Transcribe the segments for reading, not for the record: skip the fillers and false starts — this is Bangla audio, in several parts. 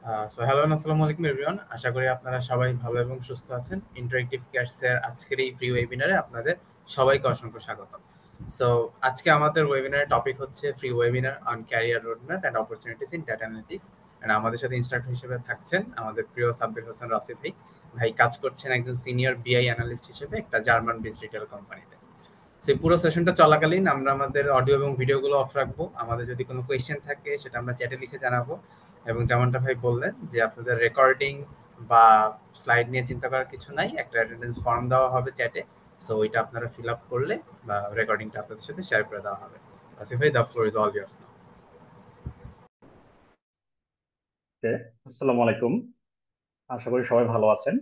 হ্যালো, আসসালামু আলাইকুম এভরিওয়ান। আশা করি আপনারা সবাই ভালো এবং সুস্থ আছেন। ইন্টারেক্টিভ ক্যাটস এর আজকের এই ফ্রি ওয়েবিনারে আপনাদের সবাইকে অসংখ্য স্বাগত। সো আজকে আমাদের ওয়েবিনারের টপিক হচ্ছে free webinar on career roadmap and opportunities in data analytics. And আমাদের সাথে ইনস্ট্রাক্টর হিসেবে থাকছেন আমাদের প্রিয় সাব্বির হোসেন রাসিফ ভাই। ভাই কাজ করছেন একজন সিনিয়র বিআই অ্যানালিস্ট হিসেবে একটা জার্মান বেসড রিটেল কোম্পানিতে। সেই পুরো সেশনটা চলাকালীন আমরা আমাদের অডিও এবং ভিডিওগুলো অফ রাখবো। আমাদের যদি কোনো কোয়েশ্চেন থাকে সেটা আমরা চ্যাটে লিখে জানাবো। এবং যেমনটা ভাই বললেন যে আপনাদের রেকর্ডিং বা স্লাইড নিয়ে চিন্তা করার কিছু নাই, একটা অ্যাটেন্ডেন্স ফর্ম দেওয়া হবে চ্যাটে। সো ওইটা আপনারা ফিল আপ করলে বা রেকর্ডিংটা আপনাদের সাথে শেয়ার করে দেওয়া হবে। আসিফ ভাই, the floor is all yours now. Okay, আসসালামু আলাইকুম। আশা করি সবাই ভালো আছেন।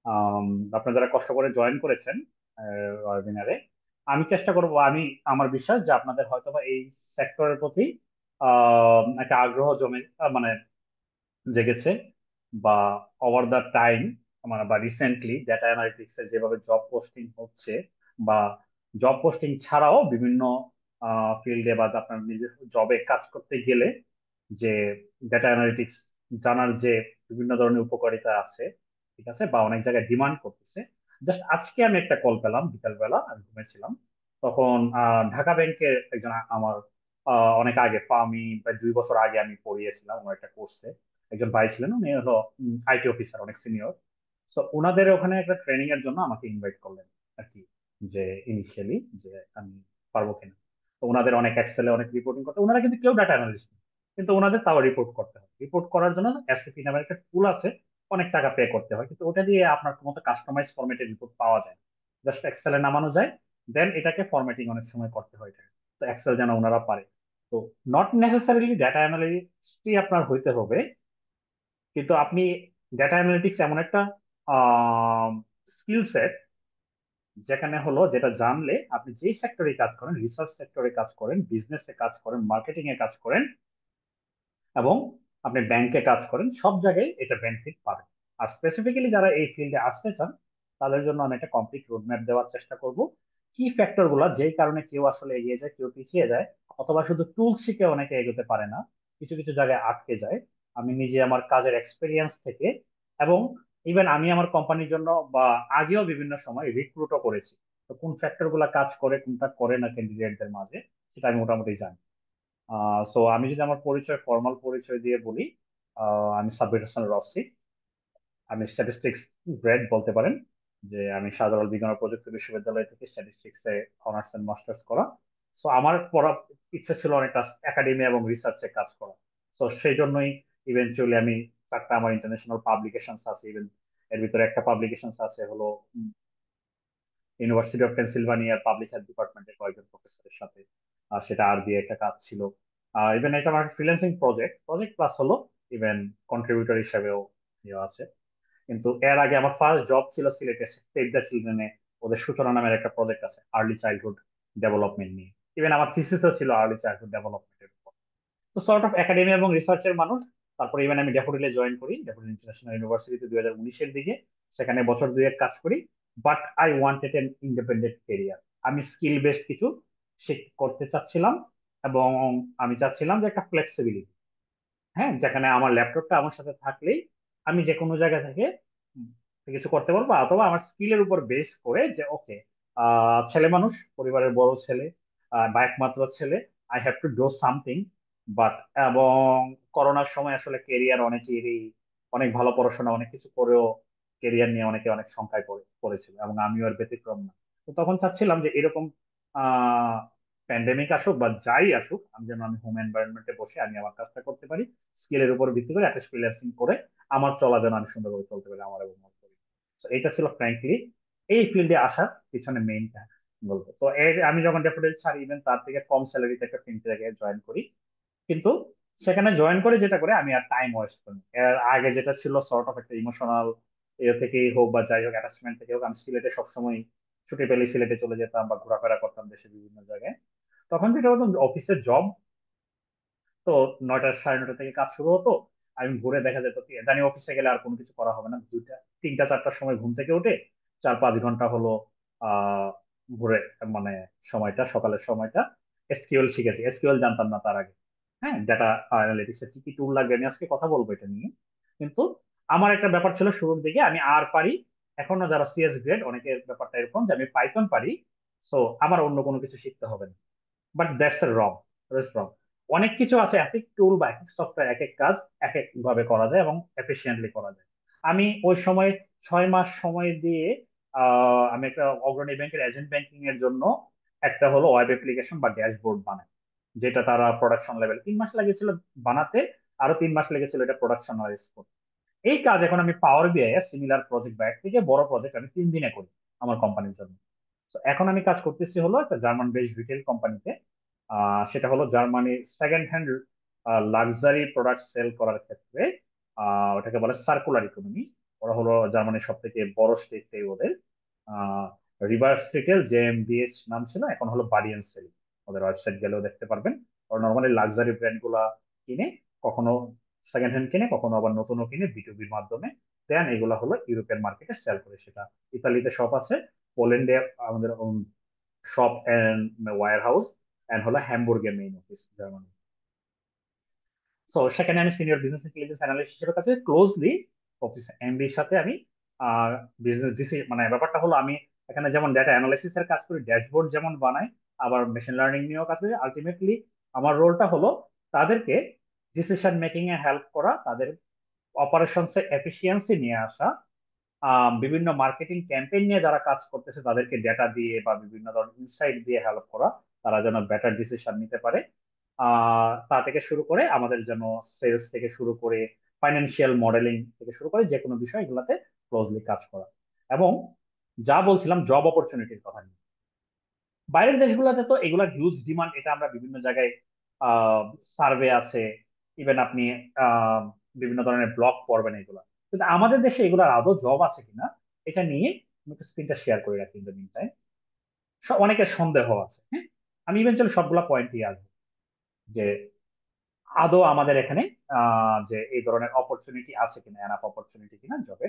আম, আপনারা যারা কষ্ট করে জয়েন করেছেন ওয়েবিনারে, আমি চেষ্টা করব, আমার বিশ্বাস যে আপনাদের হয়তোবা এই সেক্টরের প্রতি একটা আগ্রহ মানে জেগেছে, বা ওভার দ্য টাইম, মানে বা রিসেন্টলি ডেটা অ্যানালিটিক্স এর যেভাবে জব পোস্টিং হচ্ছে, বা জব পোস্টিং ছাড়াও বিভিন্ন ফিল্ডে বা আপনার নিজের জবে কাজ করতে গেলে যে ডেটা অ্যানালিটিক্স জানার যে বিভিন্ন ধরনের উপকারিতা আছে, ঠিক আছে, বা অনেক জায়গায় ডিমান্ড করতেছে। জাস্ট আজকে আমি একটা কল পেলাম, বিকালবেলা আমি ঘুমেছিলাম, তখন ঢাকা ব্যাংকের একজন আমার অনেক আগে, আমি প্রায় 2 বছর আগে আমি পড়িয়েছিলাম আমার একটা কোর্সে, একজন ভাই ছিলেন, উনি হলো আইটি অফিসার, অনেক সিনিয়র। তো ওনাদের ওখানে একটা ট্রেনিং এর জন্য আমাকে ইনভাইট করলেন আর কি, যে ইনিশিয়ালি যে আমি পারবো কিনা। তো ওনাদের অনেক এক্সেলে অনেক রিপোর্টিং করতে, ওনারা কিন্তু কেউ ডাটা অ্যানালিস্ট, কিন্তু ওনাদের তাও রিপোর্ট করতে হয়। রিপোর্ট করার জন্য এসএপি নামের একটা টুল আছে, অনেক টাকা পে করতে হয়, কিন্তু ওটা দিয়ে আপনার মতো কাস্টমাইজ ফরম্যাটের রিপোর্ট পাওয়া যায়, জাস্ট এক্সেলে নামানো যায়, দেন এটাকে ফরম্যাটিং অনেক সময় করতে হয় এটাকে। তো এক্সেল যেন ওনারা পারে। তো নট নেসেসারিলি ডেটা অ্যানালিস্টই আপনার হইতে হবে, কিন্তু আপনি ডেটা অ্যানালিটিক্স এমন একটা স্কিল সেট, যেখানে হলো যেটা জানলে আপনি যেই সেক্টরে কাজ করেন, রিসার্চ সেক্টরে কাজ করেন, বিজনেসে কাজ করেন, মার্কেটিং এ কাজ করেন, এবং আপনি ব্যাংকে কাজ করেন, সব জায়গায় এটা বেনিফিট পাবেন। আর স্পেসিফিক্যালি যারা এই ফিল্ডে আসতে চান, তাদের জন্য আমি একটা কমপ্লিট রোডম্যাপ দেওয়ার চেষ্টা করব। কি ফ্যাক্টর গুলা যেই কারণে কেউ আসলে এগিয়ে যায়, কেউ পিছিয়ে যায়, অথবা শুধু টুলস শিখে অনেকে এগোতে পারে না, কিছু কিছু জায়গায় আটকে যায়। আমি নিজে আমার কাজের এক্সপিরিয়েন্স থেকে, এবং ইভেন আমি আমার কোম্পানির জন্য বা আগেও বিভিন্ন সময় রিক্রুটও করেছি, তো কোন ফ্যাক্টর গুলা কাজ করে কোনটা করে না ক্যান্ডিডেটদের মাঝে, সেটা আমি মোটামুটি জানি। সো আমি যদি আমার পরিচয়, ফর্মাল পরিচয় দিয়ে বলি, আমি সাব্বির হোসেন রসি। আমি স্ট্যাটিস্টিক্স গ্রেড বলতে পারেন, যে আমি শাহজালাল বিজ্ঞান ও প্রযুক্তি বিশ্ববিদ্যালয় থেকে স্ট্যাটিস্টিক্স এ অনার্স এন্ড মাস্টার্স করা। সো আমার পড়া ইচ্ছা ছিল অনেকটা একাডেমি এবং রিসার্চে কাজ করা। তো সেই জন্যই ইভেন্চুয়ালি আমি চারটা আমার ইন্টারন্যাশনাল পাবলিকেশন আছে, ইভেন এর ভিতরে একটা পাবলিকেশন আছে হলো ইউনিভার্সিটি অফ পেনসিলভানিয়ার পাবলিক হেলথ ডিপার্টমেন্টের কয়েকজন প্রফেসরের সাথে, সেটা আর দিয়ে একটা কাজ ছিল। ইভেন এটা আমার ফ্রিল্যান্সিং প্রজেক্ট প্রজেক্ট প্লাস হলো ইভেন কন্ট্রিবিউটর হিসেবেও ইয়ে আছে। কিন্তু এর আগে আমার ফার্স্ট জব ছিল সিলেটে সেভ দ্য চিলড্রেনে, ওদের সূচনা নামের একটা প্রজেক্ট আছে আর্লি চাইল্ডহুড ডেভেলপমেন্ট নিয়ে। ইভেন আমার থিসিসও ছিল আর্লি চাইল্ডহুড ডেভেলপমেন্টের উপর। তো সর্ট অফ একাডেমি এবং রিসার্চের মানুষ। তারপরে ইভেন আমি ড্যাফোডিলে জয়েন করি, ড্যাফোডিল ইন্টারন্যাশনাল ইউনিভার্সিটিতে 2019-এর দিকে, সেখানে বছর দুয়েক কাজ করি। But I wanted N independent career. আমি স্কিল বেসড কিছু করতে চাচ্ছিলাম, এবং আমি চাচ্ছিলাম যে একটা ফ্লেক্সিবিলিটি, হ্যাঁ, যেখানে আমার ল্যাপটপটা আমার সাথে থাকলেই আমি যে কোনো জায়গা থেকে উম, কিছু করতে পারবো, অথবা আমার স্কিলের উপর বেস করে যে ওকে, ছেলে মানুষ, পরিবারের বড় ছেলে, বা একমাত্র ছেলে, I have to do something. But এবং করোনার সময় আসলে কেরিয়ার অনেকেরই, অনেক ভালো পড়াশোনা অনেক কিছু করেও কেরিয়ার নিয়ে অনেকে অনেক শঙ্কায় পড়েছিল, এবং আমিও আর ব্যতিক্রম না। তো তখন চাচ্ছিলাম যে এরকম প্যান্ডেমিক আসুক বা যাই আসুক, আমি হোম এনভায়রনমেন্টে বসে আমি আমার কাজটা করতে পারি, স্কিলের উপর ভিত্তি করে একটা ফ্রিল্যান্সিং করে আমার চলা যেন আমি সুন্দরভাবে চলতে পারি আমার এবং আমার পরিবার। তো এটা ছিল ফ্র্যাঙ্কলি এই ফিল্ডে আসার পিছনে মেইন বলবো। তো আমি যখন ডেপুটেড ছাড়ি, ইভেন তার থেকে কম স্যালারিতে একটা ফিনটেকে জয়েন করি, কিন্তু সেখানে জয়েন করে যেটা করে আমি আর টাইম ওয়েস্ট করি। এর আগে যেটা ছিল সর্ট অফ একটা ইমোশনাল এ থেকেই হোক বা যাই হোক, অ্যাটাচমেন্ট থেকে হোক, আমি সিলেটে সবসময় ছুটি পেলে সিলেটে চলে যেতাম বা ঘোরাফেরা করতাম দেশের বিভিন্ন জায়গায়। তখন যেটা হতো, অফিসের জব তো 9টা 9:30 থেকে কাজ শুরু হতো। আমি ভোরে দেখা যেত কি জানি অফিসে গেলে আর কোনো কিছু করা হবে না, 3টা 4টার সময় ঘুম থেকে উঠে 4-5 ঘন্টা হলো আহ ভোরে, মানে সময়টা, সকালের সময়টা এসকিউএল শিখেছি, এসকিউএল জানতাম না তার আগে। হ্যাঁ, ডাটা অ্যানালিটিক্স এর কি কি টুল লাগবে আমি আজকে কথা বলবো এটা নিয়ে। কিন্তু আমার একটা ব্যাপার ছিল শুরুর দিকে, আমি আর পারি, এখনো যারা সিএস গ্রেড অনেকের ব্যাপারটা এরকম যে আমি পাইথন পারি, সো আমার অন্য কোনো কিছু শিখতে হবে না। But that's a wrong, that's রং। অনেক কিছু আছে, এক এক টুল বা এক এক সফটওয়্যার এক এক কাজ এক এক ভাবে করা যায় এবং এফিসিয়েন্টলি করা যায়। আমি ওই সময় 6 মাস সময় দিয়ে আমি একটা অগ্রণী ব্যাংকের এজেন্ট ব্যাংকিং এর জন্য একটা হলো ওয়েব অ্যাপ্লিকেশন বা ড্যাশবোর্ড বানাই, যেটা তারা প্রোডাকশন লেভেল 3 মাস লেগেছিল বানাতে, আরো 3 মাস লেগেছিল এটা প্রোডাকশনালাইজ করতে। এই কাজ এখন আমি পাওয়ার বিআই সিমিলার প্রজেক্ট বা এক থেকে বড় প্রজেক্ট আমি 3 দিনে করি আমার কোম্পানির জন্য। তো এখন আমি কাজ করতেছি হলো একটা জার্মান বেসড রিটেল কোম্পানিতে। সেটা হলো Germany second hand luxury product sell করার ক্ষেত্রে ওটাকে বলে সার্কুলার ইকোনমি। ওরা হলো জার্মানির সব থেকে বড় স্টেট ওদের। রিভার্স রিটেল জেএমবিএইচ নাম ছিল, এখন হলো বাডিয়ান সেল। ওদের ওয়েবসাইট গেলেও দেখতে পারবেন। ওরা নর্মালি লাক্সারি ব্র্যান্ড গুলা কিনে, কখনো সেকেন্ড হ্যান্ড কিনে, কখনো আবার নতুনও কিনে বিটুবির মাধ্যমে, দেন এগুলা হলো ইউরোপিয়ান মার্কেটে সেল করে। সেটা ইতালিতে শপ আছে, পোল্যান্ডে আমাদের shop and warehouse, and হলো হ্যামবুর্গে মেইন অফিস জার্মানি। সো সেখানে আমি সিনিয়র বিজনেস ইন্টেলিজেন্স অ্যানালিস্ট হিসেবে কাছে ক্লোজলি অফিস এমবির সাথে আমি বিজনেস মানে ব্যাপারটা হলো আমি এখানে যেমন ডেটা অ্যানালিসিস এর কাজ করি, ড্যাশবোর্ড যেমন বানাই, আবার মেশিন লার্নিং নিয়েও কাজ করি। আলটিমেটলি আমার রোলটা হলো তাদেরকে ডিসিশন মেকিং এ হেল্প করা, তাদের অপারেশনস এর এফিসিয়েন্সি নিয়ে আসা, বিভিন্ন মার্কেটিং ক্যাম্পেইন নিয়ে যারা কাজ করতেছে তাদেরকে ডেটা দিয়ে বা বিভিন্ন ধরনের ইনসাইট দিয়ে হেল্প করা, তারা যেন বেটার ডিসিশন নিতে পারে। তা থেকে শুরু করে আমাদের যেন সেলস থেকে শুরু করে ফাইন্যান্সিয়াল মডেলিং থেকে শুরু করে যে কোনো বিষয় এগুলাতে ক্লোজলি কাজ করা। এবং যা বলছিলাম জব অপরচুনিটির কথা নিয়ে, বাইরের দেশগুলোতে তো এগুলার হিউজ ডিমান্ড, এটা আমরা বিভিন্ন জায়গায় সার্ভে আছে, ইভেন আপনি আহ, বিভিন্ন ধরনের ব্লগ পড়বেন এগুলা। কিন্তু আমাদের দেশে এগুলার আদৌ জব আছে কিনা এটা নিয়ে আমি একটু স্ক্রিনটা শেয়ার করে রাখি ইন দ্য মিন টাইম। অনেকের সন্দেহ আছে, হ্যাঁ। আমি ইভেনচুয়ালি সবগুলা পয়েন্টই আসবো যে আদৌ আমাদের এখানে যে এই ধরনের অপরচুনিটি আছে কিনা, এনাফ অপরচুনিটি কিনা জবে।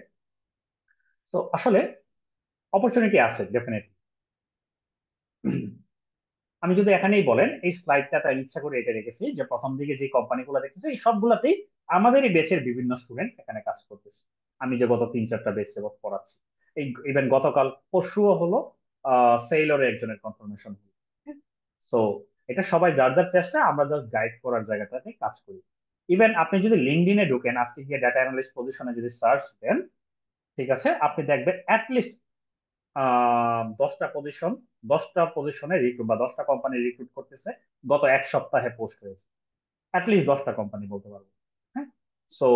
তো আসলে অপরচুনিটি আছে ডেফিনেটলি। আমি যদি এখানেই বলেন এই স্লাইডটা তাই ইচ্ছা করে এটা রেখেছি যে প্রথম দিকে যে কোম্পানিগুলো দেখেছি এই সবগুলাতেই আমাদেরই ব্যাচের বিভিন্ন স্টুডেন্ট এখানে কাজ করতেছে। আমি যে গত 3-4টা ব্যাচ পড়াচ্ছি, এই ইভেন গতকাল পরশুও হলো সেইলরে একজনের কনফার্মেশন হলো। সো এটা সবাই যার যার চেষ্টা, আমরা জাস্ট গাইড করার জায়গাটাতে কাজ করি। ইভেন আপনি যদি লিঙ্কডইনে ঢুকেন আজকে গিয়ে ডাটা অ্যানালিস্ট পজিশনে যদি সার্চ দেন, ঠিক আছে, আপনি দেখবেন অ্যাটলিস্ট 10টা পজিশন, 10টা পজিশনে রিক্রুট বা 10টা কোম্পানি রিক্রুট করতেছে গত 1 সপ্তাহে পোস্ট হয়েছে। অ্যাটলিস্ট 10টা কোম্পানি বলতে পারবো, হ্যাঁ। সো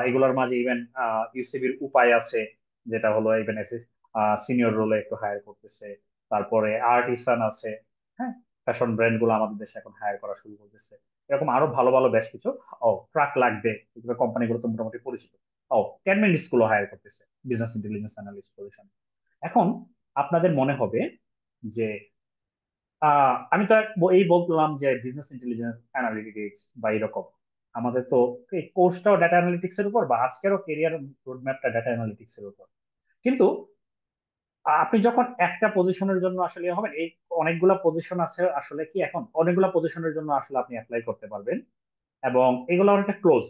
এগুলোর মাঝে ইভেন ইউসিবির উপায় আছে, যেটা হলো ইভেন সিনিয়র রোলে একটু হায়ার করতেছে। তারপরে আর্টিসান আছে, হ্যাঁ, ফ্যাশন ব্র্যান্ড গুলো আমাদের দেশে এখন হায়ার করা শুরু করতেছে। এরকম আরো ভালো ভালো বেশ কিছু। ও ট্রাক লাগবে, এগুলো কোম্পানিগুলো তো মোটামুটি পরিচিত। ও ক্যাডমিন স্কুলও হায়ার করতেছে বিজনেস ইন্টেলিজেন্স অ্যানালিস্ট পজিশন। এখন আপনাদের মনে হবে যে আমি তো এই বললাম যে বিজনেস ইন্টেলিজেন্স অ্যানালিটিক্স বা এরকম, আমাদের তো এই কোর্সটাও ডাটা অ্যানালিটিক্স এর উপর বা আজকেরও কেরিয়ার রোডম্যাপটা ডাটা অ্যানালিটিক্স এর উপর। কিন্তু আপনি যখন একটা পজিশনের জন্য আসলে হবেন, এই অনেকগুলা পজিশন আছে আসলে কি, এখন অনেকগুলা পজিশনের জন্য আসলে আপনি অ্যাপ্লাই করতে পারবেন এবং এগুলো অনেকটা ক্লোজ।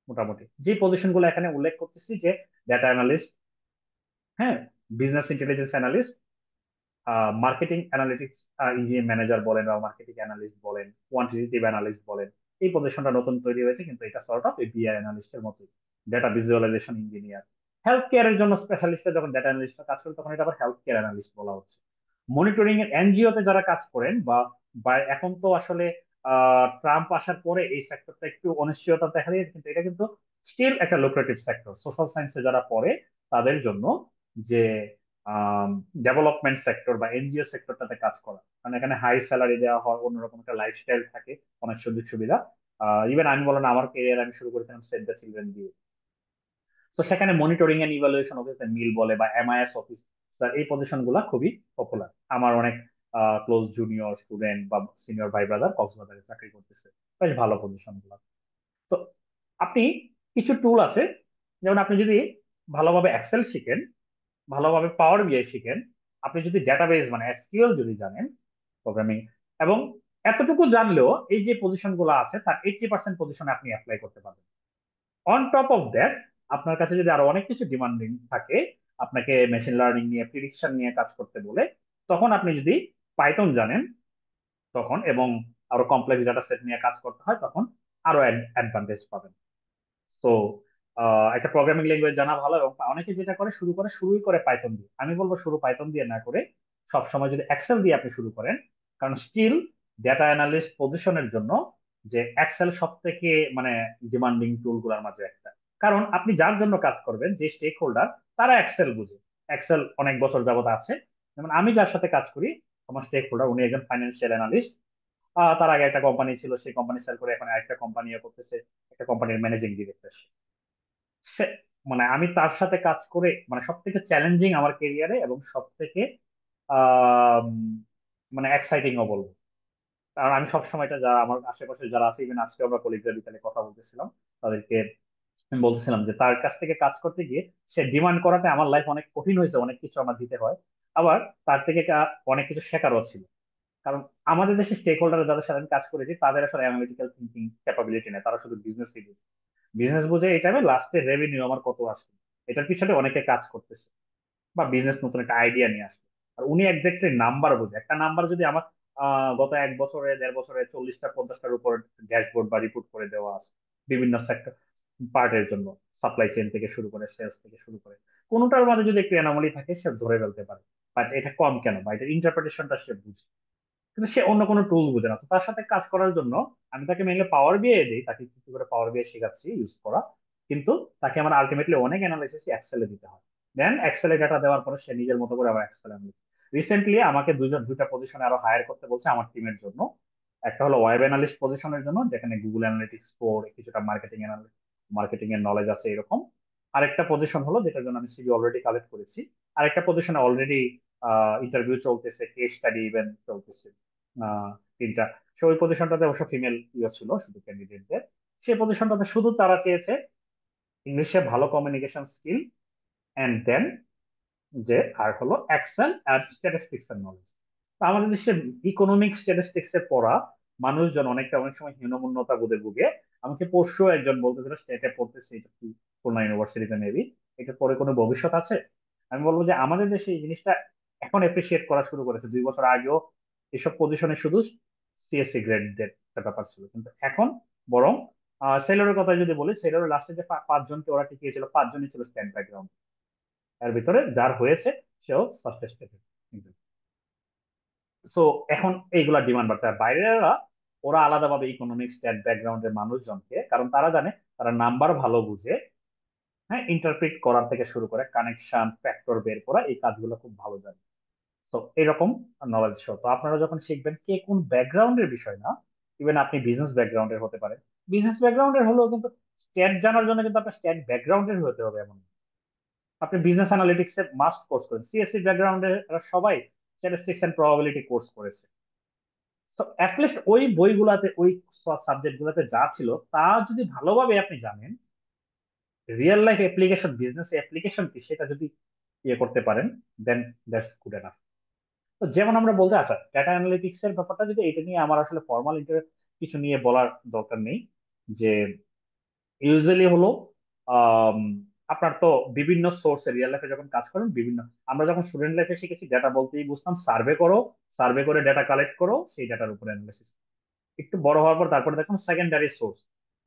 মোটামুটি যে পজিশন গুলো এখানে উল্লেখ করতেছি যে ডাটা অ্যানালিস্ট, হ্যাঁ, business intelligence analyst, marketing analytics engineer manager বলেন বা মার্কেটিং অ্যানালিস্ট বলেন, কোয়ান্টিটেটিভ অ্যানালিস্ট বলেন, এই পজিশনটা নতুন তৈরি হয়েছে কিন্তু এটা সর্ট অফ এই বিআই অ্যানালিস্টের মতোই। ডেটা ভিজুয়ালাইজেশন ইঞ্জিনিয়ার, হেলথ কেয়ারের জন্য স্পেশালিস্ট যখন ডেটা অ্যানালিস্ট কাজ করে তখন এটা আবার হেলথ কেয়ার অ্যানালিস্ট বলা হচ্ছে। মনিটরিং এর এনজিও তে যারা কাজ করেন বা বা এখন তো আসলে ট্রাম্প আসার পরে এই সেক্টরটা একটু অনিশ্চয়তা দেখা দিয়েছে, কিন্তু এটা কিন্তু স্টিল একটা লুক্রেটিভ সেক্টর সোশ্যাল সায়েন্সে যারা পড়ে তাদের জন্য, যে ডেভেলপমেন্ট সেক্টর বা এনজিও সেক্টরটাতে কাজ করা, কারণ এখানে হাই স্যালারি দেওয়া হয়, অন্যরকম একটা লাইফস্টাইল থাকে, অনেক সুযোগ সুবিধা। ইভেন আমি বলেন আমার কেরিয়ার আমি শুরু করেছিলাম সেভ দ্য চিলড্রেন দিয়ে। তো সেখানে মনিটরিং এন্ড ইভালুয়েশন অফিসার মিল বলে বা এমআইএস অফিসার, এই পজিশন গুলা খুবই পপুলার। আমার অনেক ক্লোজ জুনিয়র স্টুডেন্ট বা সিনিয়র ভাই ব্রাদার কক্সবাজারে চাকরি করতেছে, বেশ ভালো পজিশন গুলা। তো আপনি কিছু টুল আছে, যেমন আপনি যদি ভালোভাবে এক্সেল শিখেন, ভালোভাবে পাওয়ার বিআই শিখেন, আপনি যদি ডেটাবেস মানে এসকিউএল যদি জানেন, প্রোগ্রামিং, এবং এতটুকু জানলেও এই যে পজিশন গুলো আছে তার 80% পজিশনে আপনি অ্যাপ্লাই করতে পারবেন। অন টপ অফ দ্যাট, আপনার কাছে যদি আরো অনেক কিছু ডিমান্ডিং থাকে, আপনাকে মেশিন লার্নিং নিয়ে, প্রিডিকশন নিয়ে কাজ করতে বলে, তখন আপনি যদি পাইথন জানেন তখন, এবং আরো কমপ্লেক্স ডাটা সেট নিয়ে কাজ করতে হয়, তখন আরো অ্যাডভান্টেজ পাবেন। সো একটা প্রোগ্রামিং ল্যাঙ্গুয়েজ জানা ভালো, এবং অনেকে যেটা করে শুরুই করে পাইথন দিয়ে। আমি বলবো শুরু পাইথন দিয়ে না করে সবসময় যদি এক্সেল দিয়ে আপনি শুরু করেন, কারণ স্টিল ডেটা অ্যানালিস্ট পজিশনের জন্য যে এক্সেল সব থেকে মানে ডিমান্ডিং টুল গুলার মাঝে একটা। কারণ আপনি যার জন্য কাজ করবেন, যে স্টেক হোল্ডার, তারা এক্সেল বুঝে। এক্সেল অনেক বছর যাবত আছে। যেমন আমি যার সাথে কাজ করি, আমার স্টেক হোল্ডার, উনি একজন ফাইন্যান্সিয়াল অ্যানালিস্ট। তার আগে একটা কোম্পানি ছিল, সেই কোম্পানি সেল করে এখন আরেকটা কোম্পানি করতেছে, একটা কোম্পানির ম্যানেজিং ডিরেক্টর। সে মানে আমি তার সাথে কাজ করে মানে সব থেকে চ্যালেঞ্জিং আমার কেরিয়ারে, এবং সব থেকে আহ মানে এক্সাইটিংও বলবো। কারণ আমি সব সময়টা যারা আমার আশেপাশে যারা আছে, ইভেন আজকে আমরা কলিগরা বিকালে কথা বলতেছিলাম, তাদেরকে আমি বলছিলাম যে তার কাছ থেকে কাজ করতে গিয়ে সে ডিমান্ড করাতে আমার লাইফ অনেক কঠিন হয়েছে, অনেক কিছু আমার দিতে হয়। আবার তার থেকে অনেক কিছু শেখারও ছিল। কারণ আমাদের দেশে স্টেক হোল্ডার যাদের সাথে আমি কাজ করেছি, তাদের আসলে অ্যানালিটিক্যাল থিঙ্কিং ক্যাপাবিলিটি নেই, তারা শুধু বিজনেস বিজনেস বুঝে এই টাইমে লাস্টে রেভিনিউ আমার কত আসবে, এটার পিছনে অনেকে কাজ করতেছে, বা বিজনেস নতুন একটা আইডিয়া নিয়ে আসবে। আর উনি একজাক্টলি নাম্বার বুঝে। একটা নাম্বার যদি আমার গত 1 বছরে 1.5 বছরে 40টা 50টার উপর ড্যাশবোর্ড বা রিপোর্ট করে দেওয়া আছে বিভিন্ন সেক্টর পার্টের জন্য, সাপ্লাই চেইন থেকে শুরু করে সেলস থেকে শুরু করে, কোনোটার মাঝে যদি একটু অ্যানোমালি থাকে সে ধরে ফেলতে পারে, বাট এটা কম কেন, বা এটার ইন্টারপ্রিটেশনটা সে বুঝে। কিন্তু সে অন্য কোনো টুল বুঝে না। তো তার সাথে কাজ করার জন্য আমি তাকে মেইনলি পাওয়ার বিআই দিই, তাকে কিছু করে পাওয়ার বিআই শেখাচ্ছি ইউজ করা। কিন্তু তাকে আমার আলটিমেটলি অনেক অ্যানালাইসিস এক্সেলে দিতে হয়। দেন এক্সেলে ডাটা দেওয়ার পরে সে নিজের মতো করে আবার এক্সেল অ্যানালিসিস। রিসেন্টলি আমাকে দুইটা পজিশনে আরো হায়ার করতে বলছে আমার টিমের জন্য। একটা হলো ওয়েব অ্যানালিস্ট পজিশনের জন্য, যেখানে গুগল অ্যানালিটিক্স কোর, কিছুটা মার্কেটিং এর নলেজ আছে এরকম। আরেকটা পজিশন হলো যেটার জন্য আমি সিভি অলরেডি কালেক্ট করেছি। আরেকটা পজিশনে অলরেডি ইন্টারভিউ চলতেছে, কেস স্টাডি ইভেন্ট চলতেছে, আহ, 3টা। সে ওই পজিশনটাতে অবশ্য ফিমেল ইয়ে ছিল শুধু ক্যান্ডিডেটদের। সেই পজিশনটাতে শুধু তারা চেয়েছে ইংলিশে ভালো কমিউনিকেশন স্কিল, এন্ড দেন যে আর হলো এক্সেল আর স্ট্যাটিস্টিক্স এর নলেজ। আমাদের দেশে ইকোনমিক স্ট্যাটিস্টিক্স এ পড়া মানুষজন অনেক সময় হীনমন্যতা বোধে ভুগে। আমাকে পরশু একজন বলতেছিল স্টেটে পড়তেছে, এটা কি খুলনা ইউনিভার্সিটিতে মেবি, এটা পরে কোনো ভবিষ্যৎ আছে? আমি বলবো যে আমাদের দেশে এই জিনিসটা এখন এপ্রিসিয়েট করা শুরু করেছে। 2 বছর আগেও এসব পজিশনে শুধু সিএসসি গ্রেডদের একটা ব্যাপার ছিল, কিন্তু এখন বরং সেলরের কথা যদি বলি, সেলরের লাস্টে যে 5জনকে ওরা টিকিয়েছিল, 5জনই ছিল স্ট্যান্ড ব্যাকগ্রাউন্ড। এর ভিতরে যার হয়েছে সেও সাকসেস। সো এখন এইগুলা ডিমান্ড বাড়ছে। আর বাইরেরা ওরা আলাদাভাবে ইকোনমিক্স স্ট্যাট ব্যাকগ্রাউন্ডের মানুষজনকে, কারণ তারা জানে, তারা নাম্বার ভালো বুঝে, হ্যাঁ, ইন্টারপ্রিট করার থেকে শুরু করে কানেকশন ফ্যাক্টর বের করা, এই কাজগুলো খুব ভালো জানে। তো এরকম নলেজ শো। তো আপনারা যখন শিখবেন, কে কোন ব্যাকগ্রাউন্ডের বিষয় না, ইভেন আপনি বিজনেস ব্যাকগ্রাউন্ডের হতে পারেন, বিজনেস ব্যাকগ্রাউন্ডের হলেও কিন্তু স্ট্যাট জানার জন্য কিন্তু আপনার স্ট্যাট ব্যাকগ্রাউন্ডের হতে হবে এমন না। আপনি বিজনেস অ্যানালিটিক্স এর মাস্ট কোর্স করেন, সিএসসি ব্যাকগ্রাউন্ডে সবাই স্ট্যাটিস্টিক্স এন্ড প্রবাবিলিটি কোর্স করেছে। তো অ্যাটলিস্ট ওই বইগুলাতে, ওই সাবজেক্ট গুলাতে যা ছিল তা যদি ভালোভাবে আপনি জানেন, real life application, business application কি সেটা যদি ইয়ে করতে পারেন, দেন দ্যাটস গুড এনাফ। তো যেমন আমরা বলতে আসা ডেটা অ্যানালিটিক্স এর ব্যাপারটা, যদি এটা নিয়ে আমার আসলে ফর্মাল কিছু নিয়ে বলার দরকার নেই। যে ইউজুয়ালি হলো আম, আপনার তো বিভিন্ন সোর্সে রিয়েল লাইফে যখন কাজ করেন, বিভিন্ন, আমরা যখন স্টুডেন্ট লাইফে শিখেছি ডেটা বলতেই বুঝতাম সার্ভে করো, সার্ভে করে ডেটা কালেক্ট করো, সেই ডাটার উপর অ্যানালিসিস। একটু বড় হওয়ার পর তারপরে দেখুন সেকেন্ডারি সোর্স,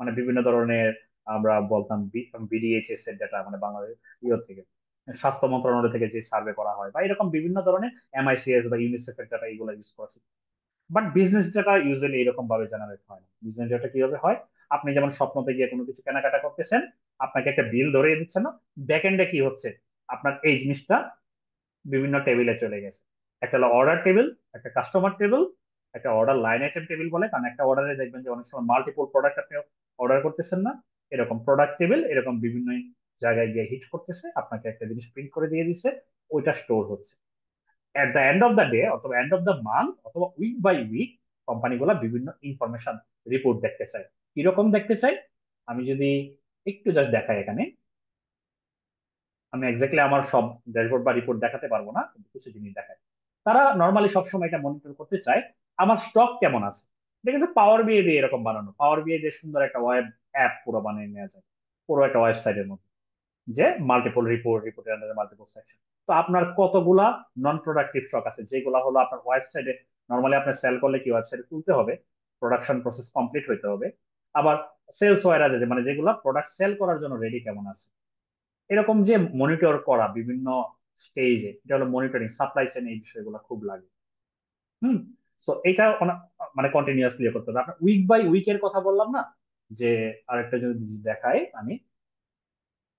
মানে বিভিন্ন ধরনের, আমরা বলতাম বিডিএইচএস এর ডাটা, মানে বাংলাদেশ ইয়ে থেকে, স্বাস্থ্য মন্ত্রণালয় থেকে যে সার্ভে করা হয়, বা এরকম বিভিন্ন ধরনের এমআইসিএস বা ইউনিসেফ এর ডাটা, এগুলো ইউজ করা। বাট বিজনেস ডাটা ইউজুয়ালি এরকম ভাবে জেনারেট হয় না। বিজনেস ডাটা কিভাবে হয়, আপনি যেমন স্বপ্নতে গিয়ে কোনো কিছু কেনাকাটা করতেছেন, আপনাকে একটা বিল ধরিয়ে দিচ্ছে না, ব্যাক এন্ডে কি হচ্ছে, আপনার এই জিনিসটা বিভিন্ন টেবিলে চলে গেছে। একটা হলো অর্ডার টেবিল, একটা কাস্টমার টেবিল, একটা অর্ডার লাইন আইটেম টেবিল বলে, কারণ একটা অর্ডারে দেখবেন যে অনেক সময় মাল্টিপল প্রোডাক্ট আপনি অর্ডার করতেছেন না, এরকম প্রোডাক্ট টেবিল এরকম বিভিন্ন জায়গায় গিয়ে হিট করতেছে, আপনাকে একটা জিনিস প্রিন্ট করে দিয়ে দিচ্ছে, ওইটা স্টোর হচ্ছে। At the end of the day অথবা এন্ড অফ দ্য মান্থ অথবা উইক বাই উইক কোম্পানিগুলো বিভিন্ন ইনফরমেশন রিপোর্ট দেখতে চায়। কিরকম দেখতে চাই, আমি যদি একটু জাস্ট দেখাই এখানে, আমি এক্স্যাক্টলি আমার সব ড্যাশবোর্ড বা রিপোর্ট দেখাতে পারবো না, কিন্তু কিছু জিনিস দেখায়। তারা নর্মালি সবসময় এটা মনিটর করতে চায় আমার স্টক কেমন আছে। এটা কিন্তু পাওয়ার বিআই দিয়ে এরকম বানানো, পাওয়ার বিআই দিয়ে সুন্দর একটা ওয়েব অ্যাপ পুরো বানিয়ে নেওয়া যায়, পুরো একটা ওয়েবসাইটের মধ্যে, যে মাল্টিপল রিপোর্ট, রিপোর্টের আন্ডারে মাল্টিপল সেকশন। তো আপনার কতগুলা নন প্রোডাক্টিভ স্টক আছে, যেগুলো হলো আপনার ওয়েবসাইটে নর্মালি আপনি সেল করলে কি ওয়েবসাইটে তুলতে হবে, প্রোডাকশন প্রসেস কমপ্লিট হইতে হবে। আবার সেলস ওয়ার আছে, মানে যেগুলো প্রোডাক্ট সেল করার জন্য রেডি কেমন আছে, এরকম যে মনিটর করা বিভিন্ন স্টেজে, এটা হলো মনিটরিং, সাপ্লাই চেইন, এই বিষয়গুলো খুব লাগে। হুম। সো এটা মানে কন্টিনিউয়াসলি করতে হবে। আপনার উইক বাই উইকের কথা বললাম না, যে আরেকটা যদি দেখাই আমি,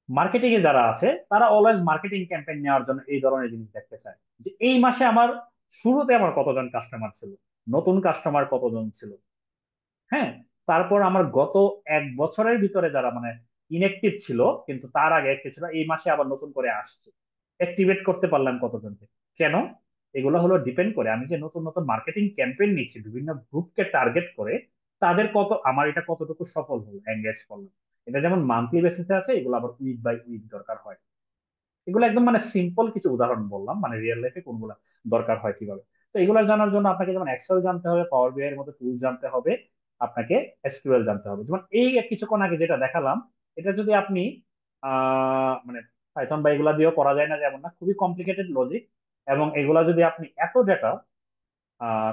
মার্কেটিং এ যারা আছে তারা অলওয়েজ মার্কেটিং ক্যাম্পেইন নেওয়ার জন্য এই ধরনের জিনিস দেখতে চায়, যে এই মাসে আমার শুরুতে আমার কতজন কাস্টমার ছিল, নতুন কাস্টমার কতজন ছিল। হ্যাঁ। তারপর আমার গত এক বছরের ভিতরে যারা মানে ইনএক্টিভ ছিল, কিন্তু তার আগে কিছুটা এই মাসে আবার নতুন করে আসছে, অ্যাক্টিভেট করতে পারলাম কতজনকে। কেন? এগুলো হলো ডিপেন্ড করে আমি যে নতুন নতুন মার্কেটিং ক্যাম্পেইন নিচ্ছি বিভিন্ন গ্রুপকে টার্গেট করে, তাদের কত, আমার এটা কতটুকু সফল হলো, এঙ্গেজ করলাম। এটা যেমন মান্থলি বেসিসে আছে, এগুলো আবার উইক বাই উইক দরকার হয়। এগুলো একদম মানে সিম্পল কিছু উদাহরণ বললাম, মানে রিয়েল লাইফে কোনগুলো দরকার হয় কিভাবে। তো এগুলো জানার জন্য আপনাকে যেমন এক্সেল জানতে হবে, পাওয়ার বিআই এর মতো টুল জানতে হবে, আপনাকে এসকিউএল জানতে হবে। যেমন এই কিছুক্ষণ আগে যেটা দেখালাম, এটা যদি আপনি মানে পাইথন বা এগুলা দিয়েও করা যায় না যেমন না, খুবই কমপ্লিকেটেড লজিক। এবং এগুলা যদি আপনি এত ডেটা,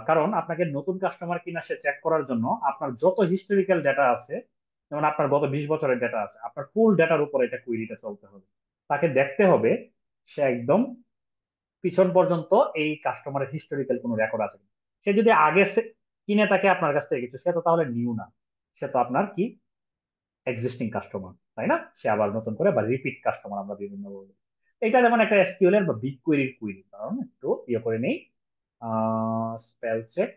কারণ আপনাকে নতুন কাস্টমার কিনা সে চেক করার জন্য আপনার যত হিস্টোরিক্যাল ডেটা আছে, যেমন আপনার গত 20 বছরের ডেটা আছে, আপনার ফুল ডেটার উপর এটা কুইরিটা চলতে হবে। তাকে দেখতে হবে সে একদম পিছন পর্যন্ত এই কাস্টমারের হিস্টোরিক্যাল কোনো রেকর্ড আছে কিনা। সে যদি আগে কিনে থাকে আপনার কাছ থেকে কিছু, সে তো তাহলে নিউ না, সে তো আপনার কি এক্সিস্টিং কাস্টমার, তাই না? সে আবার নতুন করে বা রিপিট কাস্টমার আমরা বিভিন্ন বলি। এটা যেমন একটা এসকিউএল এর বা বিগ কোয়েরির কুইরি, কারণ একটু ইয়ে করে নেই, spell check,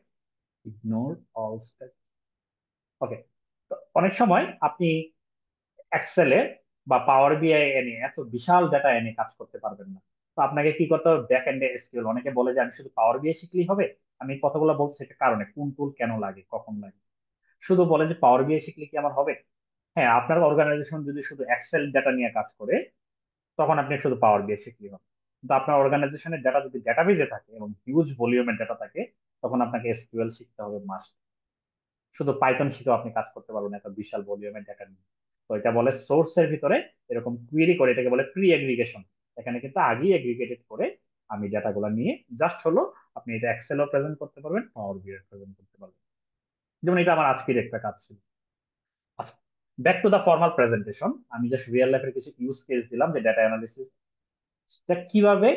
ignore all spell. Okay. তো অনেক সময় আপনি এক্সেলে বা পাওয়ার বিআই এনে এত বিশাল ডাটা এনে কাজ করতে পারবেন না। তো আপনাকে কি করতে হবে, ব্যাক এন্ডে এসকিউএল। অনেকে বলে যে আমি শুধু পাওয়ার বিআই শিখলেই হবে। আমি এই কথাগুলো বলছি এটা কারণে, কোন টুল কেন লাগে, কখন লাগে। শুধু বলে যে পাওয়ার বিআই শিখলে কি আমার হবে? হ্যাঁ, আপনার অর্গানাইজেশন যদি শুধু এক্সেল ডাটা নিয়ে কাজ করে, তখন আপনি শুধু পাওয়ার বিআই শিখলেই হবে। কিন্তু আপনার অর্গানাইজেশনের ডাটা যদি ডেটাবেজে থাকে এবং হিউজ ভলিউমের ডাটা থাকে, তখন আপনাকে এসকিউএল শিখতে হবে মাস্ট। শুধু পাইথন শিখেও আপনি কাজ করতে পারবেন এত বিশাল ভলিউমের ডেটা নিয়ে। তো এটা বলে সোর্সের ভিতরে এরকম কুয়েরি করে, এটাকে বলে প্রি এগ্রিগেশন। এখানে কিন্তু আগেই এগ্রিগেটেড করে আমি ডাটাগুলো নিয়ে জাস্ট হলো আপনি এটা এক্সেলও প্রেজেন্ট করতে পারবেন, পাওয়ার বিআই প্রেজেন্ট করতে পারবেন। যেমন এটা আমার আজকের একটা কাজ ছিল। আচ্ছা, back to the formal presentation. আমি জাস্ট রিয়েল লাইফের কিছু ইউজ কেস দিলাম, যে ডাটা অ্যানালিসিস কিভাবে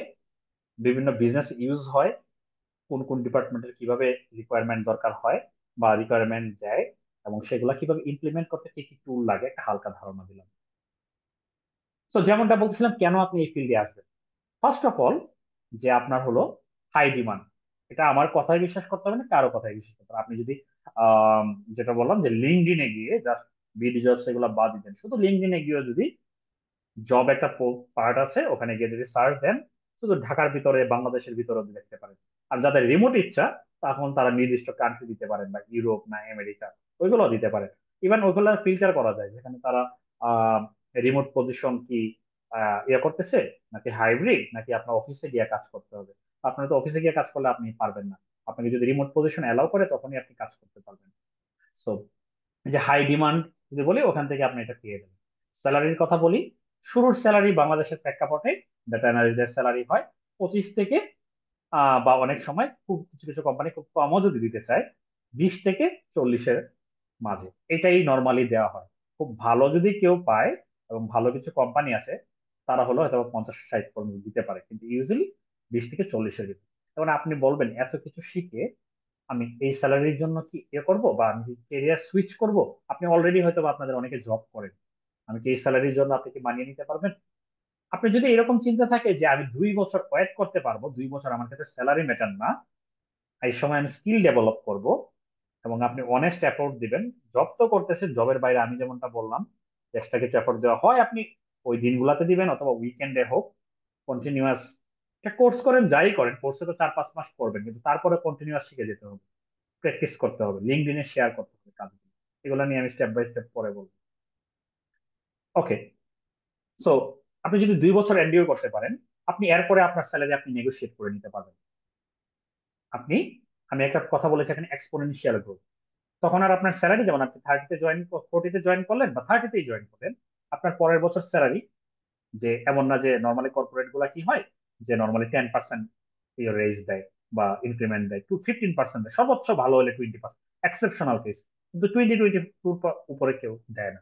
বিভিন্ন বিজনেস ইউজ হয়, কোন কোন ডিপার্টমেন্টের কিভাবে রিকোয়ারমেন্ট দরকার হয় বা রিকোয়ারমেন্ট দেয়, এবং সেগুলা কিভাবে ইমপ্লিমেন্ট করতে কি কি টুল লাগে, একটা হালকা ধারণা দিলাম। তো যেমনটা বলছিলাম, কেন আপনি এই ফিল্ডে আসবেন। ফার্স্ট অফ অল, যে আপনার হলো হাই ডিমান্ড। এটা আমার কথায় বিশ্বাস করতে হবে না, কারো কথায় বিশ্বাস করতে হবে। আপনি যদি আহ যেটা বললাম যে লিঙ্কডইনে গিয়ে জাস্ট বিডি জবস এগুলো বাদ দিতেন, শুধু লিঙ্কডইনে গিয়ে যদি জব একটা পার্ট আছে, ওখানে গিয়ে যদি সার্চ দেন, শুধু ঢাকার ভিতরে বাংলাদেশের ভিতরে দেখতে পারেন। আর যাদের রিমোট ইচ্ছা, তখন তারা নির্দিষ্ট কান্ট্রি দিতে পারেন, বা ইউরোপ না আমেরিকা, ওইগুলো দিতে পারেন। ইভেন ওইগুলো ফিল্টার করা যায়, যেখানে তারা রিমোট পজিশন কি ইয়ে করতেছে, নাকি হাইব্রিড, নাকি আপনার অফিসে গিয়ে কাজ করতে হবে। আপনার তো অফিসে গিয়ে কাজ করলে আপনি পারবেন না। আপনাকে যদি রিমোট পজিশন অ্যালাউ করে, তখনই আপনি কাজ করতে পারবেন। সো যে হাই ডিমান্ড যদি বলি, ওখান থেকে আপনি এটা পেয়ে যাবেন। স্যালারির কথা বলি, শুরুর স্যালারি বাংলাদেশের প্রেক্ষাপটে ডাটা অ্যানালিস্টের স্যালারি হয় 25 থেকে বা অনেক সময় খুব কিছু কিছু কোম্পানি খুব কমও যদি দিতে চায়, 20 থেকে 40-এর মাঝে, এটাই নর্মালি দেওয়া হয়। খুব ভালো যদি কেউ পায় এবং ভালো কিছু কোম্পানি আছে, তারা হলো হয়তো 50-60 পর্যন্ত দিতে পারে, কিন্তু ইউজুয়ালি 20 থেকে 40-এর ভিতরে। এখন আপনি বলবেন এত কিছু শিখে আমি এই স্যালারির জন্য কি ইয়ে করবো, বা আমি কেরিয়ার সুইচ করব। আপনি অলরেডি হয়তো বা আপনাদের অনেকে জব করেন, আমি কি এই স্যালারির জন্য আপনি কি মানিয়ে নিতে পারবেন? আপনি যদি এরকম চিন্তা থাকে যে আমি 2 বছর ওয়েট করতে পারবো, 2 বছর আমার কাছে স্যালারি ম্যাটার না, এই সময় আমি স্কিল ডেভেলপ করব, এবং আপনি অনেস্ট এফোর্ট দিবেন। জব তো করতেছেন, জবের বাইরে আমি যেমনটা বললাম এক্সট্রা কিছু এফোর্ট দেওয়া হয়, আপনি ওই দিনগুলোতে দিবেন অথবা উইকেন্ডে হোক। কন্টিনিউয়াস একটা কোর্স করেন, যাই করেন, কোর্সে তো 4-5 মাস করবেন, কিন্তু তারপরে কন্টিনিউয়াস শিখে যেতে হবে, প্র্যাকটিস করতে হবে, লিঙ্কডইনে শেয়ার করতে হবে কাজগুলো। এগুলো নিয়ে আমি স্টেপ বাই স্টেপ পরে বলবো। ওকে। সো আপনি যদি 2 বছর এনডিও করতে পারেন, আপনি এরপরে আপনার স্যালারি আপনি নেগোশিয়েট করে নিতে পারবেন। আপনি আমি একটা কথা বলেছি এখানে এক্সপোনেনশিয়াল গ্রোথ। তখন আর আপনার স্যালারি, যেমন আপনি 30-তে জয়েন, 40-তে জয়েন করলেন বা 30-তেই জয়েন করলেন, আপনার পরের বছর স্যালারি, যে এমন না যে নর্মালি কর্পোরেট গুলা কি হয়, যে নর্মালি 10% রেজ দেয় বা ইনক্রিমেন্ট দেয়, 15% দেয়, সর্বোচ্চ ভালো হলে 20%, এক্সেপশনাল কেস। কিন্তু 20-22 উপরে কেউ দেয় না।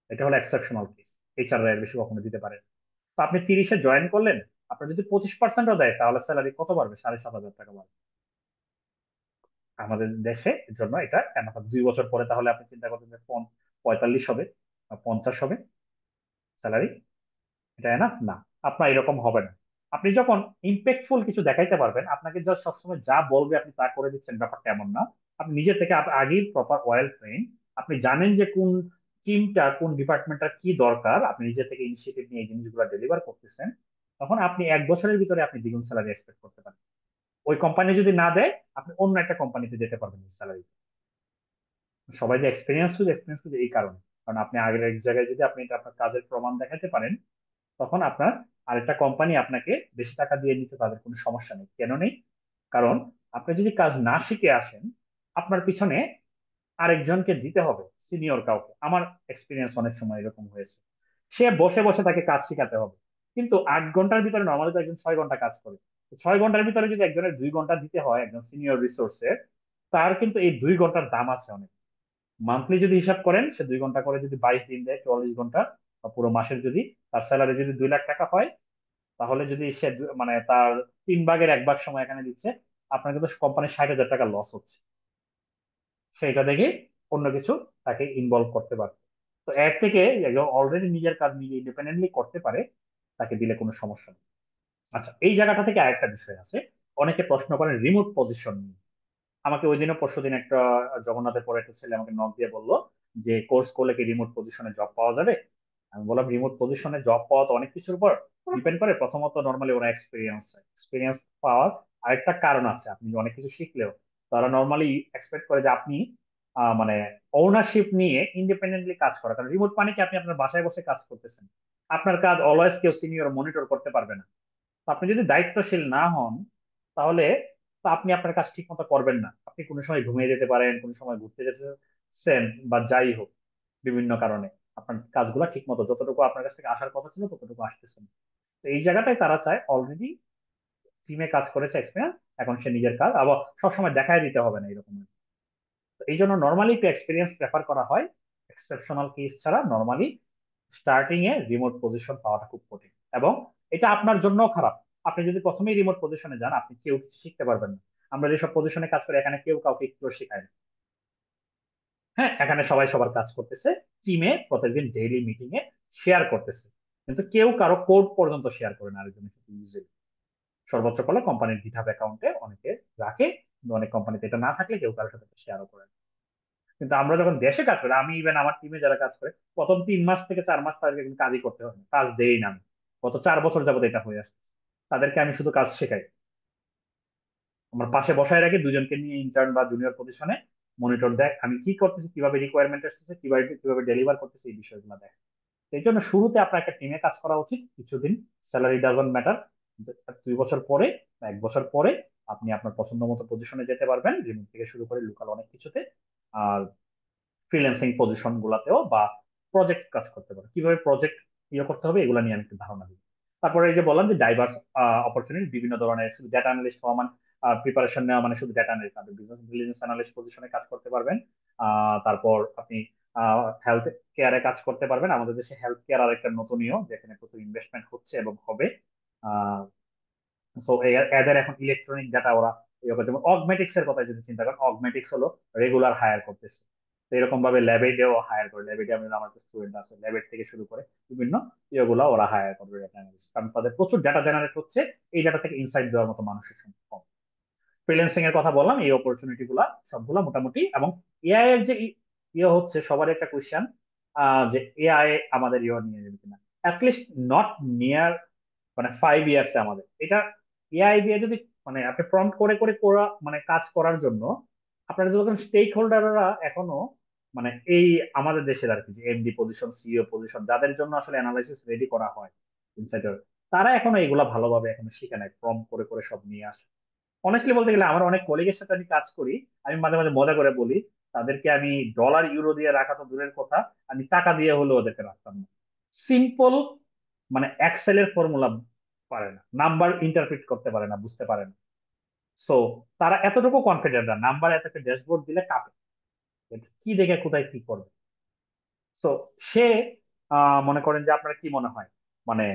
এটা হলো এক্সেপশনাল কেস। এইচআর এর বেশি কখনো দিতে পারে না। তো আপনি 30-এ জয়েন করলেন, আপনার যদি 25%ও দেয়, তাহলে স্যালারি কত বাড়বে? 7,500 টাকা বাড়বে আমাদের দেশে। এর জন্য এটা এনাফ। 2 বছর পরে তাহলে আপনি চিন্তা করবেন যে 45 হবে বা 50 হবে স্যালারি, এটা এনাফ না। আপনার এরকম হবে না। আপনি যখন ইম্প্যাক্টফুল কিছু দেখাইতে পারবেন, আপনাকে যা সবসময় যা বলবে আপনি তা করে দিচ্ছেন, ব্যাপারটা এমন না। আপনি নিজে থেকে আগেই প্রপার ওয়েল ট্রেন, আপনি জানেন যে কোন টিমটা, কোন ডিপার্টমেন্টটা কি দরকার, আপনি নিজে থেকে ইনিশিয়েটিভ নিয়ে এই জিনিসগুলো ডেলিভার করতেছেন, তখন আপনি 1 বছরের ভিতরে আপনি দ্বিগুণ স্যালারি এক্সপেক্ট করতে পারেন। ওই কোম্পানি যদি না দেয়, আপনি অন্য একটা কোম্পানিতে যেতে পারবেন স্যালারি। সবাই যে এক্সপিরিয়েন্স খুঁজে, এক্সপিরিয়েন্স খুঁজে এই কারণে, কারণ আপনি আগের এক জায়গায় যদি আপনি এটা আপনার কাজের প্রমাণ দেখাতে পারেন, তখন আপনার আরেকটা কোম্পানি আপনাকে বেশি টাকা দিয়ে নিতে, তাদের কোনো সমস্যা নেই। কেন নেই? কারণ আপনি যদি কাজ না শিখে আসেন, আপনার পিছনে আরেকজনকে দিতে হবে, সিনিয়র কাউকে। আমার এক্সপিরিয়েন্স অনেক সময় এরকম হয়েছে। সে বসে বসে তাকে কাজ শেখাতে হবে, কিন্তু 8 ঘন্টার ভিতরে নর্মালি তো একজন 6 ঘন্টা কাজ করে। তো 6 ঘন্টার ভিতরে যদি একজনের 2 ঘন্টা দিতে হয়, একজন সিনিয়র রিসোর্সের, তার কিন্তু এই 2 ঘন্টার দাম আছে অনেক। মান্থলি যদি হিসাব করেন, সে 2 ঘন্টা করে যদি 22 দিন দেয়, 44 ঘন্টা, বা পুরো মাসের যদি তার স্যালারি যদি 2 লাখ টাকা হয়, তাহলে যদি সে মানে তার 3 ভাগের 1 ভাগ সময় এখানে দিচ্ছে, আপনার কিন্তু কোম্পানির 60,000 টাকা লস হচ্ছে। সেটা দেখে অন্য কিছু তাকে ইনভলভ করতে পারে। তো এর থেকে একজন অলরেডি নিজের কাজ নিজে ইন্ডিপেন্ডেন্টলি করতে পারে, তাকে দিলে কোনো সমস্যা নেই। আচ্ছা, এই জায়গাটা থেকে আরেকটা বিষয় আছে। অনেকে প্রশ্ন করেন রিমোট পজিশন নিয়ে। আমাকে ওই দিনও পরশুদিন একটা জগন্নাথের পরে একটা ছেলে আমাকে নক দিয়ে বললো যে কোর্স করলে কি রিমোট পজিশনে জব পাওয়া যাবে। আমি বললাম, রিমোট পজিশনে জব পাওয়া তো অনেক কিছুর উপর ডিপেন্ড করে। প্রথমত নর্মালি ওরা এক্সপিরিয়েন্স, এক্সপিরিয়েন্স পাওয়ার আরেকটা কারণ আছে। আপনি অনেক কিছু শিখলেও তারা নর্মালি এক্সপেক্ট করে যে আপনি মানে ওনারশিপ নিয়ে ইন্ডিপেন্ডেন্টলি কাজ করা। কারণ রিমোট মানে কি, আপনি আপনার বাসায় বসে কাজ করতেছেন, আপনার কাজ অলওয়েজ কেউ সিনিয়র মনিটর করতে পারবে না। তো আপনি যদি দায়িত্বশীল না হন, তাহলে তো আপনি আপনার কাজ ঠিক মতো করবেন না। আপনি কোনো সময় ঘুমিয়ে যেতে পারেন, কোনো সময় ঘুরতে যেতেছেন, বা যাই হোক, বিভিন্ন কারণে আপনার কাজগুলো ঠিক মতো যতটুকু আপনার কাছ থেকে আসার কথা ছিল ততটুকু আসতেছে না। তো এই জায়গাটাই তারা চায়, অলরেডি টিমে কাজ করেছে, এক্সপিরিয়েন্স, এখন সে নিজের কাজ আবার সবসময় দেখায় দিতে হবে না, এরকম। তো এই জন্য নর্মালি একটু এক্সপিরিয়েন্স প্রেফার করা হয়। এক্সেপশনাল কেস ছাড়া নর্মালি স্টার্টিং এ রিমোট পজিশন পাওয়াটা খুব কঠিন। এবং এটা আপনার জন্য খারাপ। আপনি যদি প্রথমেই রিমোট পজিশনে যান, আপনি কেউ কিছু শিখতে পারবেন না। আমরা যেসব পজিশনে কাজ করি, এখানে কেউ কাউকে একটু শেখায় না। হ্যাঁ, এখানে সবাই সবার কাজ করতেছে, টিমে প্রত্যেকদিন ডেইলি মিটিং এ শেয়ার করতেছে, কিন্তু কেউ কারো কোড পর্যন্ত শেয়ার করে না আরেকজনের সাথে ইউজুয়ালি। সর্বোচ্চ করলে কোম্পানির গিটহাব অ্যাকাউন্টে অনেকে রাখে, কিন্তু অনেক কোম্পানিতে এটা না থাকলে কেউ কারোর সাথে শেয়ারও করে না। কিন্তু আমরা যখন দেশে কাজ করি, আমি ইভেন আমার টিমে যারা কাজ করে, প্রথম 3 মাস থেকে 4 মাস তাদেরকে কিন্তু কাজই করতে হয় না, কাজ দেই না আমি। গত 4 বছর যাবত এটা হয়ে আসছে। তাদেরকে আমি শুধু কাজ শেখাই। আমার পাশে বসায় রাখি দুজনকে নিয়ে, ইন্টার্ন বা জুনিয়র পজিশনে, মনিটর দেয় আমি কি করতেছি, কিভাবে রিকোয়ারমেন্ট আসতেছে, কিভাবে কিভাবে ডেলিভার করতেছি, এই বিষয়গুলো দেয়। এই জন্য শুরুতে আপনার একটা টিমে কাজ করা উচিত কিছুদিন। Salary doesn't matter. 2 বছর পরে বা 1 বছর পরে আপনি আপনার পছন্দ মতো পজিশনে যেতে পারবেন, রিমোট থেকে শুরু করে লোকাল অনেক কিছুতে। আর ফ্রিল্যান্সিং পজিশন গুলাতেও বা প্রজেক্ট কাজ করতে পারে, কিভাবে প্রজেক্ট ইয়ে করতে হবে, এগুলো নিয়ে আমি একটু ধারণা দিই। তারপরে এই যে বললাম যে ডাইভার্স অপরচুনিটি, বিভিন্ন ধরনের, শুধু ডেটা অ্যানালিস্ট হওয়া মানে, প্রিপারেশন নেওয়া মানে শুধু ডেটা অ্যানালিস্ট, আপনি বিজনেস ইন্টেলিজেন্স অ্যানালিস্ট পজিশনে কাজ করতে পারবেন। তারপর আপনি হেলথ কেয়ারে কাজ করতে পারবেন। আমাদের দেশে হেলথ কেয়ার আর একটা নতুনীয়, যেখানে প্রচুর ইনভেস্টমেন্ট হচ্ছে এবং হবে। সো এদের এখন ইলেকট্রনিক ডাটা ওরা ইয়ে করে। যেমন অগমেটিক্স এর কথা যদি চিন্তা করেন, অগমেটিক্স হলো রেগুলার হায়ার করতেছে। তো এরকম ভাবে ল্যাবেডেও হায়ার করে। ল্যাবেডে আমি, আমার স্টুডেন্ট আছে, ল্যাবেড থেকে শুরু করে বিভিন্ন ইয়েগুলা ওরা হায়ার করবে ডাটা অ্যানালিস্ট, কারণ তাদের প্রচুর ডাটা জেনারেট হচ্ছে। এই ডাটা থেকে ইনসাইট দেওয়ার মতো মানুষের সংখ্যা কম। ফ্রিল্যান্সিং এর কথা বললাম, এই অপরচুনিটি গুলা সবগুলা মোটামুটি। এবং এআই এর যে ইয়ে হচ্ছে, সবার একটা কোয়েশ্চেন যে এআই আমাদের ইয়ে নিয়ে যাবে কিনা। অ্যাটলিস্ট নট নিয়ার, মানে 5 ইয়ার্সে আমাদের এটা এআই দিয়ে যদি, মানে আপনি প্রম্পট করে করে করা, মানে কাজ করার জন্য আপনার যখন স্টেক হোল্ডাররা এখনো, মানে এই আমাদের দেশের আর কি, যে এমডি পজিশন, সিইও পজিশন, যাদের জন্য আসলে অ্যানালাইসিস রেডি করা হয় ইনসাইডার, তারা এখনো এগুলা ভালোভাবে এখনো শিখে নাই, প্রম্পট করে করে সব নিয়ে আসে। অনেস্টলি বলতে গেলে আমার অনেক কলিগের সাথে আমি কাজ করি, আমি মাঝে মাঝে মজা করে বলি তাদেরকে আমি ডলার ইউরো দিয়ে রাখা তো দূরের কথা, আমি টাকা দিয়ে হলেও ওদেরকে রাখতাম না। সিম্পল মানে এক্সেলের ফর্মুলা পারে না, নাম্বার ইন্টারপ্রিট করতে পারে না, বুঝতে পারে না। সো তারা এতটুকু কনফিডেন্ট না, নাম্বার এত একটা ড্যাশবোর্ড দিলে কাঁপে, কি দেখে কোথায় কি করবে। সো সে মনে করেন যে আপনার কি মনে হয়, মানে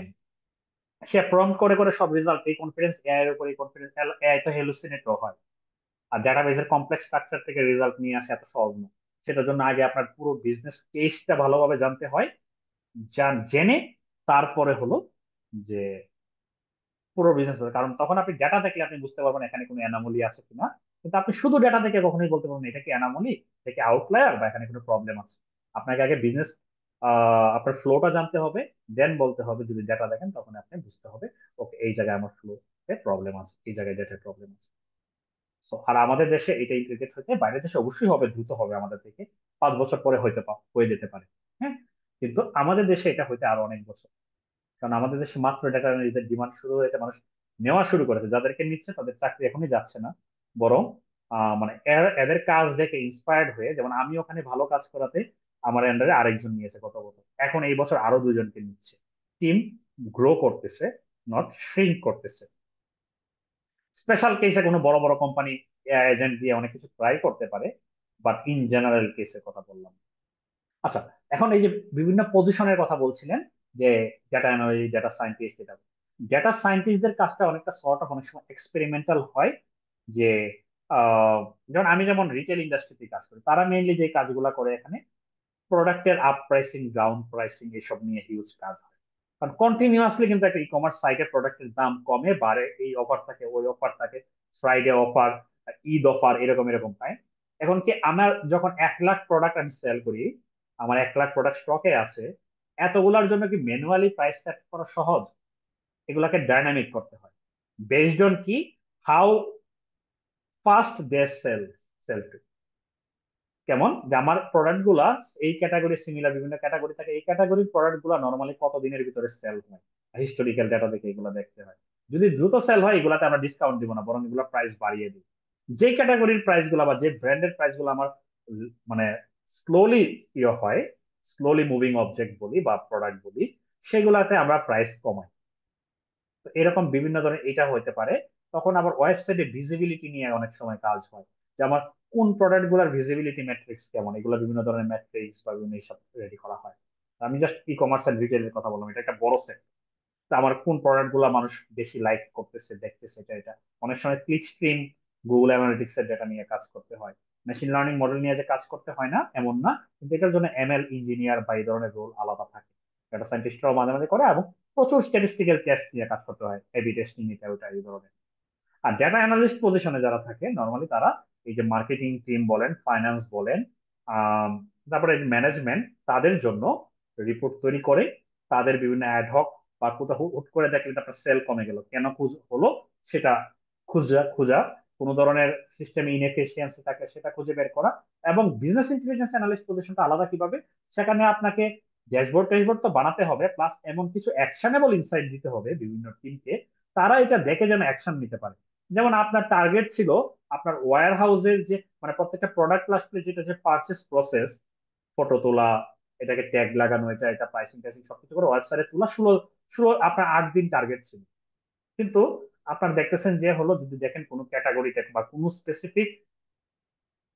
সে প্রম্পট করে করে সব রেজাল্ট, এই কনফিডেন্স এআই এর উপর, এই কনফিডেন্স এআই তো হ্যালুসিনেটও হয়। আর ডাটাবেজের কমপ্লেক্স স্ট্রাকচার থেকে রেজাল্ট নিয়ে আসা এত সহজ না। সেটার জন্য আগে আপনার পুরো বিজনেস কেসটা ভালোভাবে জানতে হয়, জেনে তারপরে হলো যে পুরো বিজনেস, কারণ তখন আপনি ডেটা দেখলে আপনি বুঝতে পারবেন এখানে কোনো অ্যানামলি আছে কিনা। কিন্তু আপনি শুধু ডেটা থেকে কখনোই বলতে পারবেন না এটা কি অ্যানামলি, এটা কি আউটলায়ার, বা এখানে কোনো প্রবলেম আছে। আপনাকে আগে বিজনেস আপনার ফ্লোটা জানতে হবে, দেন বলতে হবে, যদি ডেটা দেখেন তখন আপনি বুঝতে হবে ওকে এই জায়গায় আমার ফ্লোতে প্রবলেম আছে, এই জায়গায় ডেটার প্রবলেম আছে। So, আর আমাদের দেশে এটা ইন্টিগ্রেট হতে, বাইরের দেশে অবশ্যই হবে, দ্রুত হবে আমাদের থেকে, 5 বছর পরে হয়ে যেতে পারে। হ্যাঁ, কিন্তু আমাদের দেশে এটা হইতে আরো অনেক বছর। কারণ আমাদের দেশে মাত্র ডেটা অ্যানালিস্টের ডিমান্ড শুরু হয়েছে, মানুষ নেওয়া শুরু করেছে, যাদেরকে নিচ্ছে তাদের চাকরি এখনই যাচ্ছে না, বরং মানে এদের কাজ দেখে ইন্সপায়ার্ড হয়ে, যেমন আমি ওখানে ভালো কাজ করাতে আমার আন্ডারে আরেকজন নিয়েছে গত বছর, এখন এই বছর আরো দুজনকে নিচ্ছে। টিম গ্রো করতেছে, নট শ্রিঙ্ক করতেছে। স্পেশাল কেসে কোনো বড় বড় কোম্পানি এজেন্ট দিয়ে অনেক কিছু ট্রাই করতে পারে, বাট ইন জেনারেল কেসের কথা বললাম। আচ্ছা, এখন এই যে বিভিন্ন পজিশনের কথা বলছিলেন, যে ডেটা অ্যানালিস্ট, ডেটা সায়েন্টিস্ট, এটা ডেটা সায়েন্টিস্টদের কাজটা অনেকটা সর্ট অফ অনেক সময় এক্সপেরিমেন্টাল হয়। যে যেমন আমি যেমন রিটেল ইন্ডাস্ট্রিতে কাজ করি, তারা মেইনলি যে কাজগুলো করে এখানে প্রোডাক্টের আপ প্রাইসিং, ডাউন প্রাইসিং, এসব নিয়ে হিউজ কাজ হয়। কারণ কন্টিনিউয়াসলি কিন্তু একটা ই কমার্স সাইটে প্রোডাক্টের দাম কমে বাড়ে, এই অফার থাকে, ওই অফার থাকে, ফ্রাইডে অফার, ঈদ অফার, এরকম এরকম পায়। এখন কি আমার যখন 1 লাখ প্রোডাক্ট আমি সেল করি, আমার 1 লাখ প্রোডাক্ট স্টকে আছে, এতগুলার জন্য কি ম্যানুয়ালি প্রাইস সেট করা সহজ? এগুলাকে ডাইনামিক করতে হয়, বেসড অন কি, হাউ ফাস্ট দে সেল। কেমন যে আমার প্রোডাক্ট গুলা এই ক্যাটাগরি, সিমিলার বিভিন্ন ক্যাটাগরি থাকে, এই ক্যাটাগরির প্রোডাক্ট গুলা নর্মালি কত দিনের ভিতরে সেল হয়, হিস্টোরিক্যাল ডাটা দেখে এগুলো দেখতে হয়। যদি দ্রুত সেল হয় এগুলাতে আমরা ডিসকাউন্ট দিব না, বরং এগুলো প্রাইস বাড়িয়ে দিই। যে ক্যাটাগরির প্রাইস গুলা বা যে ব্র্যান্ডের প্রাইস গুলো আমার মানে স্লোলি হয়, স্লোলি মুভিং অবজেক্ট বলি বা প্রোডাক্ট বলি, সেগুলাতে আমরা প্রাইস কমাই। তো এরকম বিভিন্ন ধরনের এটা হতে পারে। তখন আবার ওয়েবসাইটে ভিজিবিলিটি নিয়ে অনেক সময় কাজ হয়, যে আমার কোন প্রোডাক্ট গুলার ভিজিবিলিটি ম্যাট্রিক্স কেমন, এগুলো বিভিন্ন ধরনের ম্যাট্রিক্স বা বিভিন্ন এইসব রেডি করা হয়। আমি জাস্ট ই কমার্স এন্ড রিটেলের কথা বললাম, এটা একটা বড় সেক্টর। তো আমার কোন প্রোডাক্ট গুলা মানুষ বেশি লাইক করতেছে, দেখতেছে, এটা এটা অনেক সময় ক্লিক স্ট্রিম, গুগল অ্যানালিটিক্স এর ডেটা নিয়ে কাজ করতে হয়। মেশিন লার্নিং মডেল নিয়ে যে কাজ করতে হয় না এমন না, কিন্তু এটার জন্য এমএল ইঞ্জিনিয়ার বা এই ধরনের রোল আলাদা থাকে, ডেটা সায়েন্টিস্টরাও মাঝে মাঝে করে, এবং প্রচুর স্ট্যাটিস্টিক্যাল টেস্ট নিয়ে কাজ করতে হয়, এবি টেস্টিং, এটা ওটা এই ধরনের। আর ডেটা অ্যানালিস্ট পজিশনে যারা থাকে নর্মালি তারা এই যে মার্কেটিং টিম বলেন, ফাইন্যান্স বলেন, আম, তারপরে ম্যানেজমেন্ট, তাদের জন্য রিপোর্ট তৈরি করে, তাদের বিভিন্ন অ্যাডহক বা কোথাও হুট করে দেখলে আপনার সেল কমে গেল, কেন হলো সেটা খুঁজা খুঁজা, কোনো ধরনের সিস্টেমে ইনএফিসিয়েন্সি থাকে সেটা খুঁজে বের করা। এবং বিজনেস ইন্টেলিজেন্স অ্যানালিস্ট পজিশনটা আলাদা কিভাবে, সেখানে আপনাকে ড্যাশবোর্ড ট্যাশবোর্ড তো বানাতে হবে, প্লাস এমন কিছু অ্যাকশনেবল ইনসাইট দিতে হবে বিভিন্ন টিমকে, তারা এটা দেখে যেন অ্যাকশন নিতে পারে। যেমন আপনার টার্গেট ছিল আপনার ওয়্যার হাউসের যে মানে প্রত্যেকটা প্রোডাক্ট আসলে যেটা যে পারচেস প্রসেস, ফটো তোলা, এটাকে ট্যাগ লাগানো, এটা এটা প্রাইসিং টাইসিং সবকিছু করে ওয়েবসাইটে তোলা, ষোলো ষোলো আপনার 8 দিন টার্গেট ছিল। কিন্তু আপনার দেখতেছেন যে হলো, যদি দেখেন কোনো ক্যাটাগরিতে বা কোনো স্পেসিফিক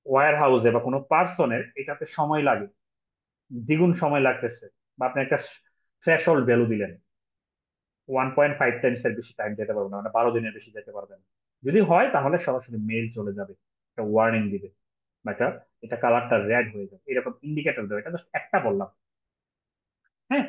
ওয়্যার হাউসে বা কোনো পার্সনের এটাতে সময় লাগে, দ্বিগুণ সময় লাগতেছে, বা আপনি একটা থ্রেশহোল্ড ভ্যালু দিলেন, 1.5 টাইমস এর বেশি টাইম যেতে পারবে না, মানে 12 দিনের বেশি যেতে পারবেন না। যদি হয় তাহলে সরাসরি মেইল চলে যাবে, একটা ওয়ার্নিং দিবে, বা এটা এটা কালারটা রেড হয়ে যাবে, এরকম ইন্ডিকেটর দেবে। এটা জাস্ট একটা বললাম। হ্যাঁ,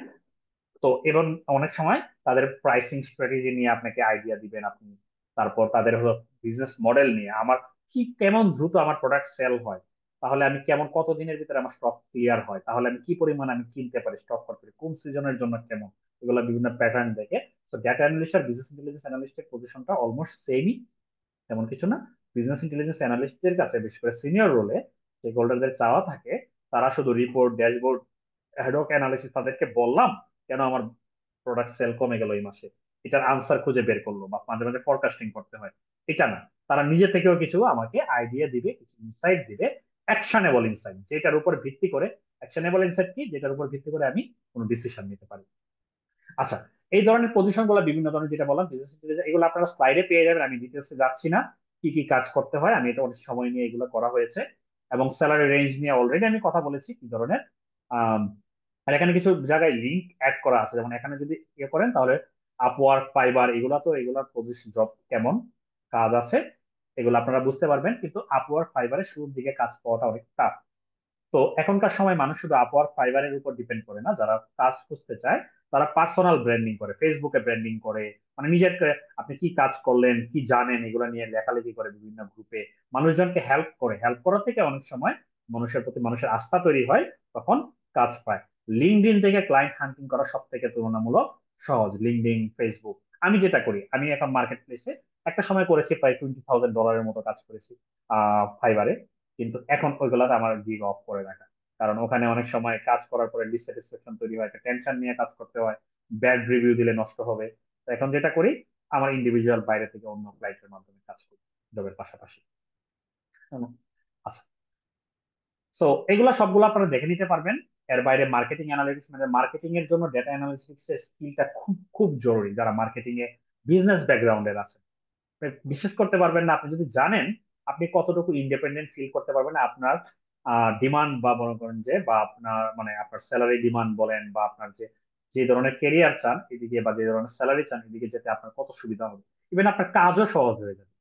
তো এবং অনেক সময় তাদের প্রাইসিং স্ট্র্যাটেজি নিয়ে আপনাকে আইডিয়া দিবেন আপনি। তারপর তাদের হলো বিজনেস মডেল নিয়ে, আমার কি কেমন দ্রুত আমার প্রোডাক্ট সেল হয়, তাহলে আমি কেমন কত দিনের ভিতরে আমার স্টক ক্লিয়ার হয়, তাহলে আমি কি পরিমাণ আমি কিনতে পারি, স্টক করতে পারি, কোন সিজনের জন্য কেমন, এগুলো বিভিন্ন প্যাটার্ন দেখে। তো ডেটা অ্যানালিস্ট আর বিজনেস ইন্টেলিজেন্স অ্যানালিস্টের পজিশনটা অলমোস্ট সেমই, তেমন কিছু না। বিজনেস ইন্টেলিজেন্স অ্যানালিস্টদের কাছে বিশেষ করে সিনিয়র রোলে স্টেক হোল্ডারদের চাওয়া থাকে, তারা শুধু রিপোর্ট, ড্যাশবোর্ড, অ্যাডহক অ্যানালিসিস, তাদেরকে বললাম কেন আমার প্রোডাক্ট সেল কমে গেল এই মাসে, এটার আনসার খুঁজে বের করলো, বা মাঝে মাঝে ফরকাস্টিং করতে হয়, এটা না। তারা নিজে থেকেও কিছু আমাকে আইডিয়া দিবে, কিছু ইনসাইট দিবে, অ্যাকশনেবল ইনসাইট, যেটার উপর ভিত্তি করে, অ্যাকশনেবল ইনসাইট কি, যেটার উপর ভিত্তি করে আমি কোনো ডিসিশন নিতে পারি। আচ্ছা, এই ধরনের পজিশন গুলো বিভিন্ন ধরনের, যেটা বললাম বিজনেস ইন্টেলিজেন্স, এগুলো আপনারা স্লাইডে পেয়ে যাবেন, আমি ডিটেলসে যাচ্ছি না। কি কি কাজ করতে হয়, আমি এটা অনেক সময় নিয়ে এগুলো করা হয়েছে, এবং স্যালারি রেঞ্জ নিয়ে অলরেডি আমি কথা বলেছি কি ধরনের। আম, আর এখানে কিছু জায়গায় লিঙ্ক অ্যাড করা আছে, যেমন এখানে যদি ইয়ে করেন তাহলে আপওয়ার্ক, ফাইবার, এগুলা তো এগুলা পজিশন জব কেমন কাজ আছে এগুলো আপনারা বুঝতে পারবেন, কিন্তু আপওয়ার্ক ফাইবারের শুরুর দিকে কাজ পাওয়াটা অনেক টাফ। তো এখনকার সময় মানুষ শুধু আপওয়ার্ক ফাইবারের উপর ডিপেন্ড করে না, যারা কাজ খুঁজতে চায় তারা পার্সোনাল ব্র্যান্ডিং করে, ফেসবুকে ব্র্যান্ডিং করে, মানে নিজের আপনি কি কাজ করলেন, কি জানেন, এগুলো নিয়ে লেখালেখি করে বিভিন্ন গ্রুপে, মানুষজনকে হেল্প করে। হেল্প করা থেকে অনেক সময় মানুষের প্রতি মানুষের আস্থা তৈরি হয়, তখন কাজ পায়। লিঙ্কডইন থেকে ক্লায়েন্ট হান্টিং করা সব থেকে তুলনামূলক সহজ, লিঙ্কডইন, ফেসবুক। আমি যেটা করি, আমি এখন মার্কেট প্লেসে একটা সময় করেছি, প্রায় $20,000 মতো কাজ করেছি ফাইবারে, কিন্তু এখন ওইগুলাতে আমার গিগ অফ করে রাখা। কারণ ওখানে অনেক সময় কাজ করার পরে ডিসস্যাটিসফ্যাকশন তৈরি হয়, একটা টেনশন নিয়ে কাজ করতে হয়, ব্যাড রিভিউ দিলে নষ্ট হবে। তো এখন যেটা করি, আমার ইন্ডিভিজুয়াল বাইরে থেকে অন্য ক্লায়েন্টের মাধ্যমে কাজ করি জবের পাশাপাশি। হুম। আচ্ছা, সো এগুলা সবগুলো আপনারা দেখে নিতে পারবেন। এর বাইরে মার্কেটিং অ্যানালিটিক্স, মানে মার্কেটিং এর জন্য ডেটা অ্যানালিটিক্স এর স্কিলটা খুব খুব জরুরি, যারা মার্কেটিং এ বিজনেস ব্যাকগ্রাউন্ডের আছে। আপনি বিশ্বাস করতে পারবেন না, আপনি যদি জানেন আপনি কতটুকু ইন্ডিপেন্ডেন্ট ফিল করতে পারবেন, আপনার ডিমান্ড বা মনে করেন যে, বা আপনার মানে আপনার স্যালারি ডিমান্ড বলেন, বা আপনার যে যে ধরনের কেরিয়ার চান এদিকে, বা যে ধরনের স্যালারি চান এদিকে যেতে আপনার কত সুবিধা হবে, ইভেন আপনার কাজও সহজ হয়ে যাবে।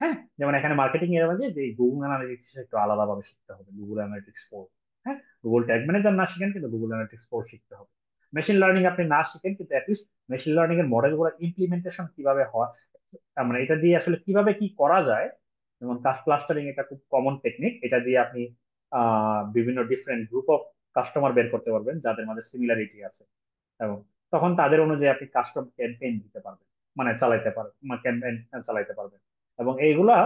হ্যাঁ, যেমন এখানে মার্কেটিং এর মাঝে যে গুগল অ্যানালিটিক্স একটু আলাদা ভাবে শিখতে হবে, গুগল অ্যানালিটিক্স 4। হ্যাঁ, গুগল ট্যাগ ম্যানেজার না শিখেন কিন্তু গুগল অ্যানালিটিক্স 4 শিখতে হবে। মেশিন লার্নিং আপনি না শিখেন কিন্তু অ্যাটলিস্ট মেশিন লার্নিং এর মডেল গুলো ইমপ্লিমেন্টেশন কিভাবে হয়, মানে এটা দিয়ে আসলে কিভাবে কি করা যায়। যেমন কাস্ট ক্লাস্টারিং, এটা খুব কমন টেকনিক, এটা দিয়ে আপনি বিভিন্ন ডিফারেন্ট গ্রুপ অফ কাস্টমার বের করতে পারবেন যাদের মাঝে সিমিলারিটি আছে, এবং তখন তাদের অনুযায়ী আপনি কাস্টম ক্যাম্পেইন দিতে পারবেন, মানে চালাইতে পারবেন, ক্যাম্পেইন চালাইতে পারবেন। এবং এইগুলা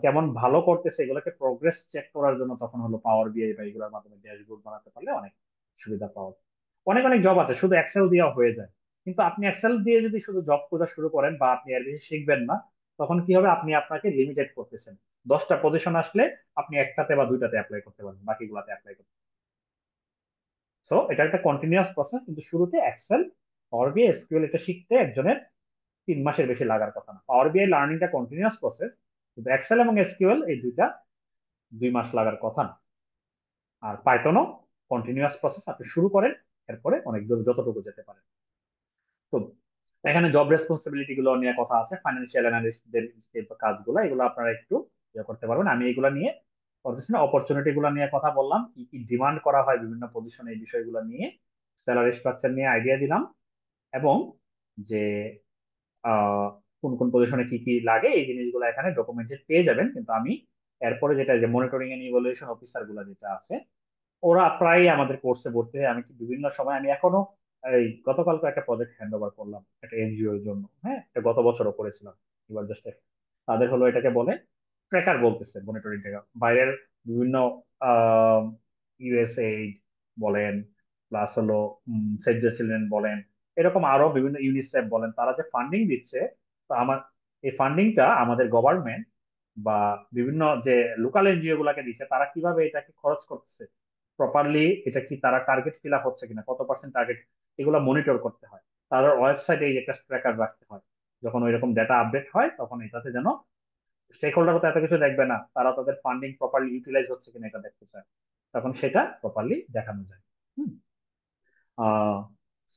কেমন ভালো করতেছে এগুলোকে প্রোগ্রেস চেক করার জন্য তখন হলো পাওয়ার বিআই বা এগুলোর মাধ্যমে ড্যাশবোর্ড বানাতে পারলে অনেক সুবিধা পাওয়া যায়। অনেক অনেক জব আছে শুধু এক্সেল দেওয়া হয়ে যায়, কিন্তু আপনি এক্সেল দিয়ে যদি শুধু জব খোঁজা শুরু করেন বা আপনি এর বেশি শিখবেন না, তখন কি হবে, আপনি আপনাকে লিমিটেড করতেছেন। 10টা পজিশন আসলে আপনি একটাতে বা দুইটাতে অ্যাপ্লাই করতে পারবেন, বাকিগুলাতে অ্যাপ্লাই করতে। সো এটা একটা কন্টিনিউয়াস প্রসেস, কিন্তু শুরুতে এক্সেল, পাওয়ার বিআই, এসকিউএল এটা শিখতে একজনের 3 মাসের বেশি লাগার কথা না। পাওয়ার বিআই লার্নিংটা কন্টিনিউয়াস প্রসেস, কিন্তু এক্সেল এবং এসকিউএল এই দুইটা 2 মাস লাগার কথা না। আর পাইথনও কন্টিনিউয়াস প্রসেস, আপনি শুরু করেন এরপরে অনেক দূর যতটুকু যেতে পারেন। তো এখানে জব রেসপন্সিবিলিটি গুলো নিয়ে কথা আছে, ফাইন্যান্সিয়াল অ্যানালিস্টদের যে কাজগুলো এগুলো আপনারা একটু ইয়ে করতে পারবেন। আমি এগুলো নিয়ে করতেছি না, অপরচুনিটি গুলো নিয়ে কথা বললাম, কি কি ডিমান্ড করা হয় বিভিন্ন পজিশনে, এই বিষয়গুলো নিয়ে, স্যালারি স্ট্রাকচার নিয়ে আইডিয়া দিলাম, এবং যে আহ, কোন কোন পজিশনে কি কি লাগে এই জিনিসগুলো এখানে ডকুমেন্টেড পেয়ে যাবেন। কিন্তু আমি এরপরে যেটা, যে মনিটরিং এন্ড ইভালুয়েশন অফিসার গুলা যেটা আছে, ওরা প্রায় আমাদের কোর্সে ভর্তি হয়। আমি কি বিভিন্ন সময়, আমি এখনো এই গতকালকে একটা প্রজেক্ট হ্যান্ড ওভার করলাম একটা এনজিও এর জন্য। হ্যাঁ, এটা গত বছরও করেছিলাম। এবার জাস্ট তাদের হলো এটাকে বলে ট্র্যাকার, বলতেছে মনিটরিং ট্র্যাকার। বাইরের বিভিন্ন ইউএসএইড বলেন, প্লাস হলো সেভ দ্য চিলড্রেন বলেন, এরকম আরো বিভিন্ন ইউনিসেফ বলেন, তারা যে ফান্ডিং দিচ্ছে, তো আমার এই ফান্ডিংটা আমাদের গভর্নমেন্ট বা বিভিন্ন যে লোকাল এনজিও গুলাকে দিচ্ছে, তারা কিভাবে এটাকে খরচ করতেছে প্রপারলি, এটা কি তারা টার্গেট ফিল আপ হচ্ছে কিনা, কত পার্সেন্ট টার্গেট, এগুলো মনিটর করতে হয়। তাদের ওয়েবসাইটে এই একটা ট্র্যাকার রাখতে হয়। যখন ওই রকম ডেটা আপডেট হয় তখন এটাতে যেন স্টেক হোল্ডার তো এত কিছু দেখবে না, তারা তাদের ফান্ডিং প্রপারলি ইউটিলাইজ হচ্ছে কিনা এটা দেখতে চায়, তখন সেটা প্রপারলি দেখানো যায়। হুম।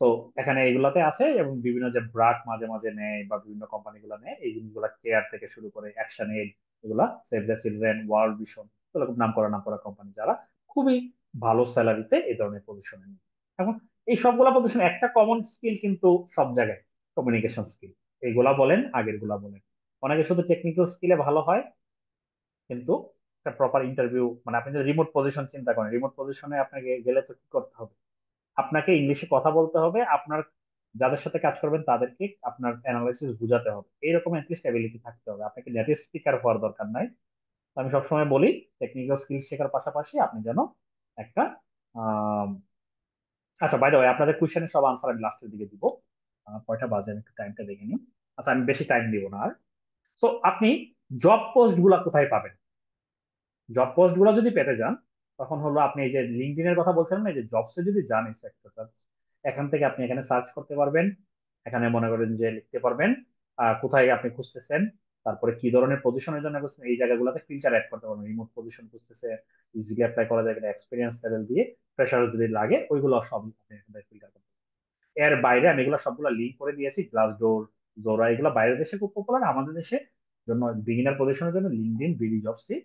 সো এখানে এগুলাতে আছে, এবং বিভিন্ন যে ব্রাক মাঝে মাঝে নেয় বা বিভিন্ন কোম্পানিগুলো নেয় এই জিনিসগুলো, কেয়ার থেকে শুরু করে অ্যাকশন এইড, এগুলা save the children, world vision, এগুলো খুব নাম করা কোম্পানি, যারা খুবই ভালো স্যালারিতে এই ধরনের পজিশনে নেয়। এখন এই সবগুলা পজিশন একটা কমন স্কিল কিন্তু সব জায়গায়, কমিউনিকেশন স্কিল। এইগুলা বলেন আগের গুলা বলেন, অনেকে শুধু টেকনিক্যাল স্কিলে ভালো হয়, কিন্তু একটা প্রপার ইন্টারভিউ, মানে আপনি যদি রিমোট পজিশন চিন্তা করেন, রিমোট পজিশনে আপনাকে গেলে তো কি করতে হবে, আপনাকে ইংলিশে কথা বলতে হবে, আপনার যাদের সাথে কাজ করবেন তাদেরকে আপনার অ্যানালাইসিস বুঝাতে হবে, এইরকম অ্যাটলিস্ট অ্যাবিলিটি থাকতে হবে। আপনাকে নেটিভ স্পিকার হওয়ার দরকার নাই। তো আমি সবসময় বলি টেকনিক্যাল স্কিল শেখার পাশাপাশি আপনি যেন একটা আহ আচ্ছা, বাই দ্য ওয়ে, আপনাদের কোশ্চেনের সব আনসার আমি লাস্টের দিকে দিব। কয়টা বাজে আমি একটু টাইমটা দেখে নিই। আচ্ছা, আমি বেশি টাইম দিব না আর। তো আপনি জব পোস্ট গুলা কোথায় পাবেন? জব পোস্ট গুলো যদি পেতে যান, তখন হলো আপনি এই যে লিঙ্কডইন এর কথা বলছেন না, এই যে জবসে যদি যান এই সেক্টরটা, এখান থেকে আপনি এখানে সার্চ করতে পারবেন। এখানে মনে করেন যে লিখতে পারবেন কোথায় আপনি খুঁজতেছেন, তারপরে কি ধরনের পজিশনের জন্য খুঁজছেন, এই জায়গাগুলোতে ফিল্টার অ্যাড করতে পারবেন। রিমোট পজিশন খুঁজতেছে, ইজিলি অ্যাপ্লাই করা যায়, এক্সপিরিয়েন্স লেভেল দিয়ে প্রেশার যদি লাগে ওইগুলো সব আপনি এখানে ফিল্টার করতে পারবেন। এর বাইরে আমি এগুলো সবগুলো লিঙ্ক করে দিয়েছি, গ্লাসডোর, জোরা, এগুলো বাইরের দেশে খুব পপুলার, আমাদের দেশে জন্য বিগিনার পজিশনের জন্য লিঙ্কডইন, বিডি জবসি।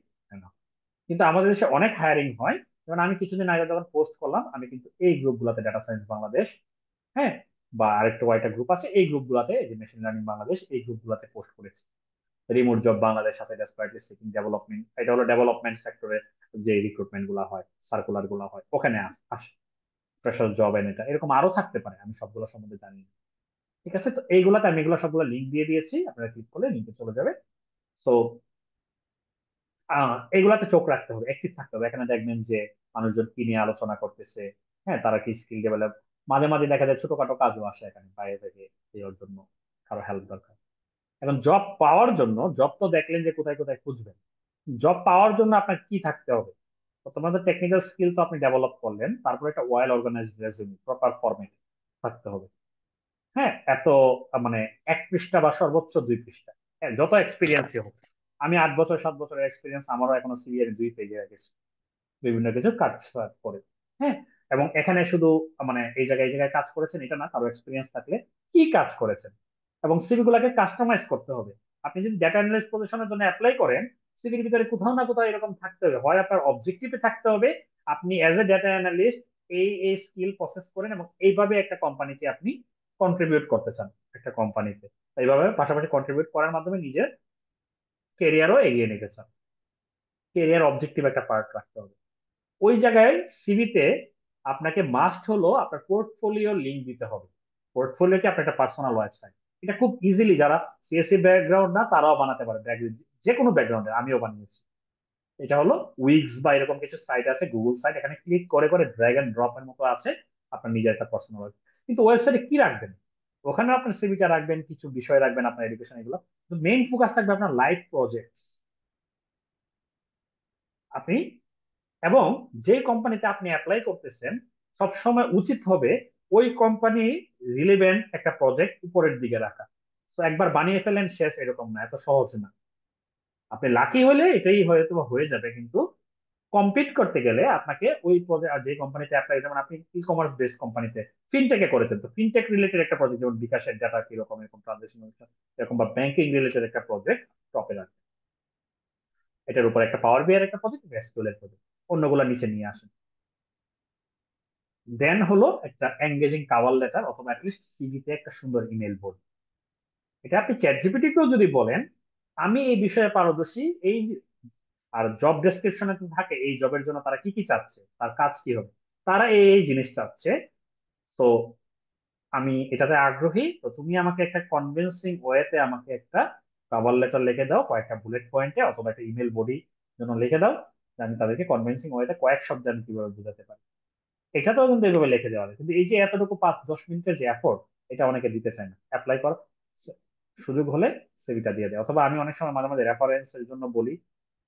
কিন্তু আমাদের দেশে অনেক হায়ারিং হয়। যেমন আমি কিছুদিন আগে যখন পোস্ট করলাম, আমি কিন্তু এই গ্রুপগুলোতে, ডাটা সায়েন্স বাংলাদেশ, হ্যাঁ, বা আরেকটা কয়েকটা গ্রুপ আছে, এই গ্রুপগুলোতে, এই যে মেশিন লার্নিং বাংলাদেশ, এই গ্রুপগুলোতে পোস্ট করেছি। রিমোট জব বাংলাদেশ আছে, ডেসপারেটলি সিকিং ডেভেলপমেন্ট, এটা হলো ডেভেলপমেন্ট সেক্টরে যে রিক্রুটমেন্ট গুলো হয়, সার্কুলার গুলো হয়, ওখানে আসে। ফ্রেশার জব এন, এটা এরকম আরো থাকতে পারে, আমি সবগুলো সম্বন্ধে জানি না। ঠিক আছে, তো এইগুলাতে আমি এগুলো সবগুলো লিঙ্ক দিয়ে দিয়েছি, আপনারা ক্লিক করলে লিঙ্কে চলে যাবে। সো এগুলাতে চোখ রাখতে হবে, অ্যাক্টিভ থাকতে হবে। এখানে দেখবেন যে মানুষজন কি নিয়ে আলোচনা করতেছে, হ্যাঁ, তারা কি স্কিল ডেভেলপ, মাঝে মাঝে দেখা যায় ছোটখাটো কাজও আসে এখানে বাইরে থেকে, দেওয়ার জন্য কারো হেল্প দরকার। এখন জব পাওয়ার জন্য, জব তো দেখলেন যে কোথায় কোথায় খুঁজবেন, জব পাওয়ার জন্য আপনার কি থাকতে হবে? প্রথমত টেকনিক্যাল স্কিল তো আপনি ডেভেলপ করলেন, তারপরে একটা well organised resume proper format থাকতে হবে। হ্যাঁ, এত মানে 1 পৃষ্ঠা বা সর্বোচ্চ 2 পৃষ্ঠা, হ্যাঁ, যত এক্সপিরিয়েন্সই হোক। আমি 8 বছর 7 বছরের এক্সপিরিয়েন্স, আমারও এখনো সিভি এর 2 পেজে গেছে বিভিন্ন কিছু কাজ করে। হ্যাঁ, এবং এখানে শুধু মানে এই জায়গায় কাজ করেছেন এটা না, কারো এক্সপিরিয়েন্স থাকলে কি কাজ করেছেন, এবং সিভি গুলাকে কাস্টমাইজ করতে হবে। আপনি যদি ডেটা অ্যানালিস্ট পজিশনের জন্য অ্যাপ্লাই করেন, সিভির ভিতরে কোথাও না কোথাও এরকম থাকতে হবে, হয় আপনার অবজেক্টিভে থাকতে হবে আপনি অ্যাজ এ ডেটা অ্যানালিস্ট এই এই স্কিল প্রসেস করেন এবং এইভাবে একটা কোম্পানিকে আপনি কন্ট্রিবিউট করতে চান একটা কোম্পানিতে। এইভাবে পাশাপাশি কন্ট্রিবিউট করার মাধ্যমে নিজের কেরিয়ারও এগিয়ে নিতে চান, কেরিয়ার অবজেক্টিভ একটা পার্ট রাখতে হবে ওই জায়গায়। সিভিতে আপনাকে মাস্ট হলো আপনার পোর্টফোলিও লিংক দিতে হবে। পোর্টফোলিও কি আপনার একটা পার্সোনাল ওয়েবসাইট, এটা খুব ইজিলি যারা সিএসসি ব্যাকগ্রাউন্ড না তারাও বানাতে পারে, যে কোনো ব্যাকগ্রাউন্ডে, আমিও বানিয়েছি। এটা হলো উইক্স বা এরকম কিছু সাইট আছে, গুগল সাইট, এখানে ক্লিক করে করে ড্র্যাগ এন্ড ড্রপ এর মতো আছে, আপনার নিজের একটা পার্সোনাল ওয়েবসাইট। কিন্তু ওয়েবসাইটে কি রাখবেন? ওখানে আপনার সিভিটা রাখবেন, কিছু বিষয় রাখবেন, আপনার এডুকেশন, এগুলো মেইন ফোকাস থাকবে আপনার লাইফ প্রজেক্ট। আপনি এবং যে কোম্পানিতে আপনি অ্যাপ্লাই করতেছেন সবসময় উচিত হবে ওই কোম্পানি রিলেভেন্ট একটা প্রজেক্ট উপরের দিকে রাখা। তো একবার বানিয়ে ফেলেন শেষ, এরকম না, এত সহজ না। আপনি লাকি হলে এটাই হয়তো হয়ে যাবে, কিন্তু কম্পিট করতে গেলে আপনাকে ওই যে কোম্পানিতে অ্যাপ্লাই, যেমন আপনি ই কমার্স বেসড কোম্পানিতে ফিনটেকে করেছেন, তো ফিনটেক রিলেটেড একটা প্রজেক্ট, যেমন বিকাশের ডাটা কিরকম, এরকম ট্রানজেকশন এরকম, বা ব্যাংকিং রিলেটেড একটা প্রজেক্ট টপে রাখেন। এটার উপর একটা পাওয়ার বিআই একটা প্রজেক্ট, এসকিউএল এর প্রজেক্ট, অন্যগুলা নিচে নিয়ে আসেন। দেন হলো একটা এঙ্গেজিং কাভার লেটার, অথবা অ্যাটলিস্ট সিভিতে একটা সুন্দর ইমেল বোর্ড। এটা আপনি চ্যাট জিপিটি কেও যদি বলেন আমি এই বিষয়ে পারদর্শী, এই, আর জব ডেসক্রিপশনে তো থাকে এই জবের জন্য তারা কি কি চাচ্ছে, তার কাজ কি হবে, তারা এই এই জিনিস চাচ্ছে। তো আমি এটাতে আগ্রহী, তো তুমি আমাকে একটা কনভিন্সিং ওয়েতে আমাকে একটা কভার লেটার লিখে দাও কয়েকটা বুলেট পয়েন্টে, অথবা একটা ইমেল বডি জন্য লিখে দাও, যে আমি তাদেরকে কনভিন্সিং ওয়েতে কয়েক শব্দে আমি কিভাবে বোঝাতে পারি। এটাতেও কিন্তু এভাবে লিখে দেওয়া যায়, কিন্তু এই যে এতটুকু 5-10 মিনিটের যে এফোর্ট, এটা অনেকে দিতে চায় না। অ্যাপ্লাই কর, সুযোগ হলে সিভিটা দিয়ে দেয়। অথবা আমি অনেক সময় মাঝে মাঝে রেফারেন্সের জন্য বলি,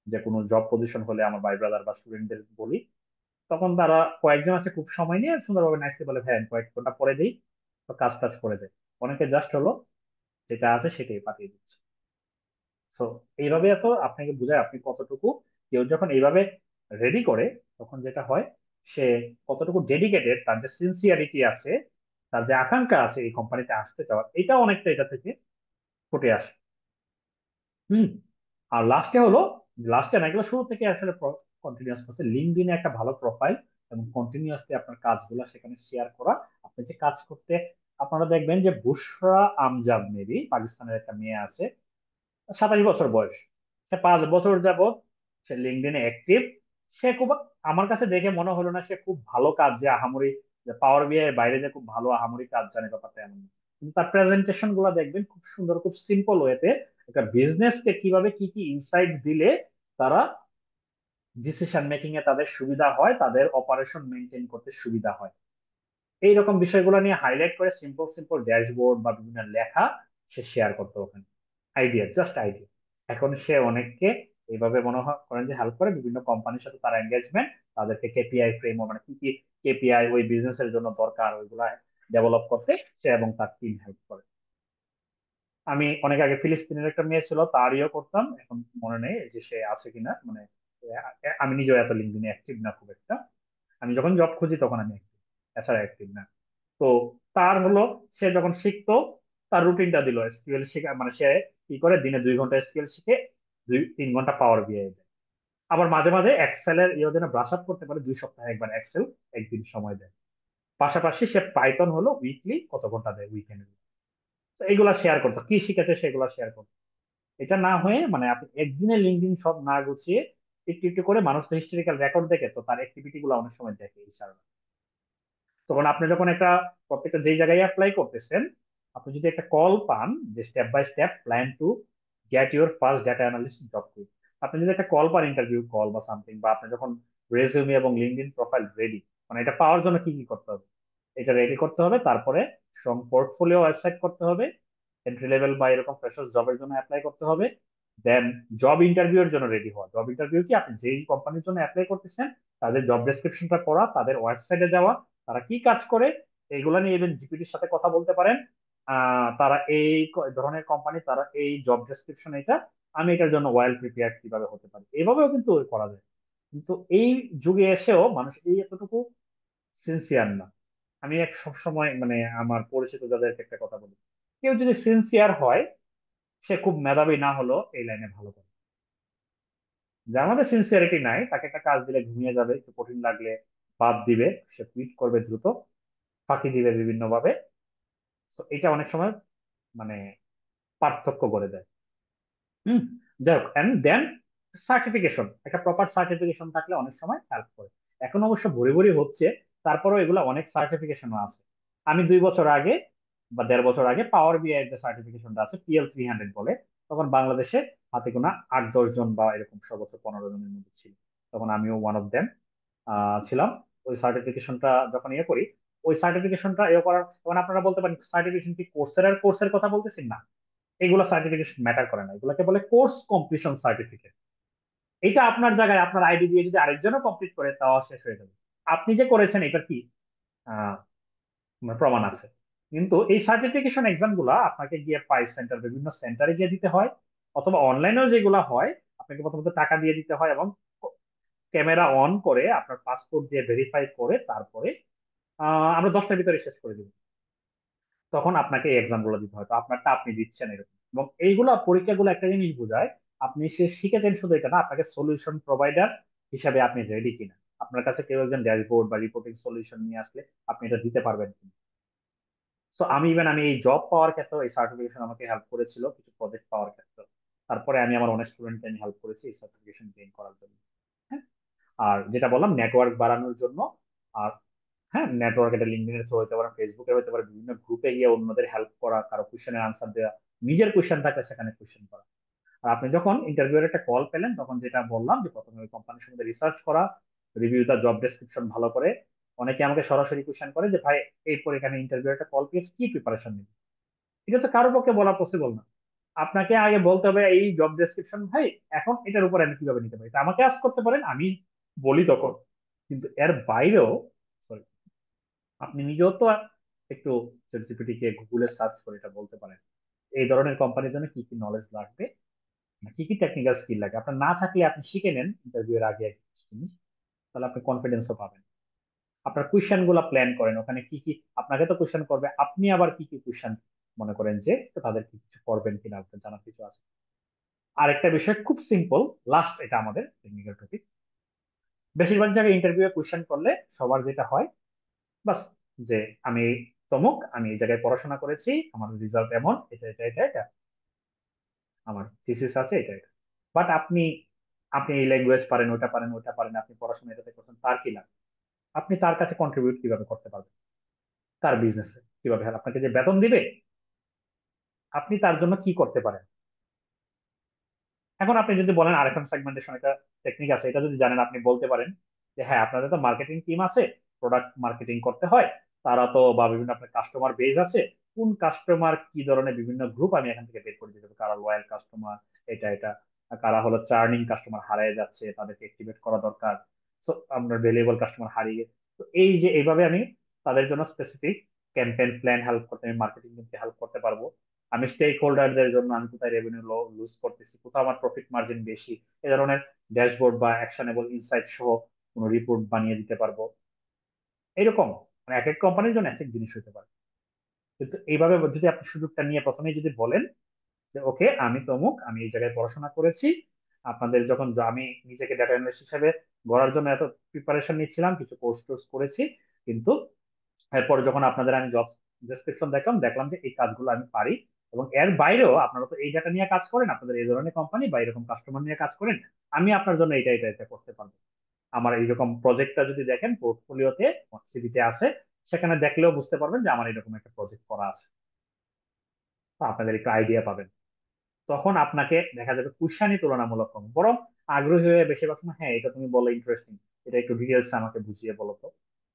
যে কোনো জব পজিশন হলে আমার ভাই ব্রাদার বা স্টুডেন্টদের বলি, তখন তারা কয়েকজন আছে খুব সময় নিয়ে সুন্দরভাবে নাইসলি বলে হ্যাঁ কয়েক ঘন্টা পরে দিই, তো কাজ টাজ করে দেয়। অনেকে জাস্ট হলো যেটা আছে সেটাই পাঠিয়ে দিচ্ছে। তো এইভাবে এত আপনাকে বোঝায় আপনি কতটুকু, কেউ যখন এইভাবে রেডি করে তখন যেটা হয়, সে কতটুকু ডেডিকেটেড, তার যে সিনসিয়ারিটি আছে, তার যে আকাঙ্ক্ষা আছে এই কোম্পানিতে আসতে চাওয়ার, এটা অনেকটা এটা থেকে ফুটে আসে। হুম। আর লাস্টে হলো, লাস্টে না, এগুলো শুরু থেকে আসলে কন্টিনিউয়াস করছে, লিঙ্কডইনে একটা ভালো প্রোফাইল এবং কন্টিনিউয়াসলি আপনার কাজগুলো সেখানে শেয়ার করা। আপনি যে কাজ করতে, আপনারা দেখবেন যে বুশরা আমজাদ, মেবি পাকিস্তানের একটা মেয়ে আছে, 27 বছর বয়স, সে 5 বছর যাবত সে লিঙ্কডইনে অ্যাক্টিভ। সে খুব, আমার কাছে দেখে মনে হলো না সে খুব ভালো কাজ, যে আহামরি, যে পাওয়ার বিআই এর বাইরে যে খুব ভালো আহামরি কাজ জানে, ব্যাপারটা এমন না। কিন্তু তার প্রেজেন্টেশন গুলা দেখবেন খুব সুন্দর, খুব সিম্পল ওয়েতে একটা বিজনেস কে কিভাবে কি কি ইনসাইট দিলে তারা ডিসিশন মেকিং এ তাদের সুবিধা হয়, তাদের অপারেশন মেনটেন করতে সুবিধা হয়, এইরকম বিষয়গুলো নিয়ে হাইলাইট করে সিম্পল সিম্পল ড্যাশবোর্ড বা বিভিন্ন লেখা সে শেয়ার করতো ওখানে। Idea, just idea. এখন সে অনেককে এইভাবে মনে করেন যে হেল্প করে বিভিন্ন কোম্পানির সাথে তার এঙ্গেজমেন্ট, তাদেরকে কেপিআই ফ্রেম মানে কি কি কেপিআই ওই বিজনেসের জন্য দরকার ওইগুলা ডেভেলপ করতে সে এবং তার টিম হেল্প করে। আমি অনেক আগে ফিলিস্তিনের একটা মেয়ে ছিল, তারইও করতাম, এখন মনে নেই যে সে আছে কিনা, মানে আমি নিজেও এত লিঙ্কডিনে অ্যাক্টিভ না খুব একটা। আমি যখন জব খুঁজি তখন আমি অ্যাক্টিভ, এছাড়া অ্যাক্টিভ না। তো তার হলো, সে যখন শিখতো তার রুটিনটা দিল এসকিউএল শিখা, মানে সে কি করে দিনে 2 ঘন্টা এসকিউএল শিখে 2-3 ঘন্টা পাওয়ার বিআই দেয়। আবার মাঝে মাঝে এক্সেলের ইয়ে যেন ব্রাশ আপ করতে পারে, 2 সপ্তাহে একবার এক্সেল একদিন সময় দেয়। পাশাপাশি সে পাইথন হলো উইকলি কত ঘন্টা দেয় উইকেন্ডে। তো এগুলা শেয়ার করতো, কি শিখেছে সেগুলা শেয়ার করতো। এটা না হয়ে মানে আপনি একদিনে লিঙ্কডিন সব না গুছিয়ে একটু একটু করে, মানুষ তো হিস্টোরিক্যাল রেকর্ড দেখে, তো তার অ্যাক্টিভিটি গুলো অনেক সময় দেখে এই সার্ভার। তখন আপনি যখন একটা প্রত্যেকটা যেই জায়গায় অ্যাপ্লাই করতেছেন, আপনি যদি একটা কল পান যে step by step plan to get your first data analyst job, আপনি যদি একটা কল পান, ইন্টারভিউ কল বা সামথিং, বা আপনি যখন রেজিউমে এবং লিঙ্কডইন প্রোফাইল রেডি, মানে এটা পাওয়ার জন্য কি কি করতে হবে, এটা রেডি করতে হবে। তারপরে স্ট্রং পোর্টফোলিও ওয়েবসাইট করতে হবে, এন্ট্রি লেভেল বা এরকম ফ্রেশার্স জবের জন্য অ্যাপ্লাই করতে হবে। দেন জব ইন্টারভিউ এর জন্য রেডি হওয়া। জব ইন্টারভিউ কি, আপনি যেই কোম্পানির জন্য অ্যাপ্লাই করতেছেন তাদের জব ডেসক্রিপশনটা পড়া, তাদের ওয়েবসাইটে যাওয়া, তারা কি কাজ করে এইগুলা নিয়ে ইভেন জিপিটির সাথে কথা বলতে পারেন। তারা এই ধরনের কোম্পানি, তারা এই জব ডেসক্রিপশন এটা, আমি এটার জন্য ওয়েল প্রিপেয়ার্ড কিভাবে হতে পারি, এভাবেও কিন্তু করা যায়। কিন্তু এই যুগে এসেও মানুষ এই এতটুকু সিনসিয়ার না। আমি এক সব সময় মানে আমার পরিচিত যাদেরকে একটা কথা বলি, কেউ যদি সিনসিয়ার হয়, সে খুব মেধাবী না হলেও এই লাইনে ভালো করে। যার মধ্যে সিনসিয়ারিটি নাই, তাকে একটা কাজ দিলে ঘুমিয়ে যাবে, একটু কঠিন লাগলে বাদ দিবে, সে কুইট করবে দ্রুত, ফাঁকি দিবে বিভিন্ন ভাবে। তো এটা অনেক সময় মানে পার্থক্য করে দেয়। হুম। যাই হোক, এন্ড দেন সার্টিফিকেশন, একটা প্রপার সার্টিফিকেশন থাকলে অনেক সময় হেল্প করে। এখন অবশ্য ভরি ভরি হচ্ছে, তারপরেও এগুলো অনেক সার্টিফিকেশনও আছে। আমি 2 বছর আগে বা 1.5 বছর আগে পাওয়ার বিআই এর যে সার্টিফিকেশনটা আছে PL300 বলে, তখন বাংলাদেশে হাতে গোনা 8-10 জন বা এরকম সর্বোচ্চ 15 জনের মধ্যে ছিল। তখন আমিও ওয়ান অফ দেম ছিলাম। ওই সার্টিফিকেশনটা যখন ইয়ে করি, ওই সার্টিফিকেশনটা ইয়ে করার, তখন আপনারা বলতে পারেন সার্টিফিকেশন কি কোর্সের কথা বলতেছি না, এগুলো সার্টিফিকেশন ম্যাটার করে না, এগুলোকে বলে কোর্স কমপ্লিশন সার্টিফিকেট। এটা আপনার জায়গায় আপনার আইডি দিয়ে যদি আরেকজনও কমপ্লিট করে তাও শেষ হয়ে যাবে। আপনি যে করেছেন এটা কি আহ, মানে প্রমাণ আছে। কিন্তু এই সার্টিফিকেশন এক্সাম গুলা আপনাকে গিয়ে প্রাইস সেন্টার, বিভিন্ন সেন্টারে গিয়ে দিতে হয়, অথবা অনলাইনেও যেগুলো হয় আপনাকে প্রথমত টাকা দিয়ে দিতে হয়, এবং ক্যামেরা অন করে আপনার পাসপোর্ট দিয়ে ভেরিফাই করে তারপরে আমরা 10টার ভিতরে শেষ করে দিব। তখন আপনাকে এই এক্সাম গুলো দিতে হয়, তো আপনারটা আপনি দিচ্ছেন এরকম। এবং এইগুলা পরীক্ষাগুলো একটা জিনিস বোঝায়, আপনি সে শিখেছেন শুধু এটা না, আপনাকে সলিউশন প্রোভাইডার হিসাবে আপনি রেডি কিনা, আপনার কাছে কেউ একজন ড্যাশবোর্ড বা রিপোর্টিং সলিউশন নিয়ে আসলে আপনি এটা দিতে পারবেন কিনা। সো আমি এই জব পাওয়ার ক্ষেত্রে এই সার্টিফিকেশন আমাকে হেল্প করেছিল কিছু প্রজেক্ট পাওয়ার ক্ষেত্রে। তারপরে আমি আমার অনেক স্টুডেন্টকে আমি হেল্প করেছি এই সার্টিফিকেশন গেইন করার জন্য। হ্যাঁ। আর যেটা বললাম নেটওয়ার্ক বাড়ানোর জন্য, আর হ্যাঁ নেটওয়ার্ক, এটা লিঙ্কডইনের থ্রু হতে পারে, ফেসবুকে হতে পারে, বিভিন্ন গ্রুপে গিয়ে অন্যদের হেল্প করা, কারো কোশ্চেনের আনসার দেওয়া, নিজের কোশ্চেন থাকলে সেখানে কোশ্চেন করা। আর আপনি যখন ইন্টারভিউয়ের একটা কল পেলেন, তখন যেটা বললাম যে প্রথমে ওই কোম্পানির সম্বন্ধে রিসার্চ করা, রিভিউ দা জব ডেসক্রিপশন ভালো করে। অনেকে আমাকে সরাসরি কোশ্চেন করে যে ভাই এরপর এখানে ইন্টারভিউ একটা কল পেয়েছি, কি প্রিপারেশন নিবি। এটা তো কারোর পক্ষে বলা পসিবল না। আপনাকে আগে বলতে হবে এই জব ডেসক্রিপশন ভাই, এখন এটার উপর আমি কিভাবে নিতে পারি, এটা আমাকে আস্ক করতে পারেন, আমি বলি তখন। কিন্তু এর বাইরেও sorry, আপনি নিজেও তো একটু চ্যাটজিপিটি কে গুগলে সার্চ করে এটা বলতে পারেন এই ধরনের কোম্পানির জন্য কি কি নলেজ লাগবে, কি কি টেকনিক্যাল স্কিল লাগে। আপনার না থাকলে আপনি শিখে নেন ইন্টারভিউ এর আগে একটা জিনিস, তাহলে আপনি কনফিডেন্সও পাবেন। আপনার কোয়েশ্চেন গুলা প্ল্যান করেন, ওখানে কি কি আপনাকে তো কোয়েশ্চেন করবে, আপনি আবার কি কি কোয়েশ্চেন মনে করেন যে তাদের কি কিছু করবেন কিনা, আপনার জানার কিছু আছে। আরেকটা বিষয় খুব সিম্পল, লাস্ট এটা আমাদের টেকনিক্যাল টপিক। বেশিরভাগ জায়গায় ইন্টারভিউ কোয়েশ্চেন করলে সবার যেটা হয়, বাস, যে আমি তমুক, আমি এই জায়গায় পড়াশোনা করেছি, আমার রেজাল্ট এমন, এটা এটা এটা এটা, আমার থিসিস আছে এটা এটা। বাট আপনি আপনি এই ল্যাঙ্গুয়েজ পারেন, ওটা পারেন, ওটা পারেন, আপনি পড়াশোনা এটাতে করছেন, তার কি লাভ? আপনি তার কাছে কন্ট্রিবিউট কিভাবে করতে পারবেন, তার বিজনেসে কিভাবে help? আপনাকে যে বেতন দিবে, আপনি তার জন্য কি করতে পারেন। এখন আপনি যদি বলেন আরএফএম সেগমেন্টেশন একটা টেকনিক আছে, এটা যদি জানেন আপনি বলতে পারেন যে হ্যাঁ আপনাদের তো মার্কেটিং টিম আছে, প্রোডাক্ট মার্কেটিং করতে হয়, তারা তো বা বিভিন্ন আপনার কাস্টমার বেজ আছে, কোন কাস্টমার কি ধরনের বিভিন্ন গ্রুপ আমি এখান থেকে বের করে দিতে পারবো, কারা লয়াল কাস্টমার, এটা এটা কারা হলো চার্নিং কাস্টমার হারিয়ে যাচ্ছে, তাদেরকে অ্যাক্টিভেট করা দরকার। তো আমরা ভ্যালুয়েবল কাস্টমার হারিয়ে গেছে। তো এই যে এইভাবে আমি তাদের জন্য স্পেসিফিক ক্যাম্পেইন প্ল্যান হেল্প করতে, আমি মার্কেটিং টিমকে হেল্প করতে পারবো। আমি স্টেক হোল্ডারদের জন্য আমি কোথায় রেভিনিউ লুজ করতেছি, কোথাও আমার প্রফিট মার্জিন বেশি, এ ধরনের ড্যাশবোর্ড বা অ্যাকশনেবল ইনসাইট সহ কোনো রিপোর্ট বানিয়ে দিতে পারবো। এরকম মানে এক এক কোম্পানির জন্য এক এক জিনিস হতে পারে। কিন্তু এইভাবে যদি আপনি সুযোগটা নিয়ে প্রথমেই যদি বলেন যে ওকে আমি তমুক, আমি এই জায়গায় পড়াশোনা করেছি, আপনাদের যখন আমি নিজেকে ডাটা অ্যানালিস্ট হিসেবে গড়ার জন্য এত প্রিপারেশন নিচ্ছিলাম, কিছু কোর্স টোর্স করেছি, কিন্তু এরপরে যখন আপনাদের আমি জব ডেসক্রিপশন দেখলাম, দেখলাম যে এই কাজগুলো আমি পারি, এবং এর বাইরেও আপনারা তো এই ডাটা নিয়ে কাজ করেন, আপনাদের এই ধরনের কোম্পানি বা এরকম কাস্টমার নিয়ে কাজ করেন, আমি আপনার জন্য এটা এটা এটা করতে পারবো। আমার এইরকম প্রজেক্টটা যদি দেখেন পোর্টফোলিওতে, সিভিতে আছে, সেখানে দেখলেও বুঝতে পারবেন যে আমার এরকম একটা প্রজেক্ট করা আছে। তো আপনাদের একটু আইডিয়া পাবেন। তখন আপনাকে দেখা যাবে কুশানি তুলনামূলক কম, বরং আগ্রহী হয়ে বেশিরভাগ সময় হ্যাঁ এটা তুমি বলো ইন্টারেস্টিং, এটা একটু ডিটেলস আমাকে বুঝিয়ে বলো তো,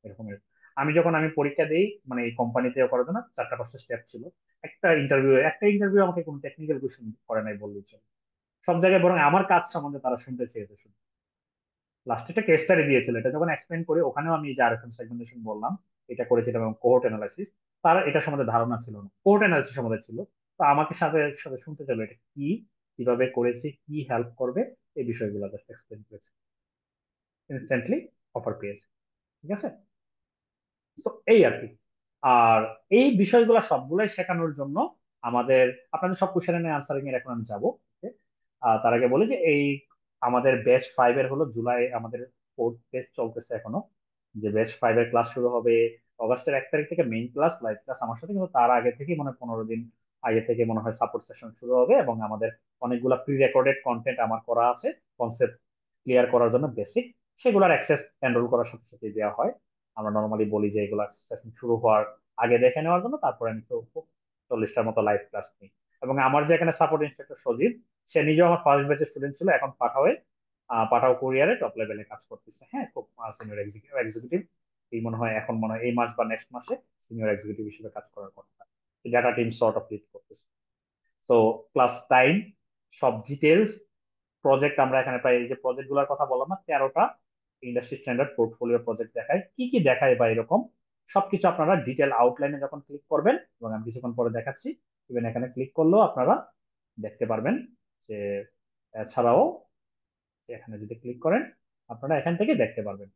এরকমের। আমি যখন পরীক্ষা দিই, মানে এই কোম্পানিতে করার জন্য 4টা 5টা স্টেপ ছিল। একটা ইন্টারভিউ আমাকে কোনো টেকনিক্যাল কোশ্চেন করে নাই বললেই চলে। সব জায়গায় বরং আমার কাজ সম্বন্ধে তারা শুনতে চেয়েছে শুধু। লাস্টে একটা কেস স্টাডি দিয়েছিল, এটা যখন এক্সপ্লেন করি ওখানেও আমি এই যে আরএফএম সেগমেন্টেশন বললাম, এটা করেছিলাম, এবং কোহর্ট অ্যানালাইসিস, তার এটা সম্বন্ধে ধারণা ছিল না, কোহর্ট অ্যানালাইসিস সম্বন্ধে ছিল। তো আমাকে সাথে সাথে শুনতে চাইলো এটা কি, কিভাবে করেছি, কি হেল্প করবে, এই বিষয়গুলো জাস্ট এক্সপ্লেন করেছে। ইনস্ট্যান্টলি অফার পেয়েছে। ঠিক আছে। তো এই আর কি। আর এই বিষয়গুলো সবগুলাই শেখানোর জন্য আমাদের, আপনাদের সব কোশ্চেনের আনসারিং এর এখন আমি যাবো। তার আগে বলি যে এই আমাদের ব্যাচ 5 এর হলো জুলাই, আমাদের 4th ব্যাচ চলতেছে এখনো। যে ব্যাচ 5 এর ক্লাস শুরু হবে অগস্টের 1 তারিখ থেকে, মেইন ক্লাস লাইভ ক্লাস আমার সাথে, কিন্তু তার আগে থেকে মনে হয় 15 দিন আগে থেকে মনে হয় সাপোর্ট সেশন শুরু হবে, এবং আমাদের অনেকগুলা প্রি রেকর্ডেড কন্টেন্ট আমার করা আছে কনসেপ্ট ক্লিয়ার করার জন্য বেসিক, সেগুলোর অ্যাক্সেস এনরোল করার সাথে সাথে দেওয়া হয়। আমরা নর্মালি বলি যে এগুলা সেশন শুরু হওয়ার আগে দেখে নেওয়ার জন্য, তারপরে আমি তো 40টার মতো লাইভ ক্লাস নিই। এবং আমার যে এখানে সাপোর্ট ইনস্ট্রাক্টর সজীব, সে নিজেও আমার ফার্স্ট ব্যাচের স্টুডেন্ট ছিল, এখন পাঠাও কোরিয়ারে টপ লেভেলে কাজ করতেছে। হ্যাঁ, খুব সিনিয়র এক্সিকিউটিভ। এই মনে হয় এই মাস বা নেক্সট মাসে সিনিয়র এক্সিকিউটিভ হিসেবে কাজ করার কথা। Data team sort of lead করতেছে। তো ক্লাস টাইম, সব ডিটেলস, প্রজেক্ট আমরা এখানে প্রায়, এই যে প্রজেক্ট গুলোর কথা বললাম না, 13টা ইন্ডাস্ট্রি স্ট্যান্ডার্ড পোর্টফোলিও প্রজেক্ট দেখায়, কি কি দেখায় বা এরকম সবকিছু আপনারা ডিটেল আউটলাইনে যখন ক্লিক করবেন, এবং আমি কিছুক্ষণ পরে দেখাচ্ছি, ইভেন এখানে ক্লিক করলেও আপনারা দেখতে পারবেন যে, এছাড়াও এখানে যদি ক্লিক করেন আপনারা এখান থেকে দেখতে পারবেন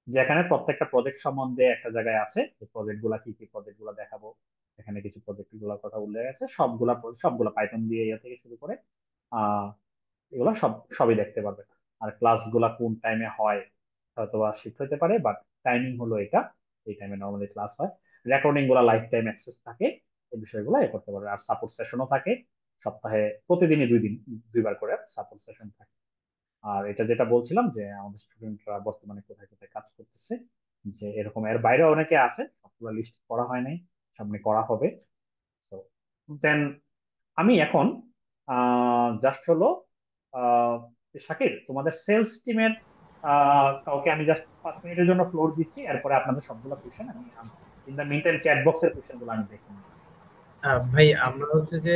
যে এখানে প্রত্যেকটা প্রজেক্ট সম্বন্ধে একটা জায়গায় আছে, যে প্রজেক্ট গুলা কি কি প্রজেক্ট গুলা দেখাবো। এখানে কিছু প্রজেক্ট গুলোর কথা উল্লেখ আছে, সবগুলা সবগুলা পাইথন দিয়ে ইয়ে থেকে শুরু করে আহ এগুলো সবই দেখতে পারবেন। আর ক্লাস গুলা কোন টাইমে হয় হয়তো বা শিফট হতে পারে, বাট টাইমিং হলো এটা, এই টাইমে নর্মালি ক্লাস হয়। রেকর্ডিং গুলা লাইফ টাইম অ্যাক্সেস থাকে, এই বিষয়গুলো এ করতে পারবে। আর সাপোর্ট সেশনও থাকে, সপ্তাহে প্রতিদিনই 2 দিন, 2বার করে সাপোর্ট সেশন থাকে। আর এটা যেটা বলছিলাম যে আমাদের স্টুডেন্টরা বর্তমানে কোথায় কোথায় কাজ করতেছে, যে এরকম এর বাইরে অনেকে আছে, সবগুলো লিস্ট করা হয় নাই, সামনে করা হবে। তো দেন আমি এখন জাস্ট হলো আহ, শাকির, তোমাদের সেলস টিমের কাউকে আমি জাস্ট 5 মিনিটের জন্য ফ্লোর দিচ্ছি, এরপরে আপনাদের সবগুলো কোশ্চেন আমি in the meantime chat বক্সের কোশ্চেন গুলো আমি দেখে নিই। ভাই আমরা হচ্ছে যে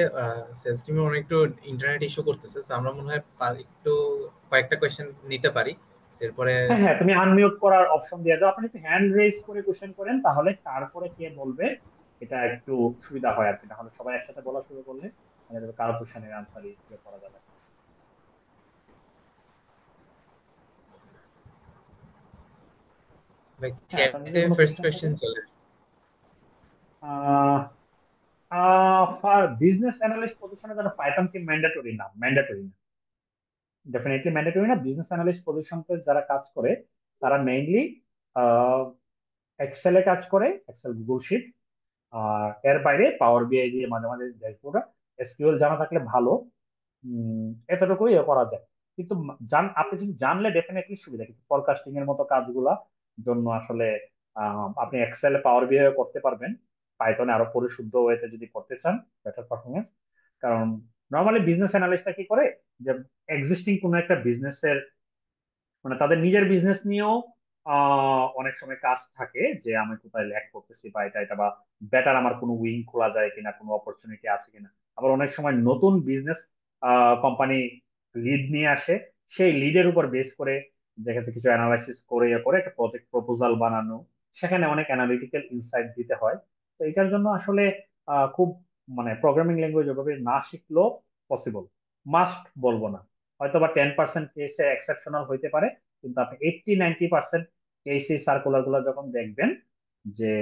সেলস টিমে অনেক একটু ইন্টারনেট ইস্যু করতেছে, তো আমরা মনে হয় একটু কয়েকটা কোয়েশ্চেন নিতে পারি। এরপরে হ্যাঁ হ্যাঁ, তুমি আনমিউট করার অপশন দিয়ে দাও, আপনি একটু হ্যান্ড রেজ করে কোশ্চেন করেন, তাহলে তারপরে কে বলবে এটা একটু সুবিধা হয় আর কি। তাহলে সবাই একসাথে বলা শুরু করলে মানে কারো কোশ্চেনের আনসারই করা যাবে। ভাই হ্যাঁ, আপনার যদি চ্যাটে কোনো ফার্স্ট কোশ্চেন থাকে। কোয়েশ্চেন চলে বিজনেস অ্যানালিস্ট পজিশনে যারা, পাইথন কি ম্যান্ডেটরি না? ম্যান্ডেটরি না, ডেফিনেটলি ম্যান্ডেটরি না। বিজনেস অ্যানালিস্ট পজিশনতে যারা কাজ করে তারা মেইনলি এক্সেলে কাজ করে, এক্সেল গুগল শিট। আর এর বাইরে পাওয়ার বিআই দিয়ে মাঝে মাঝে ড্যাশবোর্ড, এসকিউএল জানা থাকলে ভালো। এতটুকুই করা যায়। কিন্তু আপনি যদি জানলে ডেফিনেটলি সুবিধা, কিন্তু ফরকাস্টিং এর মতো কাজগুলা জন্য আসলে আপনি এক্সেল পাওয়ার বিআই করতে পারবেন, পাইথনে আরো পরিশুদ্ধ ওয়েতে যদি করতে চান, বেটার পারফরমেন্স। কারণ নর্মালি বিজনেস অ্যানালিস্টরা কি করে, যে এক্সিস্টিং কোনো একটা বিজনেসের, মানে তাদের নিজের বিজনেস নিয়েও অনেক সময় কাজ থাকে, যে আমি কোথায় ল্যাক করতেছি বা এটা এটা, বা বেটার আমার কোনো উইং খোলা যায় কিনা, কোনো অপরচুনিটি আছে কিনা। আবার অনেক সময় নতুন বিজনেস কোম্পানি লিড নিয়ে আসে, সেই লিডের উপর বেস করে দেখা যাচ্ছে কিছু অ্যানালাইসিস করে করে একটা প্রজেক্ট প্রপোজাল বানানো, সেখানে অনেক অ্যানালিটিক্যাল ইনসাইট দিতে হয়। তো এটার জন্য আসলে খুব মানে প্রোগ্রামিং ল্যাঙ্গুয়েজ ওভাবে না শিখলেও পসিবল, মাস্ট বলবো না। হয়তো বা 10% কেসে এক্সেপশনাল হইতে পারে, কিন্তু আপনি 80-90% কেসি সার্কুলার গুলো যখন দেখবেন যে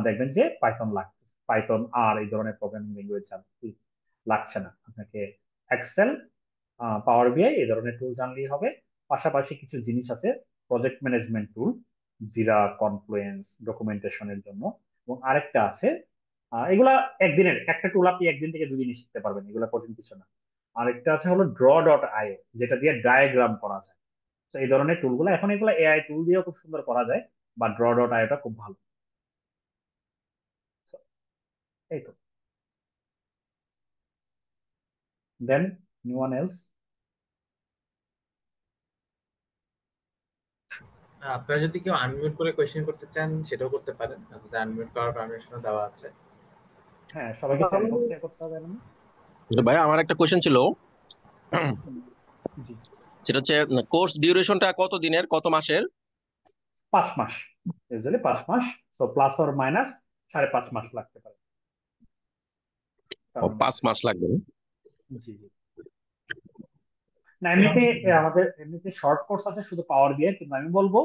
দেখবেন যে পাইথন লাগছে, পাইথন আর এই ধরনের প্রোগ্রামিং ল্যাঙ্গুয়েজ লাগছে না আপনাকে। এক্সেল, পাওয়ার বিআই এই ধরনের টুল জানলেই হবে। পাশাপাশি কিছু জিনিস আছে প্রজেক্ট ম্যানেজমেন্ট টুল, জিরা, কনফ্লুয়েন্স ডকুমেন্টেশনের জন্য, এবং আরেকটা আছে এগুলা একদিনের একটা টুল, আপনি একদিন থেকে দুদিনই শিখতে পারবেন, এগুলা কঠিন কিছু না। আরেকটা আছে হলো ড্র.io, যেটা দিয়ে ডায়াগ্রাম করা যায়। তো এই ধরনের টুলগুলো এখন এগুলো এআই টুল দিয়েও খুব সুন্দর করা যায়, বা ড্র.ioটা খুব ভালো। So, এই তো। দেন নিউ ওয়ান এলস। আপনারা যদি কেউ আনমিউট করে কোয়েশ্চেন করতে চান সেটাও করতে পারেন, আপনাদের আনমিউট করার পারমিশনও দেওয়া আছে। হ্যাঁ, সবাইকে চ্যাট বক্স শেয়ার করতে হবে না? আচ্ছা ভাই, আমার একটা কোশ্চেন ছিল। হুম, জি। সেটা হচ্ছে কোর্স ডিউরেশনটা কত দিনের, কত মাসের? 5 মাস, ইউজুয়ালি 5 মাস। তো প্লাস অর মাইনাস 5.5 মাস লাগতে পারে, ও, কারণ 5 মাস লাগবে। জি জি। না এমনিতে আমাদের এমনিতে শর্ট কোর্স আছে শুধু পাওয়ার দিয়ে, কিন্তু আমি বলবো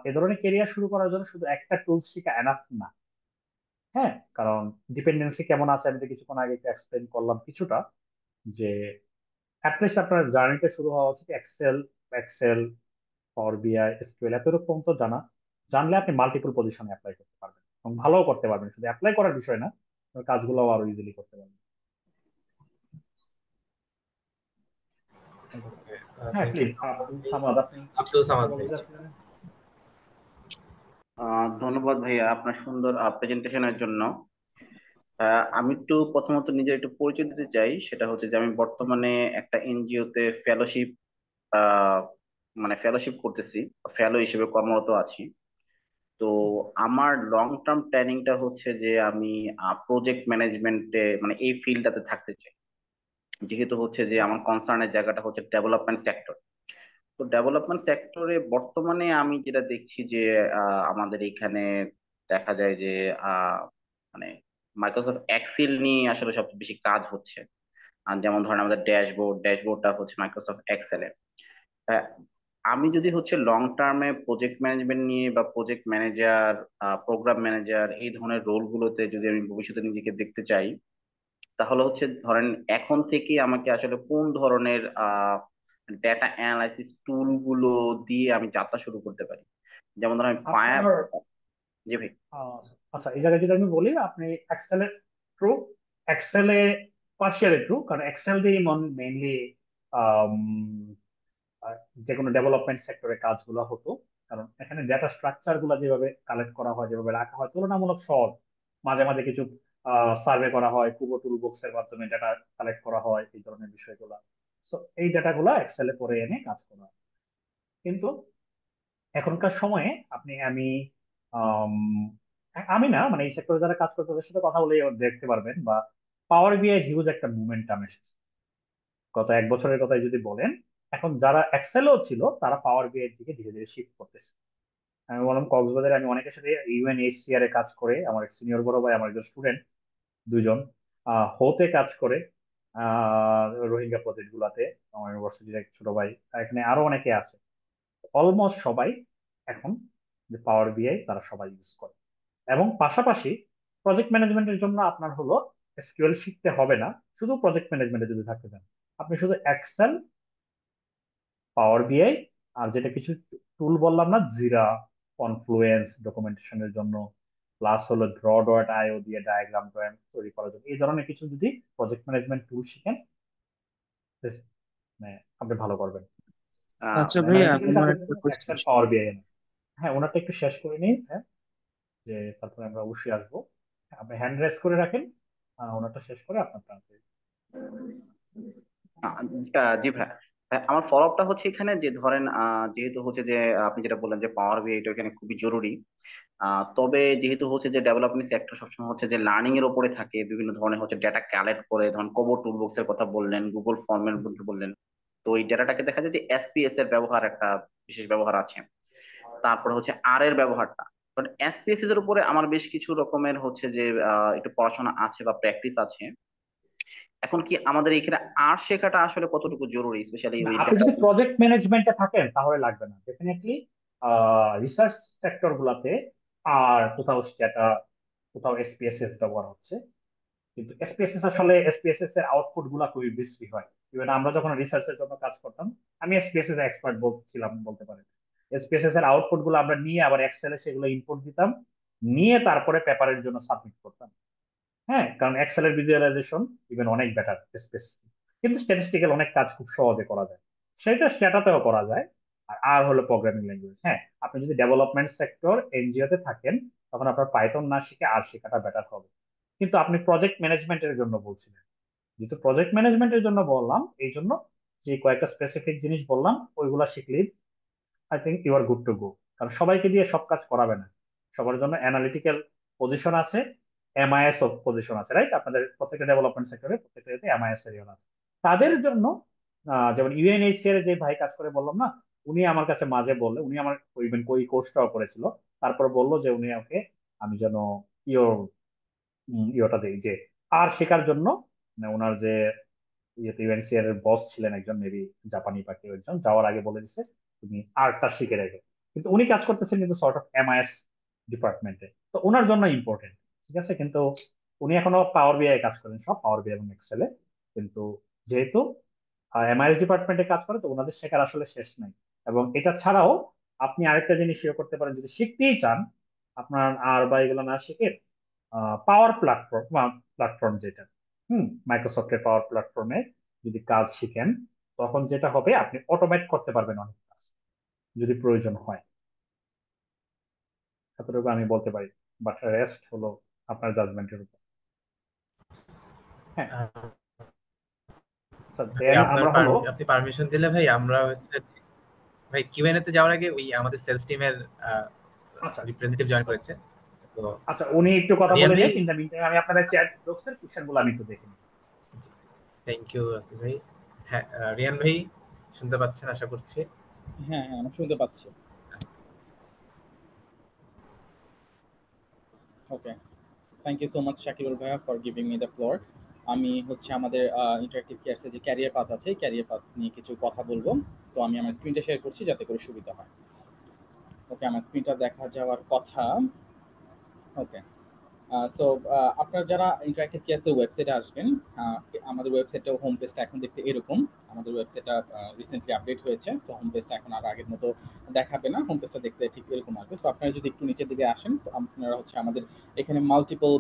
এ ধরনের কেরিয়ার শুরু করার জন্য শুধু একটা টুলস শিখা এনাফ না। হ্যাঁ, কারণ ডিপেন্ডেন্সি কেমন আছে আমি তো কিছুক্ষণ আগে এক্সপ্লেন করলাম কিছুটা, যে অ্যাটলিস্ট আপনার জার্নিটা শুরু হওয়া উচিত এক্সেল, এক্সেল, পাওয়ার বিআই, এসকিউএল এতরকম তো জানলে আপনি মাল্টিপল পজিশনে অ্যাপ্লাই করতে পারবেন এবং ভালোও করতে পারবেন, শুধু অ্যাপ্লাই করার বিষয় না, আপনার কাজগুলো আরো ইজিলি করতে পারবেন। হ্যাঁ thank you. Please, Abdul Samad, আপনি আব্দুল কথা সামাদ ভাই। বলতে চাচ্ছিলেন? ধন্যবাদ ভাইয়া আপনার সুন্দর প্রেজেন্টেশনের জন্য। আমি একটু প্রথমত নিজের একটু পরিচয় দিতে চাই। সেটা হচ্ছে যে আমি বর্তমানে একটা এনজিও তে ফেলোশিপ মানে ফেলোশিপ করতেছি, ফেলো হিসেবে কর্মরত আছি। তো আমার লং টার্ম প্ল্যানিংটা হচ্ছে যে আমি প্রজেক্ট ম্যানেজমেন্টে মানে এই ফিল্ডটাতে থাকতে চাই, যেহেতু হচ্ছে যে আমার কনসার্নের জায়গাটা হচ্ছে ডেভেলপমেন্ট সেক্টর। তো ডেভেলপমেন্ট সেক্টরে বর্তমানে আমি যেটা দেখছি যে আমাদের এখানে দেখা যায় যে মানে মাইক্রোসফট এক্সেল নিয়ে আসলে সবচেয়ে বেশি কাজ হচ্ছে। আর যেমন ধরেন আমাদের ড্যাশবোর্ডটা হচ্ছে মাইক্রোসফট এক্সেলের। আমি যদি হচ্ছে লং টার্মে প্রজেক্ট ম্যানেজমেন্ট নিয়ে বা প্রজেক্ট ম্যানেজার, প্রোগ্রাম ম্যানেজার এই ধরনের রোলগুলোতে যদি আমি ভবিষ্যতে নিজেকে দেখতে চাই, তাহলে হচ্ছে ধরেন এখন থেকে আমাকে আসলে কোন ধরনের ডেটা অ্যানালাইসিস টুল গুলো দিয়ে আমি যাত্রা শুরু করতে পারি। যেমন ধরেন আমি পায়া। আপনার জি ভাই। আহ, আচ্ছা, এই জায়গায় যদি আমি বলি, আপনি এক্সেলের ট্রু, এক্সেলে পার্শিয়ালি ট্রু, কারণ এক্সেল দিয়ে মেইনলি যে কোনো ডেভেলপমেন্ট সেক্টরে কাজগুলো হতো। কারণ এখানে ডেটা স্ট্রাকচার গুলো যেভাবে কালেক্ট করা হয়, যেভাবে রাখা হয় তুলনামূলক সহজ। মাঝে মাঝে কিছু সার্ভে করা হয়, কুবো টুল বক্সের মাধ্যমে ডেটা কালেক্ট করা হয়, এই ধরনের বিষয়গুলো। তো এই ডেটাগুলো এক্সেলে পরে এনে কাজ করা হয়। কিন্তু এখনকার সময়ে আমি আম, আমি না মানে এই সেক্টরে যারা কাজ করতে তাদের সাথে কথা বলে দেখতে পারবেন, বা পাওয়ার বিআই হিউজ একটা মুভমেন্টাম এসেছে গত 1 বছরের কথাই যদি বলেন। এখন যারা এক্সেলও ছিল তারা পাওয়ার বিআই এর দিকে ধীরে ধীরে শিফট করতেছে। আমি বললাম কক্সবাজারে আমি অনেকের সাথে ইউএনএইচসিআর এ কাজ করে, আমার এক সিনিয়র বড় ভাই, আমার একজন স্টুডেন্ট, দুইজন হতে কাজ করে রোহিঙ্গা প্রজেক্ট গুলাতে, আমার ইউনিভার্সিটির এক ছোট ভাই, আর এখানে আরো অনেকে আছে। অলমোস্ট সবাই এখন যে পাওয়ার বিআই তারা সবাই ইউজ করে। এবং পাশাপাশি প্রজেক্ট ম্যানেজমেন্টের জন্য আপনার হলো এসকিউএল শিখতে হবে না, শুধু প্রজেক্ট ম্যানেজমেন্টে যদি থাকতে চান আপনি শুধু এক্সেল, পাওয়ার বিআই, আর যেটা কিছু টুল বললাম না, জিরা, কনফ্লুয়েন্স ডকুমেন্টেশনের জন্য, প্লাস হলো ড্র.io দিয়ে ডায়াগ্রাম তৈরি করার জন্য, এই ধরনের কিছু যদি প্রজেক্ট ম্যানেজমেন্ট টুল শিখেন, মানে আপনি ভালো করবেন। আচ্ছা মানে ভাইয়া, বেসিক আমার কাজের একটা জন্য কোশ্চেন এক্সেল, ছিল। পাওয়ার বিআই। হ্যাঁ, ওনারটা একটু শেষ করে নিন, হ্যাঁ, যে তারপরে আমরা অবশ্যই আসবো। আপনি হ্যান্ড রেস করে রাখেন, ওনারটা শেষ করে আপনার টার্ন। জি ভাই। আমার ফলো আপটা হচ্ছে এখানে যে ধরেন যেহেতু হচ্ছে যে আপনি যেটা বললেন যে পাওয়ার বিআই এটা এখানে খুবই জরুরি। তবে যেহেতু হচ্ছে যে ডেভেলপমেন্ট সেক্টর সবসময় হচ্ছে যে লার্নিং এর উপরে থাকে, বিভিন্ন ধরনের হচ্ছে ডেটা কালেক্ট করে, ধরুন কোবো টুলবক্স এর কথা বললেন, গুগল ফর্মের মধ্যে বললেন। তো এই ডেটাটাকে দেখা যায় যে এসপিএস এর ব্যবহার একটা বিশেষ ব্যবহার আছে। তারপর হচ্ছে আর এর ব্যবহারটা, কারণ এসপিএসএস এর উপরে আমার বেশ কিছু রকমের হচ্ছে যে একটু পড়াশোনা আছে বা প্র্যাকটিস আছে। এখন কি আমাদের এখানে আর শেখাটা আসলে কতটুকু জরুরি, স্পেশালি না, ওই আপনি ডেটা? যদি প্রজেক্ট ম্যানেজমেন্টে থাকেন তাহলে লাগবে না ডেফিনেটলি। রিসার্চ সেক্টর গুলাতে আর কোথাও স্ট্যাটা, কোথাও এসপিএসএস ব্যবহার হচ্ছে, কিন্তু এসপিএসএস আসলে এসপিএসএস এর আউটপুট গুলা খুবই বিশ্রী হয়। ইভেন আমরা যখন রিসার্চের জন্য কাজ করতাম, আমি এসপিএসএস এক্সপার্ট ছিলাম বলতে পারেন। এসপিএসএস এর আউটপুট গুলো আমরা নিয়ে আবার এক্সেলে সেগুলো ইনপুট দিতাম, নিয়ে তারপরে পেপারের জন্য সাবমিট করতাম। হ্যাঁ, কারণ এক্সেলের ভিজুয়ালাইজেশন ইভেন অনেক বেটার স্পেসিফিক, কিন্তু স্ট্যাটিস্টিক্যাল অনেক কাজ খুব সহজে করা যায়, সেটা স্ট্যাটাতেও করা যায়। আর আর হলো প্রোগ্রামিং ল্যাঙ্গুয়েজ। হ্যাঁ, আপনি যদি ডেভেলপমেন্ট সেক্টর এনজিও তে থাকেন, তখন আপনার পাইথন না শিখে আর শেখাটা বেটার হবে। কিন্তু আপনি প্রজেক্ট ম্যানেজমেন্টের জন্য বলছিলেন, যেহেতু প্রজেক্ট ম্যানেজমেন্টের জন্য বললাম, এই জন্য যে কয়েকটা স্পেসিফিক জিনিস বললাম ওইগুলা শিখলেই I think you are good to go. কারণ সবাইকে দিয়ে সব কাজ করাবে না, সবার জন্য অ্যানালিটিক্যাল পজিশন আছে, এমআইএস পজিশন আছে, রাইট? আপনাদের প্রত্যেকটা ডেভেলপমেন্ট সেক্টরে প্রত্যেকটা এমআইএস এর আছে। তাদের জন্য যেমন ইউএনএইচসিআর যে ভাই কাজ করে বললাম না, উনি আমার কাছে মাঝে বললে, উনি আমার ইভেন ওই কোর্সটাও করেছিল, তারপর বললো যে উনি ওকে আমি যেন ইয়োর ইয়োটা দিই যে আর শেখার জন্য, মানে ওনার যে ইয়েতে ইউএনসিআর এর বস ছিলেন একজন, মেবি জাপানি বা কেউ একজন, যাওয়ার আগে বলে দিছে তুমি আর্টটা শিখে রেখো। কিন্তু উনি কাজ করতেছেন কিন্তু সর্ট অফ এমআইএস ডিপার্টমেন্টে, তো ওনার জন্য ইম্পর্টেন্ট। ঠিক আছে, কিন্তু উনি এখনো পাওয়ার বিআই কাজ করেন, সব পাওয়ার বিআই এবং এক্সেলে। কিন্তু যেহেতু এমআইএস ডিপার্টমেন্টে কাজ করে, তো ওনাদের শেখার আসলে শেষ নাই। এবং এটা ছাড়াও আপনি আরেকটা জিনিস ইয়ে করতে পারেন, যদি শিখতেই চান আপনার আর বা এগুলো না শিখে, পাওয়ার প্ল্যাটফর্ম যেটা, মাইক্রোসফটের পাওয়ার প্ল্যাটফর্মে যদি কাজ শিখেন, তখন যেটা হবে আপনি অটোমেট করতে পারবেন অনেক কাজ, যদি প্রয়োজন হয়। এতটুকু আমি বলতে পারি, বাট রেস্ট হলো আপনার জাজমেন্টের উপর। হ্যাঁ, আহ, ভাই দেন আমরা হলো আপনি পারমিশন দিলে ভাই আমরা হচ্ছে ভাই কিউএনএ তে যাওয়ার আগে ওই আমাদের সেলস টিমের আচ্ছা রিপ্রেজেন্টেটিভ জয়েন করেছে। তো আচ্ছা, উনি একটু কথা রিয়ান বলে ভাই, নিয়ে, কিন্তু আমি আপনাদের চ্যাট বক্সের কোশ্চেন গুলো আমি একটু দেখে নিই। থ্যাংক ইউ আসিফ ভাই। হ্যাঁ, রিয়ান ভাই শুনতে পাচ্ছেন আশা করছি। হ্যাঁ হ্যাঁ আমি শুনতে পাচ্ছি। Okay, thank you so much Shakirul ভাইয়া for giving me the floor. আমি হচ্ছে আমাদের ইন্টারেক্টিভ কেয়ার্সের যে ক্যারিয়ার পাথ আছে, ক্যারিয়ার পাথ নিয়ে কিছু কথা বলবো। সো আমি আমার স্ক্রিনটা শেয়ার করছি যাতে করে সুবিধা হয়। ওকে, আমার স্ক্রিনটা দেখা যাওয়ার কথা। ওকে, সো আপনারা যারা ইন্টারেক্টিভ কেয়ার্সের ওয়েবসাইটে আসবেন, আমাদের ওয়েবসাইটের হোম পেজটা এখন দেখতে এরকম। আমাদের ওয়েবসাইটটা রিসেন্টলি আপডেট হয়েছে, সো হোম পেজটা এখন আর আগের মতো দেখাবে না, হোম পেজটা দেখতে ঠিক এরকম আসবে। সো আপনারা যদি একটু নিচের দিকে আসেন, তো আপনারা হচ্ছে আমাদের এখানে মাল্টিপল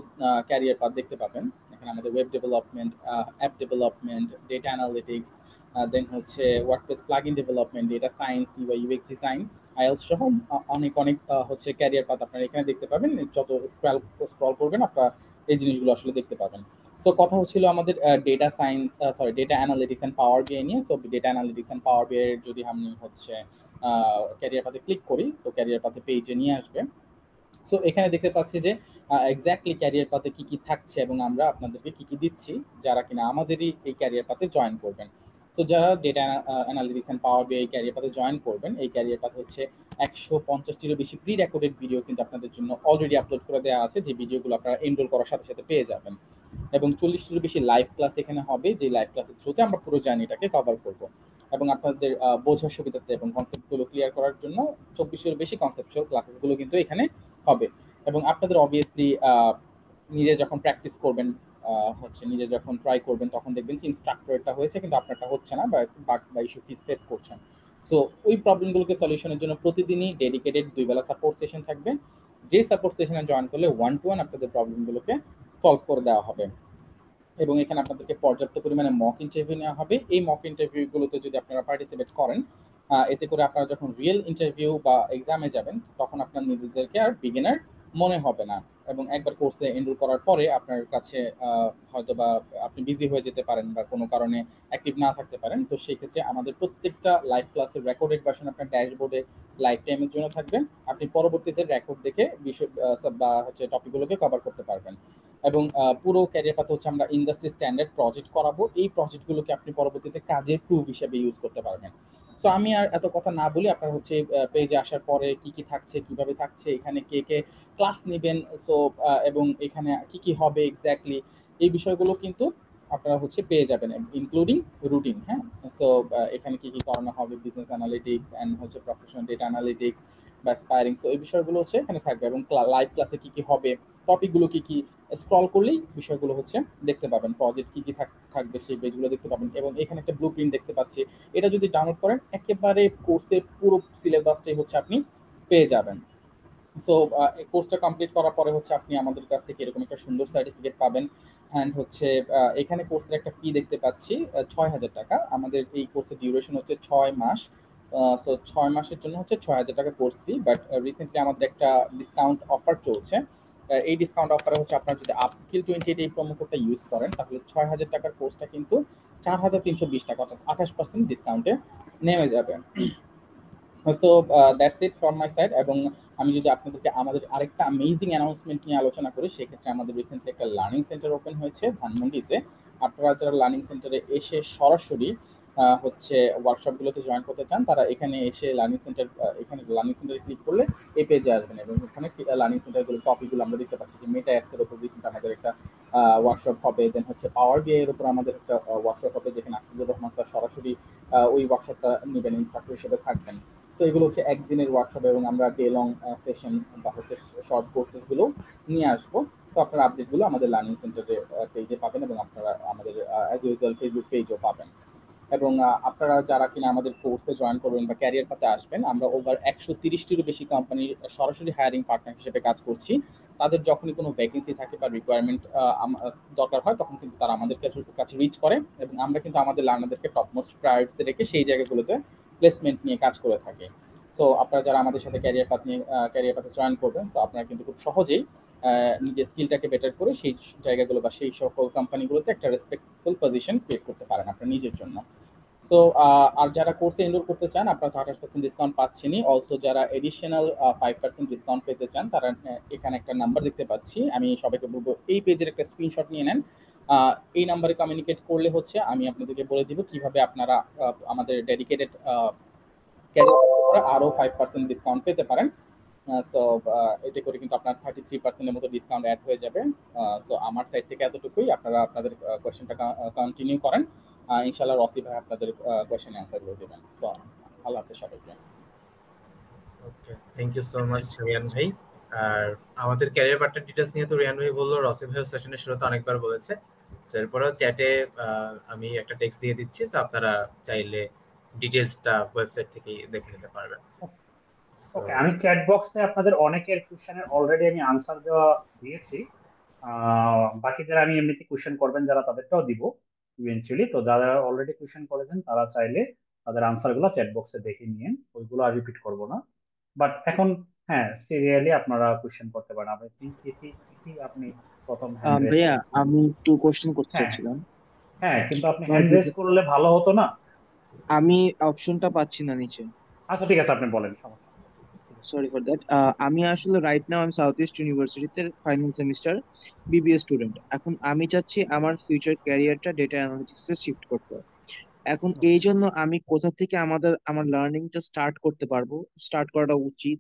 ক্যারিয়ার পাথ দেখতে পাবেন। এখানে আমাদের web development, app development, data analytics, then হচ্ছে WordPress plugin development, data science, UI UX design, আইএলস সহ অনেক অনেক হচ্ছে ক্যারিয়ার পাথ আপনারা এখানে দেখতে পাবেন। যত স্ক্রল করবেন আপনারা এই জিনিসগুলো আসলে দেখতে পাবেন। সো কথা হচ্ছিল আমাদের data science, data analytics and power বিআই নিয়ে। So data analytics and power বিআই এর যদি আমি হচ্ছে ক্যারিয়ার পাথে ক্লিক করি, সো ক্যারিয়ার পাথে পেজে নিয়ে আসবে। সো এখানে দেখতে পাচ্ছি যে এক্স্যাক্টলি ক্যারিয়ার পাথে কি কি থাকছে এবং আমরা আপনাদেরকে কি কি দিচ্ছি যারা কিনা আমাদেরই এই ক্যারিয়ার পাথে জয়েন করবেন। তো যারা ডেটা অ্যানালিটিক্স অ্যান্ড পাওয়ার বিআই ক্যারিয়ার পাথে জয়েন করবেন, এই ক্যারিয়ার পাথ হচ্ছে 150টিরও বেশি প্রি রেকর্ডেড ভিডিও কিন্তু আপনাদের জন্য অলরেডি আপলোড করে দেওয়া আছে, যে ভিডিওগুলো আপনারা এনরোল করার সাথে সাথে পেয়ে যাবেন। এবং 40টিরও বেশি লাইভ ক্লাস এখানে হবে, যে লাইভ ক্লাসের থ্রুতে আমরা পুরো জার্নিটাকে কভার করব। এবং আপনাদের বোঝার সুবিধাতে এবং কনসেপ্টগুলো ক্লিয়ার করার জন্য 24-এর বেশি কনসেপচুয়াল ক্লাসেসগুলো কিন্তু এখানে হবে। এবং আপনাদের অবভিয়াসলি নিজে যখন প্র্যাকটিস করবেন, হচ্ছে নিজে যখন ট্রাই করবেন, তখন দেখবেন যে ইনস্ট্রাক্টরেরটা হয়েছে কিন্তু আপনারটা হচ্ছে না, বা ইস্যু ফেস করছেন। সো ওই প্রবলেমগুলোকে সলিউশনের জন্য প্রতিদিনই ডেডিকেটেড 2 বেলা সাপোর্ট সেশন থাকবে, যে সাপোর্ট সেশনে জয়েন করলে 1-to-1 আপনাদের প্রবলেমগুলোকে সলভ করে দেওয়া হবে। এবং এখানে আপনাদেরকে পর্যাপ্ত পরিমাণে মক ইন্টারভিউ নেওয়া হবে। এই মক ইন্টারভিউগুলোতে যদি আপনারা পার্টিসিপেট করেন, এতে করে আপনারা যখন রিয়েল ইন্টারভিউ বা এক্সামে যাবেন, তখন আপনার নিজেদেরকে আর বিগিনার মনে হবে না। এবং একবার কোর্সে এনরোল করার পরে আপনার কাছে হয়তো বা আপনি বিজি হয়ে যেতে পারেন বা কোনো কারণে অ্যাক্টিভ না থাকতে পারেন, তো সেই ক্ষেত্রে আমাদের প্রত্যেকটা লাইভ ক্লাসের রেকর্ডেড ভার্সন আপনার ড্যাশবোর্ডে লাইফ টাইমের জন্য থাকবে। আপনি পরবর্তীতে রেকর্ড দেখে বিষয় বা হচ্ছে টপিকগুলোকে কভার করতে পারবেন। এবং পুরো ক্যারিয়ার পাথে হচ্ছে আমরা ইন্ডাস্ট্রি স্ট্যান্ডার্ড প্রজেক্ট করাবো, এই প্রজেক্টগুলোকে আপনি পরবর্তীতে কাজের প্রুফ হিসেবে ইউজ করতে পারবেন। সো আমি আর এত কথা না বলি, আপনার হচ্ছে পেজে আসার পরে কি কি থাকছে, কিভাবে থাকছে, এখানে কে কে ক্লাস নেবেন, সো এবং এখানে কি কি হবে এক্স্যাক্টলি, এই বিষয়গুলো কিন্তু আপনারা হচ্ছে পেয়ে যাবেন, ইনক্লুডিং রুটিন। হ্যাঁ, সো এখানে কি কি করানো হবে, বিজনেস অ্যানালিটিক্স অ্যান্ড হচ্ছে প্রফেশনাল ডেটা অ্যানালিটিক্স বা স্পায়ারিং, সো এই বিষয়গুলো হচ্ছে এখানে থাকবে। এবং লাইভ ক্লাসে কি কি হবে, টপিকগুলো কি কি, স্ক্রল করলেই বিষয়গুলো হচ্ছে দেখতে পাবেন, প্রজেক্ট কি কি থাকবে সেই পেজগুলো দেখতে পাবেন। এবং এখানে একটা ব্লু প্রিন্ট দেখতে পাচ্ছি, এটা যদি ডাউনলোড করেন একেবারে কোর্সের পুরো সিলেবাসটাই হচ্ছে আপনি পেয়ে যাবেন। সো কোর্সটা কমপ্লিট করার পরে হচ্ছে আপনি আমাদের কাছ থেকে এরকম একটা সুন্দর সার্টিফিকেট পাবেন। অ্যান্ড হচ্ছে এখানে কোর্সের একটা ফি দেখতে পাচ্ছি ৬,০০০ টাকা। আমাদের এই কোর্সের ডিউরেশন হচ্ছে ৬ মাস। সো ৬ মাসের জন্য হচ্ছে ৬,০০০ টাকা কোর্স ফি। বাট রিসেন্টলি আমাদের একটা ডিসকাউন্ট অফার চলছে। এই ডিসকাউন্ট অফারে হচ্ছে আপনারা যদি আপস্কিল 28 এই প্রোমো কোডটা ইউজ করেন তাহলে ৬,০০০ টাকার কোর্সটা কিন্তু ৪,৩২০ টাকা, অর্থাৎ 28% ডিসকাউন্টে নেমে যাবে। So that's it from my side. এবং আমি যদি আপনাদেরকে আমাদের আরেকটা অ্যামেজিং অ্যানাউন্সমেন্ট নিয়ে আলোচনা করি, সেক্ষেত্রে আমাদের রিসেন্টলি একটা লার্নিং সেন্টার ওপেন হয়েছে ধানমন্ডিতে। আপনারা যারা লার্নিং সেন্টারে এসে সরাসরি হচ্ছে ওয়ার্কশপগুলোতে জয়েন করতে চান, তারা এখানে এসে এখানে লার্নিং সেন্টারে ক্লিক করলে এই পেজে আসবেন। এবং এখানে লার্নিং সেন্টারগুলো টপিকগুলো আমরা দেখতে পাচ্ছি যে মেটা অ্যাডসের উপর রিসেন্ট আমাদের একটা ওয়ার্কশপ হবে, দেন হচ্ছে পাওয়ার বিআই এর উপর আমাদের একটা ওয়ার্কশপ হবে, যেখানে আকসিদুর রহমান স্যার সরাসরি ওই ওয়ার্কশপটা নেবেন, ইনস্ট্রাক্টর হিসেবে থাকবেন। সো এগুলো হচ্ছে একদিনের ওয়ার্কশপ, এবং আমরা ডে লং সেশন বা হচ্ছে শর্ট কোর্সেসগুলো নিয়ে আসবো। সো আপনারা আপডেটগুলো আমাদের লার্নিং সেন্টারে পেজে পাবেন, এবং আপনারা আমাদের অ্যাজ ইউজুয়াল ফেসবুক পেজও পাবেন। এবং আপনারা যারা কিনা আমাদের কোর্সে জয়েন করবেন বা ক্যারিয়ার পাতে আসবেন, আমরা ওভার 130টিরও বেশি কোম্পানির সরাসরি হায়ারিং পার্টনার হিসেবে কাজ করছি। তাদের যখনই কোনো ভ্যাকেন্সি থাকে বা রিকোয়ারমেন্ট দরকার হয়, তখন কিন্তু তারা আমাদের কাছে রিচ করে, এবং আমরা কিন্তু আমাদের লার্নারদেরকে টপ মোস্ট প্রায়োরিটিতে রেখে সেই জায়গাগুলোতে প্লেসমেন্ট নিয়ে কাজ করে থাকি। সো আপনারা যারা আমাদের সাথে ক্যারিয়ার পাথে জয়েন করবেন, সো আপনারা কিন্তু খুব সহজেই নিজের স্কিলটাকে বেটার করে সেই জায়গাগুলো বা সেই সকল কোম্পানিগুলোতে একটা রেসপেক্টফুল পজিশন ক্রিয়েট করতে পারেন আপনার নিজের জন্য। সো আর যারা কোর্সে এনরোল করতে চান, আপনারা তো 28% ডিসকাউন্ট পাচ্ছেনই, অলসো যারা এডিশনাল 5% ডিসকাউন্ট পেতে চান, তারা এখানে একটা নাম্বার দেখতে পাচ্ছি, আমি সবাইকে বলবো এই পেজের একটা স্ক্রিনশট নিয়ে নেন। এই নাম্বারে কমিউনিকেট করলে হচ্ছে আমি আপনাদেরকে বলে দিব কিভাবে আপনারা আমাদের ডেডিকেটেড ক্যারিয়ার আরো 5% ডিসকাউন্ট পেতে পারেন। সো এতে করে কিন্তু আপনার 33% এর মতো ডিসকাউন্ট অ্যাড হয়ে যাবে। সো আমার সাইড থেকে এতটুকুই, আপনারা আপনাদের কোয়েশ্চেনটা কন্টিনিউ করেন। ইনশাআল্লাহ রসি ভাই আপনাদের কোয়েশ্চেন অ্যান্সার করে দেবেন। সো আল্লাহ হাফেজ সবাইকে। Okay, thank you so much Rian ভাই। আর আমাদের ক্যারিয়ার পার্টনার ডিটেলস নিয়ে তো রিয়ান ভাই বললো, রসি ভাই সেশনের শুরুতে অনেকবার বলেছে। সো এরপরেও চ্যাটে আমি একটা টেক্সট দিয়ে দিচ্ছি, সো আপনারা চাইলে ডিটেলসটা ওয়েবসাইট থেকেই দেখে নিতে পারবেন। সো ওকে, আমি চ্যাট বক্সে আপনাদের অনেকের কোশ্চেনের অলরেডি আমি আনসার দেওয়া দিয়েছি। বাকিদের আমি এমনিতে কোশ্চেন করবেন যারা, তাদেরটাও দিব ইভেন্চুয়ালি। তো যারা অলরেডি কোশ্চেন করেছেন তারা চাইলে তাদের আনসার গুলো চ্যাট বক্সে দেখে নিয়েন, ওইগুলো আর রিপিট করবো না। বাট এখন হ্যাঁ, সিরিয়ালি আপনারা কোশ্চেন করতে পারেন। আপনি আপনি প্রথম হ্যান্ড রেজ ভাইয়া, করেছিলেন। আমি একটু কোশ্চেন করতে হ্যাঁ, চাচ্ছিলাম। হ্যাঁ, কিন্তু আপনি আমার হ্যান্ড রেজ করলে ভালো হতো না? আমি অপশনটা পাচ্ছি না নিচে। আচ্ছা ঠিক আছে, আপনি বলেন, সমস্যা নেই। ঠিক আছে। Sorry for that. আমি আসলে রাইট নাও আমি সাউথ ইস্ট ইউনিভার্সিটিতে ফাইনাল সেমিস্টার বিবিএ স্টুডেন্ট। এখন আমি চাচ্ছি আমার ফিউচার ক্যারিয়ারটা ডেটা অ্যানালিটিক্সে শিফট করতে। এখন এই জন্য আমি কোথা থেকে আমার লার্নিংটা স্টার্ট করতে পারবো, স্টার্ট করাটা উচিত,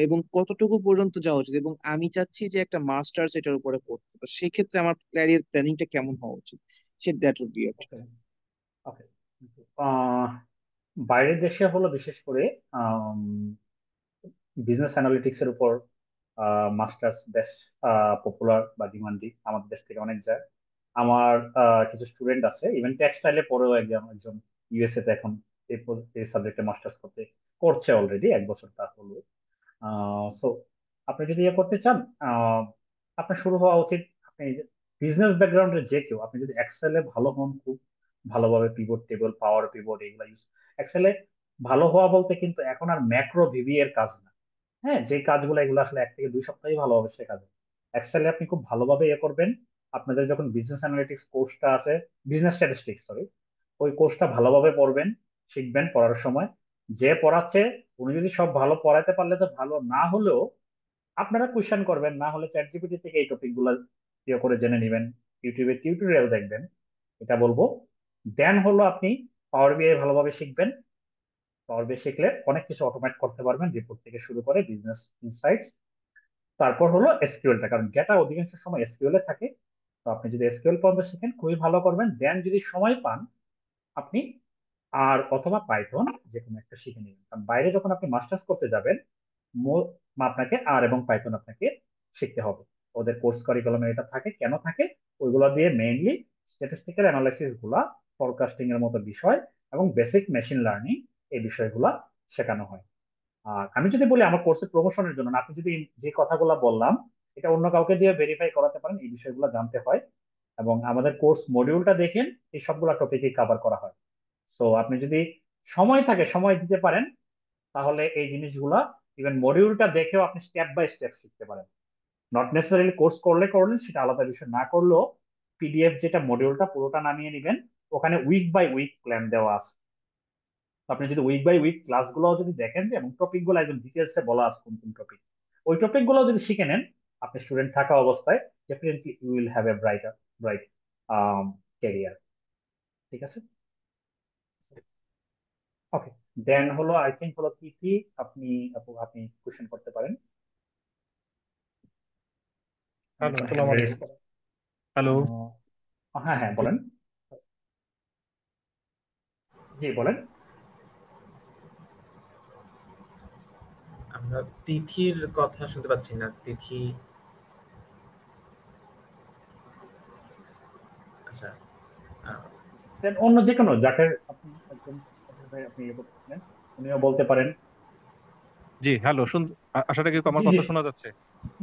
এবং কতটুকু পর্যন্ত যাওয়া উচিত, এবং আমি চাচ্ছি যে একটা মাস্টার্স এটার উপরে করতে। তো সেক্ষেত্রে আমার ক্যারিয়ার প্ল্যানিংটা কেমন হওয়া উচিত, সে দ্যাট উড বি ইট। ওকে, ওকে। বাইরের দেশে হলো বিশেষ করে বিজনেস অ্যানালিটিক্স এর উপর মাস্টার্স বেশ পপুলার বা ডিমান্ডিং, আমাদের দেশ থেকে অনেক যায়। আমার কিছু স্টুডেন্ট আছে ইভেন টেক্সটাইলে পড়েও একজন একজন ইউএসএ তে এখন এই সাবজেক্টে মাস্টার্স করছে অলরেডি 1 বছর তার হলো। সো আপনি যদি ইয়ে করতে চান, আপনার শুরু হওয়া উচিত, আপনি বিজনেস ব্যাকগ্রাউন্ডের যে কেউ, আপনি যদি এক্সেলে ভালো হন, খুব ভালোভাবে পিভট টেবিল, পাওয়ার পিভট এগুলা ইউজ, এক্সেলে ভালো হওয়া বলতে কিন্তু এখন আর ম্যাক্রো ভিবি এর কাজ না। হ্যাঁ, যে কাজগুলো এগুলো আসলে 1 থেকে 2 সপ্তাহে ভালোভাবে শেখা যায়। এক্সেলে আপনি খুব ভালোভাবে করবেন। আপনাদের যখন বিজনেস অ্যানালিটিক্স কোর্সটা আছে, বিজনেস স্ট্যাটিস্টিক্স সরি, ওই কোর্সটা ভালোভাবে পড়বেন, শিখবেন পড়ার সময়। যে পড়াচ্ছে উনি যদি সব ভালো পড়াতে পারলে তো ভালো, না হলেও আপনারা কোশ্চেন করবেন, না হলে চ্যাট জিপিটি থেকে এই টপিক গুলো করে জেনে নেবেন, ইউটিউবে টিউটোরিয়াল দেখবেন, এটা বলবো। দেন হলো আপনি পাওয়ার বিআই ভালোভাবে শিখবেন। পাওয়ার বিআই শিখলে অনেক কিছু অটোমেট করতে পারবেন, রিপোর্ট থেকে শুরু করে বিজনেস ইনসাইটস। তারপর হলো এসকিউএলটা, কারণ ডেটা অধিকাংশ সময় এসকিউএল এ থাকে। তো আপনি যদি এসকিউএল পর্যন্ত শিখেন খুবই ভালো করবেন। দেন যদি সময় পান আপনি আর অথবা পাইথন যে কোনো একটা শিখে নেবেন, কারণ বাইরে যখন আপনি মাস্টার্স করতে যাবেন আপনাকে আর এবং পাইথন আপনাকে শিখতে হবে। ওদের কোর্স কারিকুলামে এটা থাকে, কেন থাকে? ওইগুলো দিয়ে মেইনলি স্ট্যাটিস্টিক্যাল অ্যানালাইসিস গুলা, ফরকাস্টিং এর মতো বিষয় এবং বেসিক মেশিন লার্নিং, এই বিষয়গুলা শেখানো হয়। আর আমি যদি বলি আমার কোর্সের প্রমোশনের জন্য, আপনি যদি যে কথাগুলো বললাম এটা অন্য কাউকে দিয়ে ভেরিফাই করাতে পারেন, এই বিষয়গুলো জানতে হয়। এবং আমাদের কোর্স মডিউলটা দেখেন, এই সবগুলা টপিকই কভার করা হয়। সো আপনি যদি সময় থাকে, সময় দিতে পারেন, তাহলে এই জিনিসগুলা ইভেন মডিউলটা দেখেও আপনি স্টেপ বাই স্টেপ শিখতে পারেন। নট নেসেসারিলি কোর্স করলে করলেন, সেটা আলাদা বিষয়, না করলেও পিডিএফ যেটা মডিউলটা পুরোটা নামিয়ে নেবেন, ওখানে উইক বাই উইক প্ল্যান দেওয়া আছে। তো আপনি যদি উইক বাই উইক ক্লাসগুলো যদি দেখেন, যে এবং টপিক গুলো একদম ডিটেলসে বলা আছে কোন কোন টপিক, ওই টপিক গুলো যদি শিখে নেন আপনি স্টুডেন্ট থাকা অবস্থায়, definitely you will have a bright career. ঠিক আছে, ওকে। দেন হলো আই থিঙ্ক হলো কি কি আপনি আপনি কোশ্চেন করতে পারেন। হ্যালো, অনেকক্ষণ হ্যান্ড আসসালামু রেজ আলাইকুম। করা। হ্যালো। হ্যাঁ হ্যাঁ জি বলেন। জি বলেন। আমরা তিথির কথা শুনতে পাচ্ছি না। তিথি, আচ্ছা। আহ, দেন অন্য যে কোনো যাকে আপনি একদম আপনি ইয়ে করতেছিলেন, উনিও বলতে পারেন। জি হ্যালো, আশা করি আমার জি জি কথা শোনা যাচ্ছে।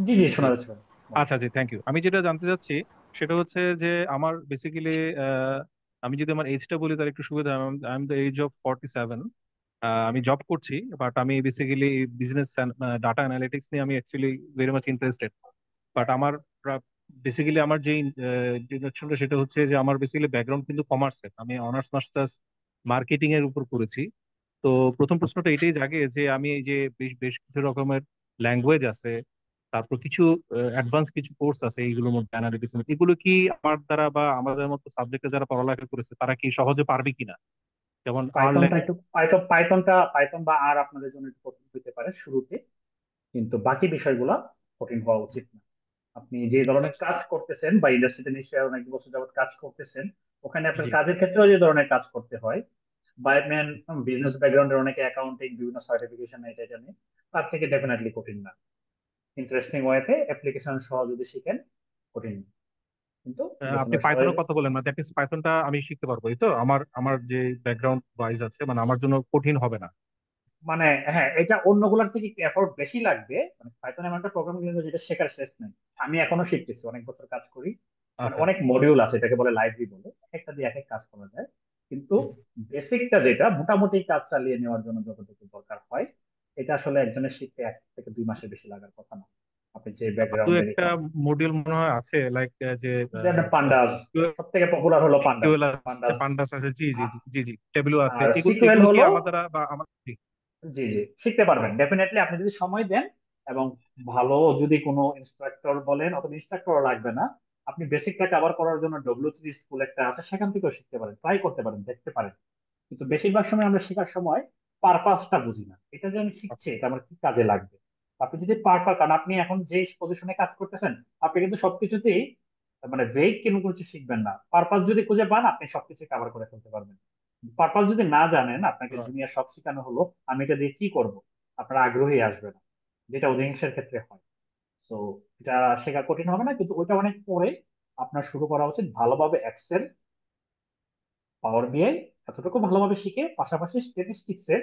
জি জি জি শোনা যাচ্ছে বলেন। বলেন। আচ্ছা, জি থ্যাংক ইউ। আমি যেটা জানতে চাচ্ছি সেটা হচ্ছে যে আমার বেসিক্যালি আমি যদি আমার এজটা বলি তাহলে একটু সুবিধা হয়। I am the age of 47। আমি জব করছি, বাট আমি বেসিক্যালি বিজনেস ডাটা অ্যানালিটিক্স নিয়ে আমি actually very much interested. But আমার বেসিক্যালি আমার যে ডিরেকশনটা সেটা হচ্ছে যে আমার বেসিক্যালি ব্যাকগ্রাউন্ড কিন্তু কমার্সের। আমি অনার্স মাস্টার্স মার্কেটিং এর উপর করেছি। তো প্রথম প্রশ্নটা এটাই জাগে যে আমি এই যে বেশ বেশ কিছু রকমের ল্যাঙ্গুয়েজ আছে, তারপর কিছু অ্যাডভান্স কিছু কোর্স আছে এইগুলোর মধ্যে অ্যানালিটিক্স, এগুলো কি আমার দ্বারা বা আমাদের মতো সাবজেক্টে যারা পড়ালেখা করেছে তারা কি সহজে পারবে কিনা? যেমন আর পাইথনটা একটু পাইথন বা আর আপনাদের জন্য একটু কঠিন হতে পারে শুরুতে, কিন্তু বাকি বিষয়গুলো কঠিন হওয়া উচিত না। আপনি যে ধরনের কাজ করতেছেন বা ইন্ডাস্ট্রিতে নিশ্চয়ই অনেক বছর যাবত কাজ করতেছেন, ওখানে আপনার জি কাজের ক্ষেত্রেও যে ধরনের কাজ করতে হয়, বা ম্যান বিজনেস ব্যাকগ্রাউন্ডের অনেকে অ্যাকাউন্টিং বিভিন্ন সার্টিফিকেশন এটা জানে, তার থেকে ডেফিনেটলি কঠিন না। ইন্টারেস্টিং ওয়েতে অ্যাপ্লিকেশন সহ যদি শিখেন, কঠিন না। কিন্তু যে কোনো আপনি সবাই পাইথনের কথা বলেন, মানে দ্যাট মিনস পাইথনটা আমি শিখতে পারবো, এই তো? আমার আমার যে ব্যাকগ্রাউন্ড ওয়াইজ আছে, মানে আমার জন্য কঠিন হবে না? মানে, হ্যাঁ এটা অন্যগুলোর থেকে একটু এফোর্ট বেশি লাগবে। মানে পাইথন এমন একটা প্রোগ্রামিং ল্যাঙ্গুয়েজ যেটা শেখার শেষ নেই। আমি এখনো শিখতেছি, অনেক বছর কাজ করি। মানে আচ্ছা অনেক আচ্ছা। মডিউল আছে, এটাকে বলে লাইব্রেরি বলে, এক একটা দিয়ে এক এক কাজ করা যায়। কিন্তু জি, জি। বেসিকটা যেটা মোটামুটি কাজ চালিয়ে নেওয়ার জন্য যতটুকু দরকার হয়, এটা আসলে একজনের শিখতে 1 থেকে 2 মাসের বেশি লাগার কথা না, আপনি যে দু ব্যাকগ্রাউন্ডের একটা মডিউল মনে হয় আছে, লাইক যে যেমন পান্ডাস, সব থেকে পপুলার হলো পান্ডাস। সিকিউএল আছে, পান্ডাস পান্ডাস আছে, জি জি জি জি জি, টেবিলও আছে। আর এগুলো সিকুয়েল এগুলো কি হলো, আমার দ্বারা বা আমার, জি জি জি শিখতে পারবেন ডেফিনেটলি আপনি যদি সময় দেন। এবং ভালো যদি কোনো ইনস্ট্রাক্টর বলেন, অথবা ইনস্ট্রাক্টর লাগবে না, আপনি বেসিকটা কভার করার জন্য ডব্লিউ3 স্কুল একটা আছে, সেখান থেকেও শিখতে পারেন, ট্রাই করতে পারেন, দেখতে পারেন। কিন্তু বেশিরভাগ সময় আমরা শেখার সময় পারপাসটা বুঝি না, এটা যে আমি শিখছি আচ্ছা। এটা আমার কি কাজে লাগবে। আপনি যদি পারপাস, কারণ আপনি এখন যে পজিশনে কাজ করতেছেন, আপনি কিন্তু সবকিছুতেই মানে ভেগ কোনো কিছু শিখবেন না। পারপাস যদি খুঁজে পান আপনি সবকিছু কভার করে ফেলতে পারবেন। পারপাস যদি না জানেন, আপনাকে Right. দুনিয়া সব শেখানো হলো, আমি এটা দিয়ে কি করব, আপনার আগ্রহী আসবে না, যেটা অধিকাংশের ক্ষেত্রে হয়। সো এটা শেখা কঠিন হবে না, কিন্তু ওইটা অনেক পরে আপনার শুরু করা উচিত ভালোভাবে এক্সেল, পাওয়ার বিআই এতটুকু ভালোভাবে শিখে, পাশাপাশি স্ট্যাটিস্টিক্স এর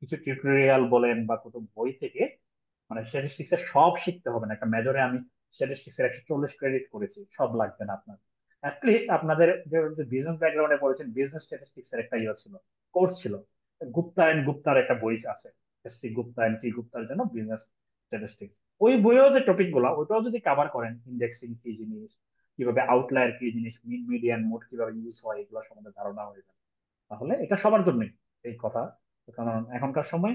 কিছু টিউটোরিয়াল বলেন বা কোনো বই থেকে, মানে স্ট্যাটিস্টিক্স এর সব শিখতে হবে না। একটা মেজরে আমি স্ট্যাটিস্টিক্স এর 140 ক্রেডিট করেছি, সব লাগবে না আপনার। অ্যাটলিস্ট আপনাদের যে বিজনেস ব্যাকগ্রাউন্ডে পড়েছেন, বিজনেস স্ট্যাটিস্টিক্স এর একটা ইয়ে ছিল, কোর্স ছিল, গুপ্তা এন্ড গুপ্তার একটা বই আছে, এসসি গুপ্তা এন্ড টি গুপ্তার জন্য বিজনেস স্ট্যাটিস্টিক্স, ওই বইয়েও যে টপিক গুলা ওইটাও যদি কাভার করেন, ইন্ডেক্সিং কি জিনিস, কিভাবে আউটলায়ার কি জিনিস, মিন মিডিয়ান মোড কিভাবে ইউজ হয়, এগুলো সম্বন্ধে ধারণা হয়ে যাবে, তাহলে এটা সবার জন্যই এই কথা। কারণ এখনকার সময়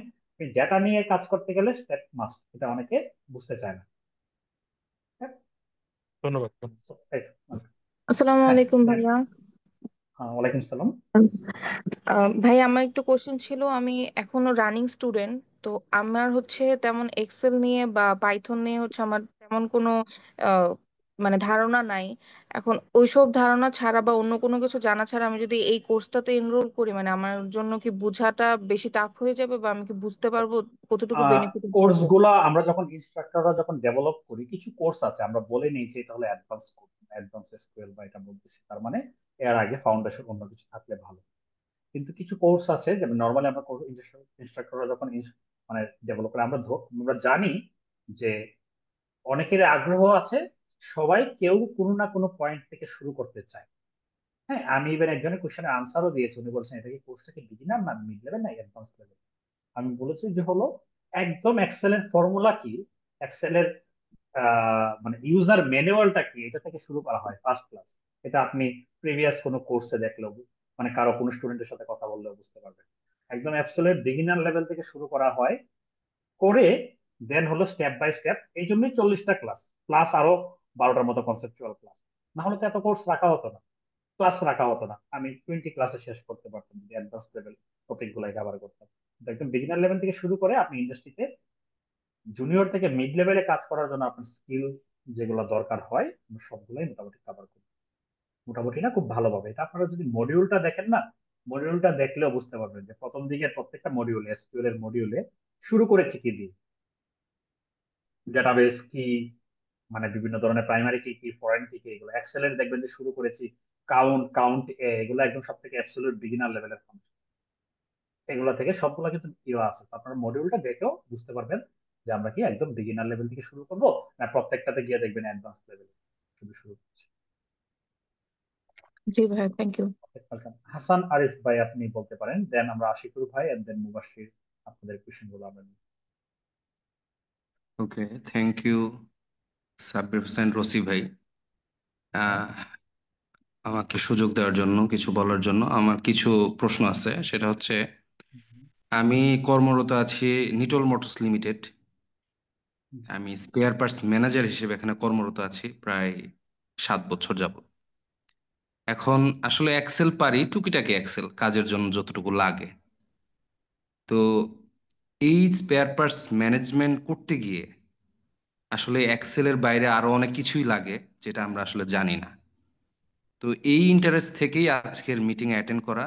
ডেটা নিয়ে কাজ করতে গেলে স্টেপ মাস্ট, এটা অনেকে বুঝতে চায় না। হ্যাঁ, ধন্যবাদ। so, এই তো, okay. আসসালামু হ্যাঁ, আলাইকুম then, ভাইয়া। হ্যাঁ, ওয়ালাইকুম সালাম। ভাই আমার একটু কোশ্চেন ছিল, আমি এখনো রানিং স্টুডেন্ট। তো আমার হচ্ছে তেমন এক্সেল নিয়ে বা পাইথন নিয়ে হচ্ছে আমার তেমন কোনো আহ, মানে ধারণা নাই। এখন ওইসব ধারণা ছাড়া বা অন্য কোনো কিছু জানা ছাড়া আমি যদি এই কোর্সটাতে এনরোল করি, মানে আমার জন্য কি বোঝাটা বেশি টাফ হয়ে যাবে বা আমি কি বুঝতে পারবো কতটুকু বেনিফিট কোর্স পাবো? গুলা আমরা যখন ইনস্ট্রাক্টররা যখন ডেভেলপ করি, কিছু কোর্স আছে আমরা বলে নিই যে এটা হলো অ্যাডভান্স কোর্স, অ্যাডভান্স এসকিউএল বা এটা বলতেছি, তার মানে এর আগে ফাউন্ডেশন অন্য কিছু থাকলে ভালো। কিন্তু কিছু কোর্স আছে যেমন নর্মালি আমরা ইনস্ট্রাক্টররা যখন মানে ডেভেলপ করে, আমরা জানি যে অনেকের আগ্রহ আছে, সবাই কেউ কোনো না কোনো পয়েন্ট থেকে শুরু করতে চায়। হ্যাঁ, আমি ইভেন একজনের কোশ্চেনের আনসারও দিয়েছি, উনি বলছেন এটা কি কোর্সটা কি বিগিনার না মিড লেভেল না অ্যাডভান্স লেভেল। আমি বলেছি যে হলো একদম এক্সেলের ফর্মুলা কি, এক্সেলের মানে ইউজার ম্যানুয়ালটা কি, এটা থেকে শুরু করা হয় ফার্স্ট ক্লাস। এটা আপনি প্রিভিয়াস কোনো কোর্সে দেখলেও, মানে কারো কোনো স্টুডেন্টের সাথে কথা বললেও বুঝতে পারবেন। একদম অ্যাবসলিউট বিগিনার লেভেল থেকে শুরু করা হয়, করে দেন হলো স্টেপ বাই স্টেপ। এই জন্যই 40টা ক্লাস প্লাস আরো 12টার মতো কনসেপচুয়াল ক্লাস। না হলে তো এত কোর্স রাখা হতো না, ক্লাস রাখা হতো না, আমি 20 ক্লাসে শেষ করতে পারতাম যদি অ্যাডভান্স লেভেল টপিক গুলাই কভার করতাম। কিন্তু একদম বিগিনার লেভেল থেকে শুরু করে আপনি ইন্ডাস্ট্রিতে জুনিয়র থেকে মিড লেভেলে কাজ করার জন্য আপনার স্কিল যেগুলো দরকার হয় আমরা সবগুলাই মোটামুটি কভার করি। মোটামুটি না, খুব ভালোভাবে। এটা আপনারা যদি মডিউলটা দেখেন না, মডিউলটা দেখলেও বুঝতে পারবেন যে প্রথম দিকের প্রত্যেকটা মডিউলে, এসকিউএল এর মডিউলে শুরু করেছি কি দিয়ে, ডেটাবেস কি, মানে বিভিন্ন ধরনের প্রাইমারি কি কি, ফরেন কি কি, এগুলো এক্সেলেন্ট দেখবেন যে শুরু করেছি কাউন্ট এগুলো একদম সব থেকে অ্যাবসলিউট বিগিনার লেভেলের ফাংশন। এগুলো থেকে সবগুলো কিন্তু ইয়ে আছে, তো আপনার মডিউলটা দেখেও বুঝতে পারবেন যে আমরা কি একদম বিগিনার লেভেল থেকে শুরু করবো না প্রত্যেকটাতে গিয়ে দেখবেন অ্যাডভান্স লেভেল শুধু শুরু করছি। জি ভাই, thank you. Welcome. Hasan Arif ভাই আপনি বলতে পারেন, দেন আমরা আশিকুর ভাই এন্ড দেন মুবাশশির, আপনাদের কোশ্চেন গুলো আমরা নিই। ওকে, থ্যাংক ইউ সাব্বির হোসেন রসি ভাই, আহ, আমাকে সুযোগ দেওয়ার জন্য, কিছু বলার জন্য। আমার কিছু প্রশ্ন আছে, সেটা হচ্ছে আমি কর্মরত আছি নিটল মোটরস লিমিটেড। আমি স্পেয়ার পার্টস ম্যানেজার হিসেবে এখানে কর্মরত আছি প্রায় 7 বছর যাবত। এখন আসলে এক্সেল পারি, টুকিটাকি এক্সেল কাজের জন্য যতটুকু লাগে। তো এই স্পেয়ার পার্টস ম্যানেজমেন্ট করতে গিয়ে আসলে এক্সেলের বাইরে আরো অনেক কিছুই লাগে যেটা আমরা আসলে জানি না। তো এই ইন্টারেস্ট থেকেই আজকের মিটিং অ্যাটেন্ড করা।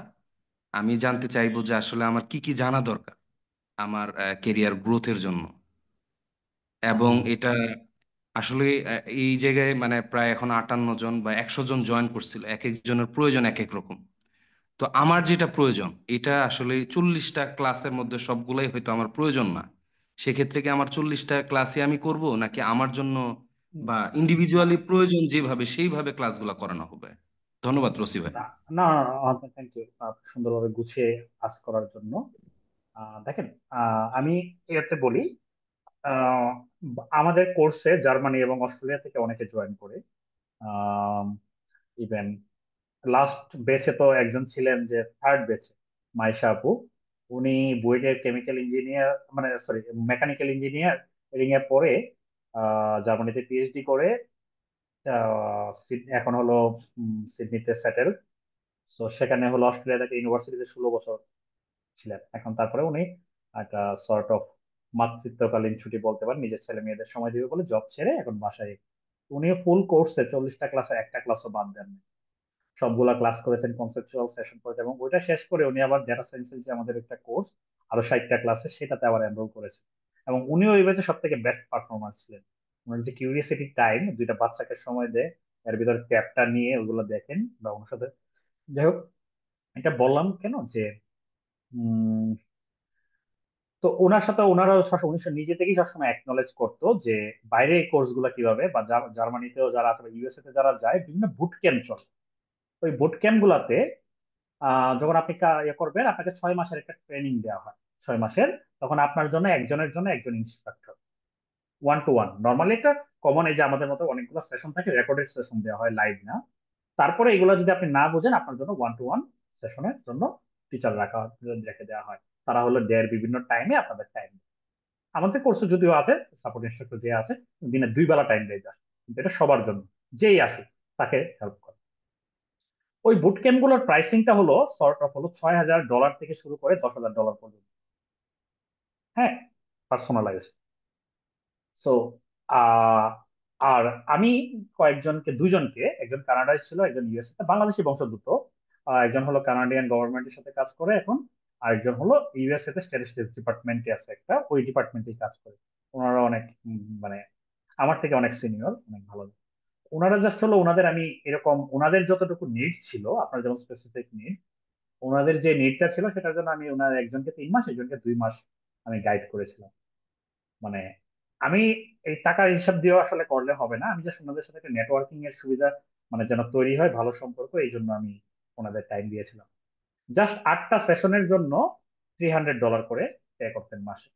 আমি জানতে চাইবো যে আসলে আমার কি কি জানা দরকার আমার কেরিয়ার গ্রোথের জন্য। এবং এটা আসলে এই জায়গায় মানে প্রায় এখন 58 জন বা 100 জন জয়েন করছিল, এক একজনের প্রয়োজন এক এক রকম। তো আমার যেটা প্রয়োজন এটা আসলে 40টা ক্লাসের মধ্যে সবগুলাই হয়তো আমার প্রয়োজন না। সেক্ষেত্রে কি আমার 40টা ক্লাসে আমি করব, নাকি আমার জন্য বা ইন্ডিভিজুয়ালি প্রয়োজন যেভাবে সেইভাবে ক্লাসগুলো করানো হবে? ধন্যবাদ রসি ভাই। না না, থ্যাংক ইউ সুন্দরভাবে গুছিয়ে কাজ করার জন্য। দেখেন, আমি এতে বলি, আহ, আমাদের কোর্সে জার্মানি এবং অস্ট্রেলিয়া থেকে অনেকে জয়েন করে। ইভেন লাস্ট বেচে তো একজন ছিলেন যে থার্ড বেচে, মাইশা আপু। উনি বুয়েটের কেমিক্যাল ইঞ্জিনিয়ার, মানে সরি মেকানিক্যাল ইঞ্জিনিয়ারিং এ পড়ে জার্মানিতে পিএইচডি করে এখন হলো সিডনিতে সেটেল। তো সেখানে হলো অস্ট্রেলিয়া থেকে ইউনিভার্সিটিতে 16 বছর ছিলেন। এখন তারপরে উনি একটা সর্ট অফ মাতৃত্বকালীন ছুটি বলতে পারেন, নিজের ছেলে মেয়েদের সময় দিবে বলে জব ছেড়ে এখন বাসায়। উনি ফুল কোর্সে 40টা ক্লাসে একটা ক্লাসও বাদ দেন, সবগুলা ক্লাস করেছেন, কনসেপচুয়াল সেশন করেছেন, এবং ওইটা শেষ করে উনি আবার ডেটা সায়েন্সের যে আমাদের একটা কোর্স আরো 60টা ক্লাসে, সেটাতে আবার এনরোল করেছেন। এবং উনিও এই ব্যাচে সব থেকে বেস্ট পারফরমার ছিলেন। ওনার যে কিউরিয়াসিটি টাইম, দুইটা বাচ্চাকে সময় দেয়, এর ভিতরে ট্যাবটা নিয়ে ওগুলো দেখেন বা ওনার সাথে। যাই হোক, এটা বললাম কেন যে উম, তো ওনার সাথে ওনারা উনি নিজে থেকেই সবসময় অ্যাকনলেজ করতো যে বাইরে এই কোর্স গুলা কিভাবে, বা জার্মানিতেও যারা আছে, ইউএসএ তে যারা যায়, বিভিন্ন বুট ক্যাম্প চলে। ওই বুট ক্যাম্প গুলাতে যখন আপনি ইয়ে করবেন, আপনাকে 6 মাসের একটা ট্রেনিং দেওয়া হয়, 6 মাসের। তখন আপনার জন্য একজনের জন্য একজন ইনস্ট্রাক্টর, 1-to-1 নর্মালি একটা কমন, এই যে আমাদের মতো অনেকগুলো সেশন থাকে, রেকর্ডেড সেশন দেওয়া হয়, লাইভ না। তারপরে এগুলো যদি আপনি না বুঝেন, আপনার জন্য 1-to-1 সেশনের জন্য টিচার রেখে দেওয়া হয়। তারা হলো ডের বিভিন্ন টাইমে আপনাদের টাইম। আমাদের কোর্সে যদিও আছে, সাপোর্ট ইনস্ট্রাক্টর যে আছে, দিনে 2 বেলা টাইম দেয় just। কিন্তু এটা সবার জন্য, যেই আসুক তাকে হেল্প করে। ওই বুট ক্যাম্প গুলোর প্রাইসিংটা হলো সর্ট অফ হলো $6,000 থেকে শুরু করে $10,000 পর্যন্ত। হ্যাঁ, পার্সোনালাইজ। সো আর আমি দুজনকে, একজন কানাডায় ছিল, একজন ইউএসএ, বাংলাদেশি বংশোদ্ভূত। একজন হলো কানাডিয়ান গভর্নমেন্টের সাথে কাজ করে এখন, আর একজন হলো ইউএসএ তে স্ট্যাটিস্টিক্স ডিপার্টমেন্টে আছে একটা, ওই ডিপার্টমেন্টেই কাজ করে। ওনারা অনেক মানে আমার থেকে অনেক সিনিয়র, অনেক ভালো। ওনারা জাস্ট হলো ওনাদের, আমি এরকম ওনাদের যতটুকু নিড ছিল, আপনার যেমন স্পেসিফিক নিড, ওনাদের যে নিডটা ছিল সেটার জন্য আমি ওনার একজনকে 3 মাস, একজনকে 2 মাস আমি গাইড করেছিলাম। মানে আমি এই টাকার হিসাব দিয়েও আসলে করলে হবে না, আমি জাস্ট ওনাদের সাথে একটা নেটওয়ার্কিং এর সুবিধা মানে যেন তৈরি হয়, ভালো সম্পর্ক, এই জন্য আমি ওনাদের টাইম দিয়েছিলাম। জাস্ট 8টা সেশনের জন্য $300 করে পে করতেন মাসে।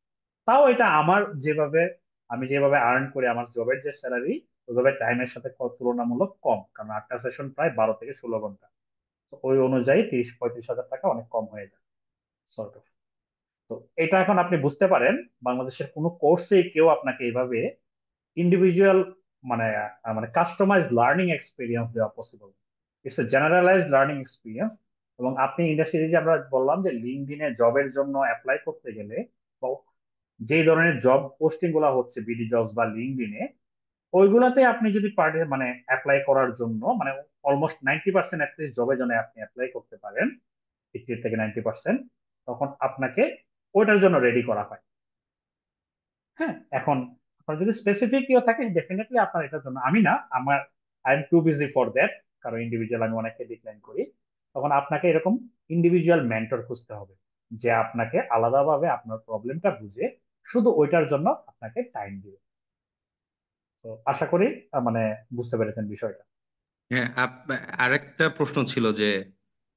তাও এটা আমার যেভাবে, আমি যেভাবে আর্ন করি, আমার জবের যে স্যালারি, ওইভাবে টাইমের সাথে তুলনামূলক কম, কারণ 8টা সেশন প্রায় 12 থেকে 16 ঘন্টা। তো ওই অনুযায়ী 30-35 হাজার টাকা অনেক কম হয়ে যায় সর্ট অফ। তো এটা এখন আপনি বুঝতে পারেন, বাংলাদেশের কোনো কোর্সে কেউ আপনাকে এইভাবে ইন্ডিভিজুয়াল মানে মানে কাস্টমাইজ লার্নিং এক্সপিরিয়েন্স দেওয়া possible. It's a generalise learning experience. এবং আপনি ইন্ডাস্ট্রিতে যে আমরা বললাম যে লিঙ্কডইনে জবের জন্য অ্যাপ্লাই করতে গেলে, বা যে ধরনের জব পোস্টিং গুলা হচ্ছে বিডি জবস বা লিঙ্কডইনে, ওইগুলাতে আপনি যদি মানে অ্যাপ্লাই করার জন্য মানে অলমোস্ট 90% অ্যাটলিস্ট জবের জন্য আপনি অ্যাপ্লাই করতে পারেন, 80 থেকে 90%, তখন আপনাকে ওইটার জন্য রেডি করা হয়। হ্যাঁ, এখন আপনার যদি স্পেসিফিক কেউ থাকে, ডেফিনেটলি আপনার এটার জন্য, আমি না, আমার I am too busy for that, কারণ ইন্ডিভিজুয়াল আমি অনেককে ডিক্লাইন করি। তখন আপনাকে এরকম ইন্ডিভিজুয়াল মেন্টর খুঁজতে হবে, যে আপনাকে আলাদাভাবে আপনার প্রবলেমটা বুঝে শুধু ওইটার জন্য আপনাকে টাইম দিবে। তো আশা করি মানে বুঝতে পেরেছেন বিষয়টা। হ্যাঁ, আরেকটা প্রশ্ন ছিল যে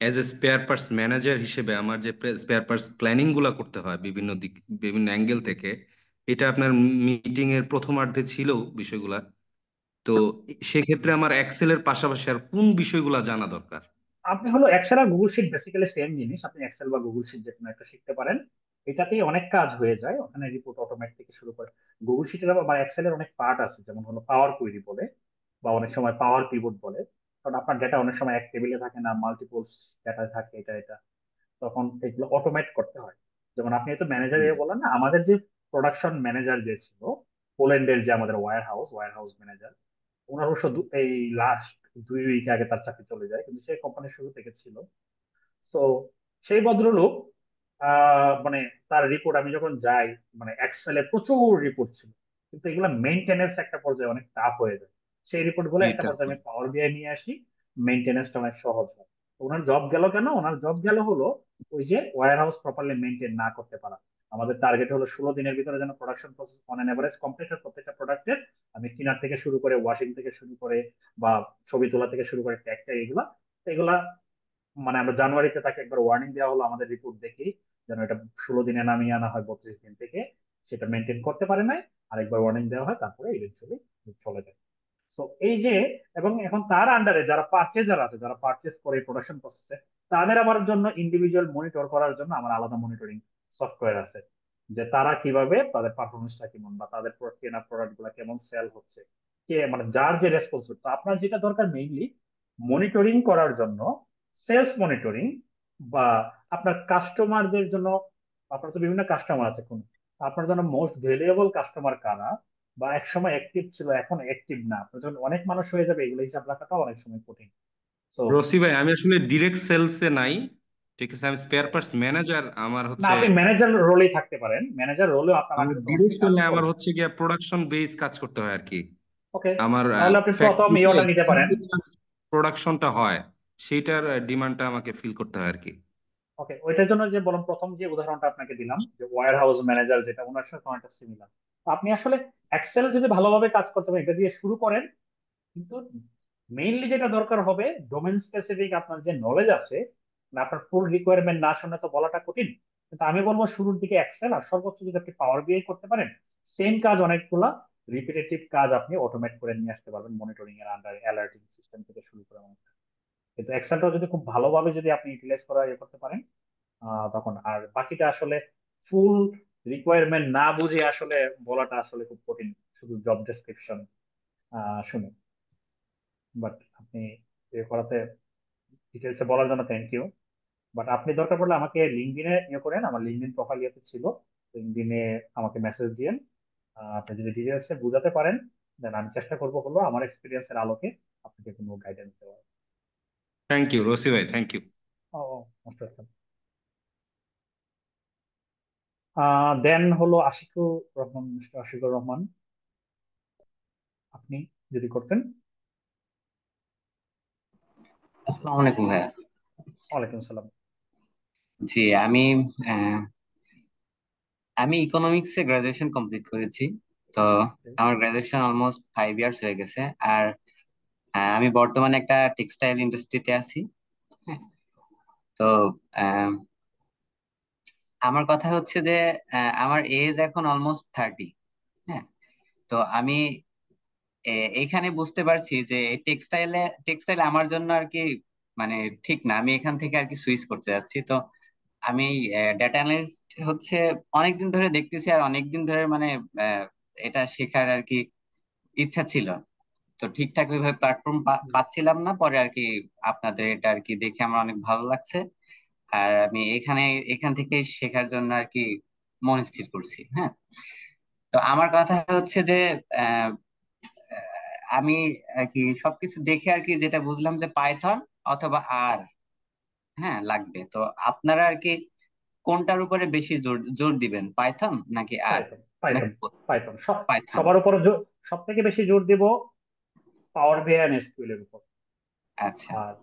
as a spare parts manager হিসেবে আমার যে স্পেয়ার পার্টস প্ল্যানিং গুলা করতে হয় বিভিন্ন দিক, বিভিন্ন অ্যাঙ্গেল থেকে, এটা আপনার মিটিং এর প্রথমার্ধে ছিল বিষয়গুলা। তো সেক্ষেত্রে আমার এক্সেল এর পাশাপাশি আর কোন বিষয়গুলা জানা দরকার? আপনি হলো এক্সেল আর গুগল শিট বেসিক্যালি সেম জিনিস, আপনি এক্সেল বা গুগল শিট যে কোনো একটা শিখতে পারেন, এটাতেই অনেক কাজ হয়ে যায়। ওখানে রিপোর্ট অটোমেট থেকে শুরু করে, গুগল শিটের বা এক্সেলের অনেক পার্ট আছে, যেমন হলো পাওয়ার কুইরি বলে, বা অনেক সময় পাওয়ার পিভট বলে। কারণ আপনার ডেটা অনেক সময় এক টেবিলে থাকে না, মাল্টিপল ডেটা থাকে, এটা এটা তখন এগুলো অটোমেট করতে হয়। যেমন আপনি তো ম্যানেজার বলেন না, আমাদের যে প্রোডাকশন ম্যানেজার যে ছিল পোল্যান্ডের, যে আমাদের ওয়্যার হাউস ম্যানেজার, ওনার অবশ্য এই লাস্ট 2 উইক আগে তার চাকরি চলে যায়, কিন্তু সেই কোম্পানির শুরু থেকে ছিল। তো সেই ভদ্রলোক মানে তার রিপোর্ট আমি যখন যাই, মানে এক্সেলে প্রচুর রিপোর্ট ছিল, কিন্তু এগুলো মেইনটেনেন্স একটা পর্যায়ে অনেক টাফ হয়ে যায়। সেই রিপোর্ট গুলো একটা এটা পর্যায়ে আমি পাওয়ার বিআই নিয়ে আসি, মেইনটেনেন্সটা অনেক সহজ হয়। তো ওনার জব গেল কেন? ওনার জব গেল হলো ওই যে ওয়্যার হাউস প্রপারলি মেইনটেইন না করতে পারা। আমাদের টার্গেট হলো 16 দিনের ভিতরে যেন production process on an average complete হয় প্রত্যেকটা প্রোডাক্টের। আমি কিনার থেকে শুরু করে, ওয়াশিং থেকে শুরু করে, বা ছবি তোলা থেকে শুরু করে, ট্যাগ ট্যাগ এগুলা এগুলা মানে আমরা জানুয়ারিতে তাকে একবার ওয়ার্নিং দেওয়া হলো আমাদের রিপোর্ট দেখেই, যেন এটা 16 দিনে নামিয়ে আনা হয় 32 দিন থেকে। সেটা মেনটেন করতে পারে নাই, আরেকবার ওয়ার্নিং দেওয়া হয়, তারপরে ইভেন্চুয়ালি চলে যায়। তো এই যে, এবং এখন তার আন্ডারে যারা পারচেজার আছে, যারা পারচেজ করে প্রোডাকশন প্রসেসে, তাদের আমার জন্য ইন্ডিভিজুয়াল মনিটর করার জন্য আমার আলাদা মনিটরিং সফটওয়্যার আছে, যে তারা কিভাবে তাদের পারফরমেন্সটা কেমন, বা তাদের কেনা প্রোডাক্ট গুলা কেমন সেল হচ্ছে, কে মানে যার যে রেসপন্সিবল। তো আপনার যেটা দরকার মেইনলি মনিটরিং করার জন্য, সেলস মনিটরিং, বা আপনার কাস্টমারদের জন্য, আপনার তো বিভিন্ন কাস্টমার আছে, কোন আপনার জন্য মোস্ট ভ্যালুয়েবল কাস্টমার কারা, বা একসময় অ্যাক্টিভ ছিল এখন অ্যাক্টিভ না, আপনার যখন অনেক মানুষ হয়ে যাবে, এগুলো হিসাব রাখাটাও অনেক সময় কঠিন। তো রসি ভাই, আমি আসলে ডিরেক্ট সেলসে নাই, ঠিক আছে, আমি স্পেয়ার পার্টস ম্যানেজার। আমার না, হচ্ছে আপনি ম্যানেজার রোলেই থাকতে পারেন, ম্যানেজার রোলেও আপনার আমার আসলে তো ডিরেক্ট অনেকে কাজ সেল নাই, আমার করবে। হচ্ছে গিয়ে প্রোডাকশন বেস কাজ করতে হয় আর কি। ওকে, আমার তাহলে আপনি প্রথম ফ্যাক্টরিতে ইওটা নিতে পারেন। প্রোডাকশনটা হয়, সেইটার ডিমান্ডটা আমাকে ফিল করতে হয় আর কি। ওকে, ওইটার জন্য যে বলুন, প্রথম যে উদাহরণটা আপনাকে দিলাম, যে ওয়্যার হাউস ম্যানেজার, যেটা ওনার সাথে অনেকটা সিমিলার। আপনি আসলে এক্সেল যদি ভালোভাবে কাজ করতে পারেন, এটা দিয়ে শুরু করেন। কিন্তু মেইনলি যেটা দরকার হবে, ডোমেন স্পেসিফিক আপনার যে নলেজ আছে, মানে আপনার ফুল রিকোয়ারমেন্ট না শুনে তো বলাটা কঠিন, কিন্তু আমি বলবো শুরুর দিকে এক্সেল, আর সর্বোচ্চ যদি আপনি পাওয়ার বিআই করতে পারেন, সেম কাজ অনেকগুলা রিপিটেটিভ কাজ আপনি অটোমেট করে নিয়ে আসতে পারবেন মনিটরিং এর আন্ডারে, অ্যালার্টিং সিস্টেম থেকে শুরু করে অনেক। কিন্তু এক্সেলটাও যদি খুব ভালোভাবে যদি আপনি ইউটিলাইজ করা করতে পারেন, তখন আর বাকিটা আসলে ফুল রিকোয়ারমেন্ট না বুঝে আসলে বলাটা আসলে খুব কঠিন শুধু জব ডেসক্রিপশন শুনে। বাট আপনি করাতে ডিটেলসে বলার জন্য থ্যাংক ইউ। বাট আপনি দরকার পড়লে আমাকে লিঙ্কডিনে করেন, আমার লিঙ্কডিন প্রোফাইল ইয়েতে ছিল, লিঙ্কডিনে আমাকে মেসেজ দিয়েন। আপনি যদি ডিটেলসে বুঝাতে পারেন দেন আমি চেষ্টা করবো হলো আমার এক্সপিরিয়েন্সের আলোকে আপনাকে কোনো গাইডেন্স দেওয়ার। থ্যাংক ইউ রসি ভাই, thank you. Oh most welcome. Then হলো আশিকুর রহমান, মিস্টার আশিকুর রহমান, আপনি যদি করতেন। আসসালামু আলাইকুম ভাইয়া। ওয়ালাইকুম সালাম। জি, আহ, আমি ইকোনমিক্সে গ্রাজুয়েশন কমপ্লিট করেছি। তো আমার গ্রাজুয়েশন অলমোস্ট 5 ইয়ার্স হয়ে গেছে। আর আমি বর্তমানে একটা টেক্সটাইল ইন্ডাস্ট্রিতে আছি। হ্যাঁ, তো আহ, আমার কথা হচ্ছে যে আমার এজ এখন অলমোস্ট 30। হ্যাঁ, তো আমি এইখানে বুঝতে পারছি যে টেক্সটাইল আমার জন্য আর কি মানে ঠিক না। আমি এখান থেকে আর কি সুইচ করতে যাচ্ছি। তো আমি ডেটা অ্যানালিস্ট হচ্ছে অনেকদিন ধরে দেখতেছি, আর অনেকদিন ধরে মানে আহ, এটা শেখার আর কি ইচ্ছা ছিল। তো ঠিকঠাক ওইভাবে প্ল্যাটফর্ম পাচ্ছিলাম না, পরে আর কি আপনাদের এটা আর কি দেখে আমার অনেক ভালো লাগছে। আর আমি এখান থেকে শেখার জন্য আর কি মন স্থির করছি। হ্যাঁ, তো আমার কথা হচ্ছে যে আহ, আমি আর কি সবকিছু দেখে আর কি যেটা বুঝলাম যে পাইথন অথবা আর, হ্যাঁ, লাগবে। তো আপনারা আর কি কোনটার উপরে বেশি জোর জোর দিবেন, পাইথন নাকি আর, পাইথন, পাইথন, নাকি পাইথন পাইথন? সবার উপর সব থেকে বেশি জোর দিব পাওয়ার বিআই এন্ড এসকিউএল এর উপর। আচ্ছা আর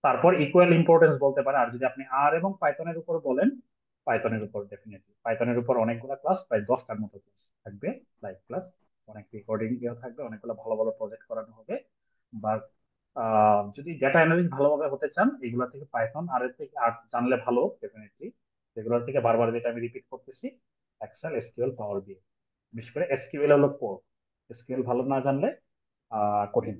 তারপর ইকুয়াল ইম্পর্টেন্স বলতে পারে। আর যদি আপনি আর এবং পাইথনের উপর বলেন, পাইথনের উপর ডেফিনেটলি, পাইথনের উপর অনেকগুলো ক্লাস, প্রায় 10টার মতো ক্লাস থাকবে, লাইভ ক্লাস, অনেক রেকর্ডিং থাকবে, অনেকগুলো ভালো ভালো প্রজেক্ট করানো হবে। বা যদি ডেটা অ্যানালিস্ট ভালোভাবে হতে চান, এগুলো থেকে পাইথন আর এর থেকে আর জানলে ভালো ডেফিনেটলি। এগুলোর থেকে বারবার যেটা আমি রিপিট করতেছি, এক্সেল, এসকিউএল, পাওয়ার বিআই, বিশেষ করে এসকিউএল হলো কোর। এসকিউএল ভালো না জানলে কঠিন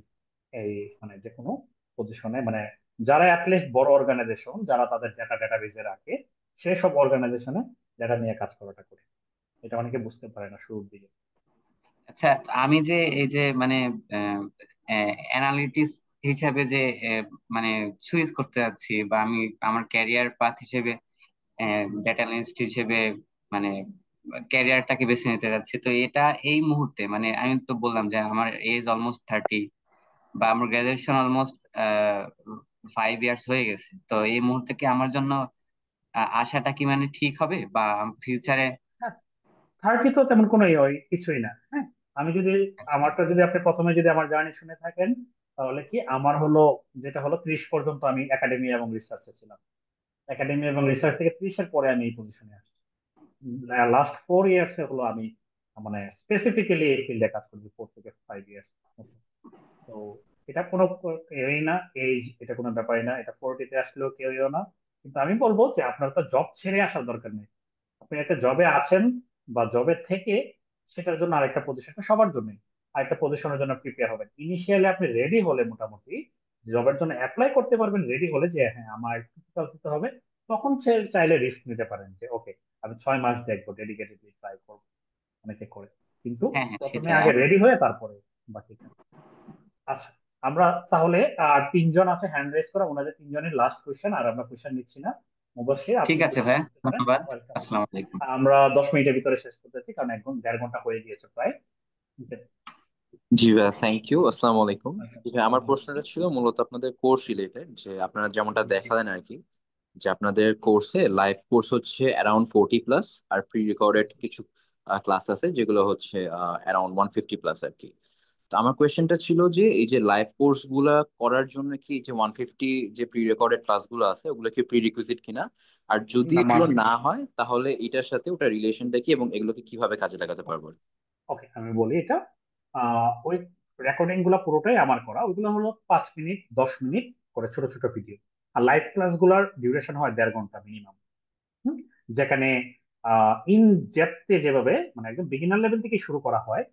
এই মানে যে কোনো পজিশনে, মানে যারা অ্যাটলিস্ট বড় অর্গানাইজেশন, যারা তাদের ডেটাবেজে রাখে, সেসব অর্গানাইজেশনে ডেটা নিয়ে কাজ করাটা কঠিন। এটা অনেকে বুঝতে পারে না শুরুর দিকে। আচ্ছা, তো আমি যে এই যে মানে অ্যানালিটিক্স হিসাবে যে আহ, মানে সুইচ করতে যাচ্ছি, বা আমি আমার ক্যারিয়ার পাথ হিসেবে ডেটা অ্যানালিস্ট হিসেবে মানে ক্যারিয়ারটাকে বেছে নিতে যাচ্ছি, তো এটা এই মুহূর্তে মানে আমি তো বললাম যে আমার এজ অলমোস্ট 30, বা আমার গ্রাজুয়েশন অলমোস্ট 5 ইয়ার্স হয়ে গেছে। তো এই মুহূর্তে কি আমার জন্য আশাটা কি মানে ঠিক হবে, বা ফিউচারে? 30 তো তেমন কোনো কিছুই না। হ্যাঁ, আমি যদি আমারটা যদি আপনি প্রথমে যদি আমার জার্নি শুনে থাকেন, তাহলে কি আমার হলো, যেটা হলো 30 পর্যন্ত আমি একাডেমি এবং রিসার্চে ছিলাম। একাডেমি এবং রিসার্চ থেকে 30-এর পরে আমি এই পজিশনে আসছি। লাস্ট 4 ইয়ার্স হলো আমি মানে স্পেসিফিক্যালি এই ফিল্ডে কাজ করছি, 4 থেকে 5 ইয়ার্স। তো এটা কোনো কেউই না, এইজ এটা কোনো ব্যাপারই না, এটা 40-তে আসলেও কেউইও না। কিন্তু আমি বলবো যে আপনার তো জব ছেড়ে আসার দরকার নেই। আপনি একটা জবে আছেন বা জবে থেকে সেটার জন্য আরেকটা পজিশন, সবার জন্যই আরেকটা পজিশনের জন্য প্রিপেয়ার হবেন। ইনিশিয়ালি আপনি রেডি হলে মোটামুটি জবের জন্য অ্যাপ্লাই করতে পারবেন, রেডি হলে যে হ্যাঁ আমার একটু দিতে হবে, তখন সে চাইলে রিস্ক নিতে পারেন যে ওকে আমি 6 মাস দেখবো, ডেডিকেটেডলি ট্রাই করবো, অনেকে করে। কিন্তু হ্যাঁ হ্যাঁ, প্রথমে সেটাই আগে রেডি হয়ে তারপরে বাকিটা। আচ্ছা, আমরা তাহলে আর 3জন আছে হ্যান্ড রেজ করা, ওনাদের 3জনের লাস্ট কোয়েশ্চেন, আর আমরা কোয়েশ্চেন নিচ্ছি না। মুবাশশির, আপনি ঠিক যদি আছে ভাইয়া, কোয়েশ্চেন করতে পারেন। ধন্যবাদ। ওয়েলকাম। আসসালামু আলাইকুম। আমরা 10 মিনিটের ভিতরে শেষ করতেছি, কারণ 1.5 ঘন্টা হয়ে গিয়েছে প্রায়। ঠিক আছে। জি ভাইয়া, থ্যাংক ইউ। আসসালামু আলাইকুম। আচ্ছা, জি ভাই, আমার ওয়ালাইকুম প্রশ্নটা আসসালাম। ছিল মূলত আপনাদের কোর্স রিলেটেড, যে আপনারা যেমনটা জি। দেখালেন আর কি, যে আপনাদের কোর্সে লাইভ কোর্স হচ্ছে অ্যারাউন্ড 40+, আর প্রি রেকর্ডেড কিছু ক্লাস আছে যেগুলো হচ্ছে অ্যারাউন্ড 150+ আর কি। তো আমার কোয়েশ্চেনটা ছিল যে এই যে লাইভ কোর্স গুলা করার জন্য কি যে 150 যে প্রি রেকর্ডেড ক্লাসগুলো আছে ওগুলো কি প্রি রিকুইজিট কিনা, আর যদি না, এগুলো মাস্ট। না হয় তাহলে এটার সাথে ওটা রিলেশনটা কি এবং এগুলোকে কিভাবে কাজে লাগাতে পারবো? ওকে, আমি বলি এটা। ওই রেকর্ডিং গুলো পুরোটাই আমার করা, ওইগুলো হলো 5 মিনিট 10 মিনিট করে ছোট ছোট ভিডিও। আর লাইভ ক্লাস গুলার ডিউরেশন হয় 1.5 ঘন্টা মিনিমাম। যেখানে ইন ডেপথে যেভাবে মানে একদম বিগিনার লেভেল থেকে শুরু করা হয়,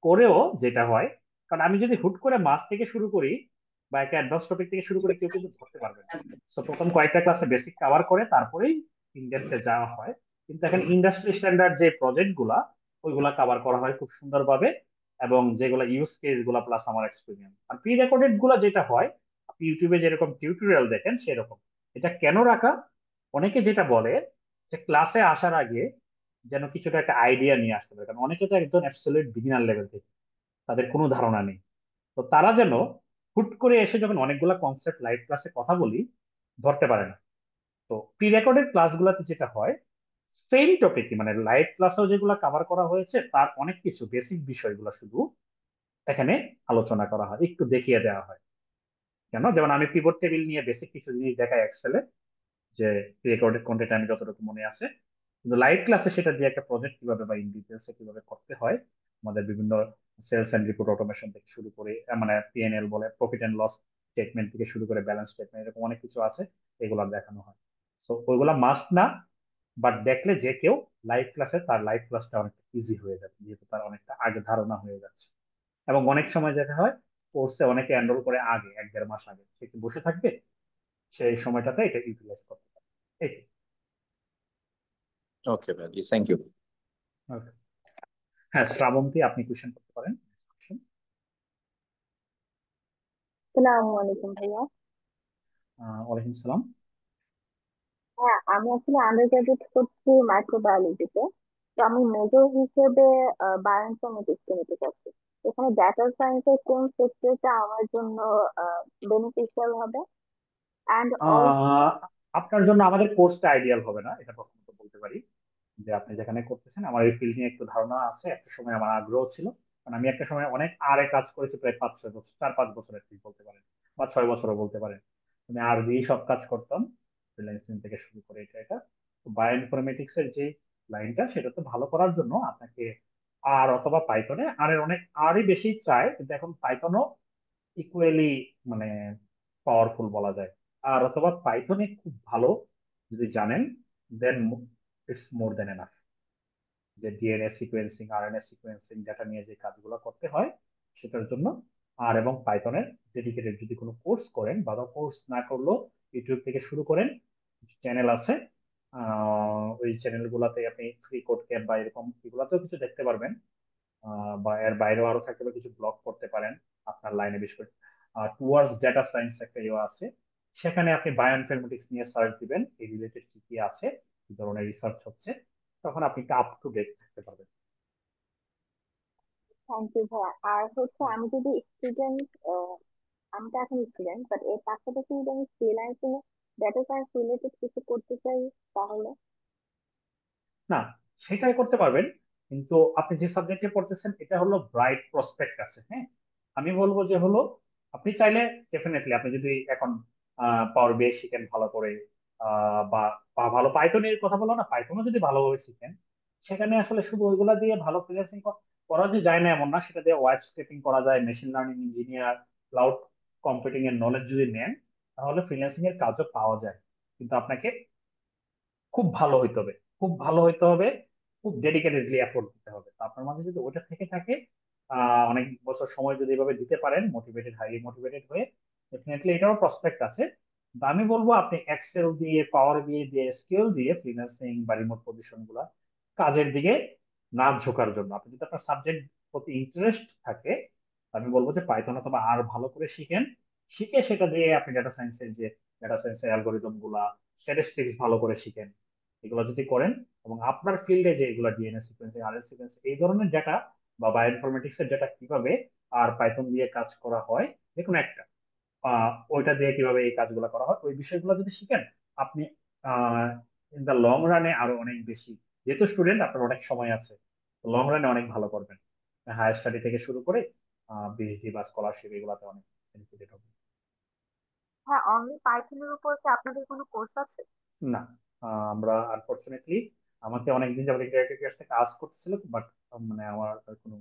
করেও যেটা হয়, কারণ আমি যদি হুট করে মাস থেকে শুরু করি বা একটা অ্যাডভান্স টপিক থেকে শুরু করি, কেউ কিন্তু ধরতে পারবে না। তো প্রথম কয়েকটা ক্লাসে বেসিক কভার করে তারপরেই ইনডেপথে যাওয়া হয়। কিন্তু এখন ইন্ডাস্ট্রি স্ট্যান্ডার্ড যে প্রজেক্ট গুলা, ওইগুলা কভার করা হয় খুব সুন্দরভাবে, এবং যেগুলো ইউজ কেস গুলা প্লাস আমার এক্সপিরিয়েন্স। আর প্রি রেকর্ডেড গুলা যেটা হয়, আপনি ইউটিউবে যেরকম টিউটোরিয়াল দেখেন সেরকম। এটা কেন রাখা, অনেকে যেটা বলে যে ক্লাসে আসার আগে যেন কিছুটা একটা আইডিয়া নিয়ে আসতে পারে, কারণ অনেকে তো একদম অ্যাবসলিউট বিগিনার লেভেল থেকে, তাদের কোনো ধারণা নেই। তো তারা যেন হুট করে এসে যখন অনেকগুলা কনসেপ্ট লাইভ ক্লাসে কথা বলি, ধরতে পারে না। তো প্রি রেকর্ডেড ক্লাসগুলোতে যেটা হয়, সেম টপিকই মানে লাইভ ক্লাসেও যেগুলো কভার করা হয়েছে তার অনেক কিছু বেসিক বিষয়গুলো শুধু এখানে আলোচনা করা হয়, একটু দেখিয়ে দেওয়া হয়। কেন, যেমন আমি পিভট টেবিল নিয়ে বেসিক কিছু জিনিস দেখাই এক্সেলে, যে প্রি রেকর্ডেড কন্টেন্ট আমি যতটুকু মনে আছে, কিন্তু লাইভ ক্লাসে সেটা দিয়ে একটা প্রজেক্ট কিভাবে বা ইন ডিটেলস কিভাবে করতে হয়, আমাদের বিভিন্ন সেলস এন্ড রিপোর্ট অটোমেশন থেকে শুরু করে মানে পিএনএল বলে প্রফিট এন্ড লস স্টেটমেন্ট থেকে শুরু করে ব্যালেন্স স্টেটমেন্ট, এরকম অনেক কিছু আছে, এগুলো দেখানো হয়। তো ওইগুলা মাস্ট না, বাট দেখলে যে কেউ লাইভ ক্লাসে, তার লাইভ ক্লাসটা অনেকটা ইজি হয়ে যাবে, যেহেতু তার অনেকটা আগে ধারণা হয়ে যাচ্ছে। এবং অনেক সময় যেটা হয়, কোর্সে অনেকে এনরোল করে আগে 1-1.5 মাস আগে, সে কি বসে থাকবে, সেই সময়টাতে এটা ইউটিলাইজ করতে পারে। এই ওকে ভাই, থ্যাংক ইউ। Okay. হ্যাঁ, শ্রাবন্তী, আপনি কোশ্চেন করতে পারেন। আসসালামু আলাইকুম ভাইয়া। ওয়ালাইকুম সালাম। হ্যাঁ, আমি আসলে আন্ডার গ্রাজুয়েট করছি মাইক্রোবায়োলজিতে। তো আমি মেজর হিসেবে বায়োইনফরমেটিক্স নিতে চাচ্ছি। এখানে ডেটা সায়েন্সের কোন সেক্টরটা আমার জন্য বেনিফিশিয়াল হবে? অ্যান্ড অলসো আহ, আপনার জন্য আমাদের কোর্সটা আইডিয়াল হবে না, এটা প্রথমত বলতে পারি। যে আপনি যেখানে করতেছেন, আমার এই ফিল্ড নিয়ে একটু ধারণা আছে, একটা সময় আমার আগ্রহ ছিল, কারণ আমি একটা সময় অনেক আরে কাজ করেছি, প্রায় 5-6 বছর, 4-5 বছর আর কি বলতে পারেন, বা 6 বছরও বলতে পারেন। আমি আর দিয়ে সব কাজ করতাম, ফ্রিল্যান্সিং থেকে শুরু করে এটা এটা। তো বায়োইনফরমেটিক্স এর যে লাইনটা, সেটা তো ভালো করার জন্য আপনাকে আর অথবা পাইথনে আর এর অনেক আরই বেশি চায়, কিন্তু এখন পাইথনও ইকুয়ালি মানে পাওয়ারফুল বলা যায়। আর অথবা পাইথনে খুব ভালো যদি জানেন, দেন ইটস মোর দেন এনাফ। যে DNA sequencing, RNA sequencing data নিয়ে যে কাজগুলো করতে হয় সেটার জন্য, আর এবং পাইথনের ডেডিকেটেড যদি কোনো কোর্স করেন, বা কোর্স না করলেও ইউটিউব থেকে শুরু করেন, চ্যানেল আছে, ওই চ্যানেল গুলাতে আপনি ফ্রি কোড ক্যাম্প বা এরকম এগুলাতেও কিছু দেখতে পারবেন। বা এর বাইরেও আরো থাকলে কিছু ব্লগ করতে পারেন আপনার লাইনে, বিশেষ করে টুয়ার্ডস ডেটা সায়েন্স একটা ইয়ে আছে, সেখানে আপনি বায়োইনফরমেটিক্স নিয়ে সার্চ দিবেন, এই রিলেটেড কি কি আছে, কি ধরনের রিসার্চ হচ্ছে, তখন আপনি আপ টু ডেট থাকতে পারবেন। থ্যাংক ইউ ভাইয়া। আর হচ্ছে আমি যদি স্টুডেন্ট, আমি তো এখন স্টুডেন্ট, বাট এর পাশাপাশি যদি আমি ফ্রিল্যান্সিং ডেটা সায়েন্স রিলেটেড কিছু করতে চাই, তাহলে? না, সেটাই করতে পারবেন, কিন্তু আপনি যে সাবজেক্টে পড়তেছেন এটা হলো ব্রাইট প্রসপেক্ট আছে। হ্যাঁ, আমি বলবো যে হলো, আপনি চাইলে ডেফিনেটলি আপনি যদি এখন পাওয়ার বিআই শিখেন ভালো করে, বা বা ভালো পাইথনের কথা বলো না, পাইথনও যদি ভালোভাবে শিখেন, সেখানে আসলে শুধু ওইগুলা দিয়ে ভালো ফ্রিল্যান্সিং করা যে যায় না এমন না, সেটা দিয়ে ওয়েব স্ক্রিপ্টিং করা যায়, machine learning engineer, cloud computing এর নলেজ যদি নেন, তাহলে ফ্রিল্যান্সিং এর কাজও পাওয়া যায়। কিন্তু আপনাকে খুব ভালো হইতে হবে, খুব ভালো হইতে হবে, খুব ডেডিকেটেডলি এফোর্ট দিতে হবে। তো আপনার মাঝে যদি ওটা থেকে থাকে, অনেক বছর সময় যদি এভাবে দিতে পারেন, মোটিভেটেড, হাইলি মোটিভেটেড হয়ে, ডেফিনেটলি এটারও প্রসপেক্ট আছে। তো আমি বলবো আপনি এক্সেল দিয়ে, পাওয়ার বিএ দিয়ে, স্কিল দিয়ে ফ্রিল্যান্সিং বা রিমোট পজিশন গুলা কাজের দিকে না ঝোঁকার জন্য, আপনি যদি আপনার সাবজেক্ট প্রতি ইন্টারেস্ট থাকে, আমি বলবো যে পাইথন অথবা আর ভালো করে শিখেন, শিখে সেটা দিয়ে আপনি ডেটা সায়েন্সের অ্যালগোরিদম গুলা, স্ট্যাটিস্টিক্স ভালো করে শিখেন। এগুলো যদি করেন, এবং আপনার ফিল্ডে যে এগুলো ডিএনএ সিকোয়েন্সিং, আরএনএ সিকোয়েন্সিং, এই ধরনের ডেটা বা বায়োইনফরমেটিক্স এর ডেটা কিভাবে আর পাইথন দিয়ে কাজ করা হয়, যে কোনো একটা, ওইটা দিয়ে কিভাবে এই কাজগুলো করা হয়, ওই বিষয়গুলো যদি শিখেন, আপনি ইন দা লং রানে আরো অনেক বেশি, যেহেতু স্টুডেন্ট আপনার অনেক সময় আছে, লং রানে অনেক ভালো করবেন। হায়ার স্টাডি থেকে শুরু করে পিএইচডি বা স্কলারশিপ, এগুলাতে অনেক বেনিফিটেড হবে। হ্যাঁ, অনলি পাইথনের উপর কি আপনাদের কোনো কোর্স আছে? না, আমরা আনফরচুনেটলি, আমাকে অনেকদিন যাবত ইন্টারেক্টিভ থেকে কাজ করতেছিল, বাট মানে আমার আর কোনো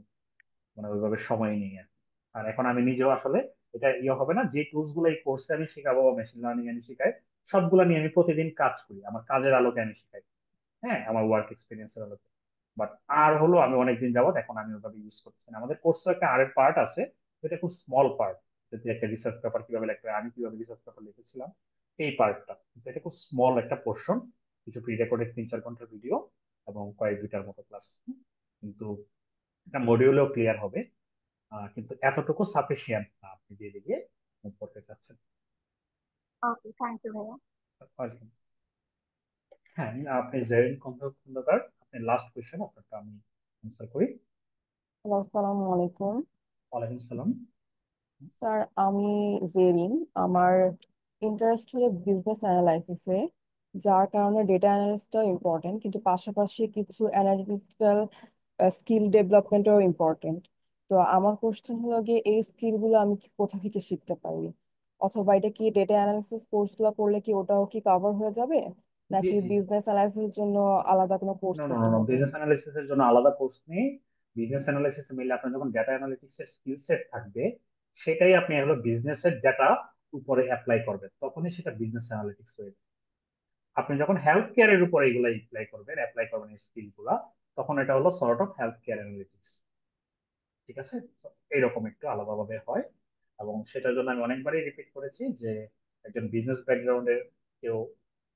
মানে ওইভাবে সময় নেই আর কি। আর এখন আমি নিজেও আসলে এটা ইয়ে হবে না, যে টুলস গুলো এই কোর্সে আমি শেখাবো বা মেশিন লার্নিং আমি শেখাই, সবগুলো নিয়ে আমি প্রতিদিন কাজ করি, আমার কাজের আলোকে আমি শেখাই। হ্যাঁ, আমার ওয়ার্ক এক্সপিরিয়েন্সের আলোকে। বাট আর হলো আমি অনেকদিন যাবত এখন আমি ওভাবে ইউজ করতেছি না। আমাদের কোর্সে একটা আরের পার্ট আছে, যেটা খুব স্মল পার্ট, যদি একটা রিসার্চ পেপার কিভাবে লিখতে হয়, আমি কিভাবে রিসার্চ পেপার লিখেছিলাম, এই পার্টটা, যেটা খুব স্মল একটা পোর্শন, কিছু প্রি রেকর্ডেড 3-4 ঘন্টার ভিডিও এবং কয়েক দুইটার মতো ক্লাস, কিন্তু এটা মডিউলেও ক্লিয়ার হবে। কিন্তু এতটুকু সাফিসিয়েন্ট না আপনি যে দিকে মুভ করতে চাচ্ছেন। ওকে, থ্যাংক ইউ ভাইয়া। Welcome. হ্যাঁ, আপনি জেরিন খন্দকার, আপনি লাস্ট কোয়েশ্চেন, আপনারটা আমি আনসার করি। হ্যালো, আসসালামু আলাইকুম ওয়ালাইকুম সালাম। স্যার। আমি জেরিন। আমার ইন্টারেস্ট হলো বিজনেস অ্যানালাইসিসে, যার কারণে ডেটা অ্যানালিস্টটাও ইম্পর্টেন্ট, কিন্তু পাশাপাশি কিছু অ্যানালিটিক্যাল স্কিল ডেভেলপমেন্টও ইম্পর্টেন্ট। তো আমার কোশ্চেন হলো গিয়ে এই স্কিলগুলো আমি কোথা থেকে শিখতে পারি, অথবা এটা কি ডেটা অ্যানালিসিস কোর্সগুলো করলে কি ওটাও কি কভার হয়ে যাবে, জি নাকি জি, বিজনেস অ্যানালাইসিসের জন্য আলাদা কোনো কোর্স নো নো করতে নো, হবে? বিজনেস অ্যানালিসিস এর জন্য আলাদা কোর্স নেই। বিজনেস অ্যানালিসিস মিলে আপনার যখন ডেটা অ্যানালিটিক্স এর স্কিল সেট থাকবে, সেটাই আপনি হলো বিজনেসের ডেটা উপরে অ্যাপ্লাই করবেন, তখনই সেটা বিজনেস অ্যানালিটিক্স হয়ে যাবে। আপনি যখন হেলথ কেয়ারের উপরে এগুলো অ্যাপ্লাই করবেন এই স্কিল গুলা, তখন এটা হলো sort of health care analytics. ঠিক আছে, তো এইরকম একটু আলাদাভাবে হয়, এবং সেটার জন্য আমি অনেকবারই রিপিট করেছি যে একজন বিজনেস ব্যাকগ্রাউন্ডের কেউ,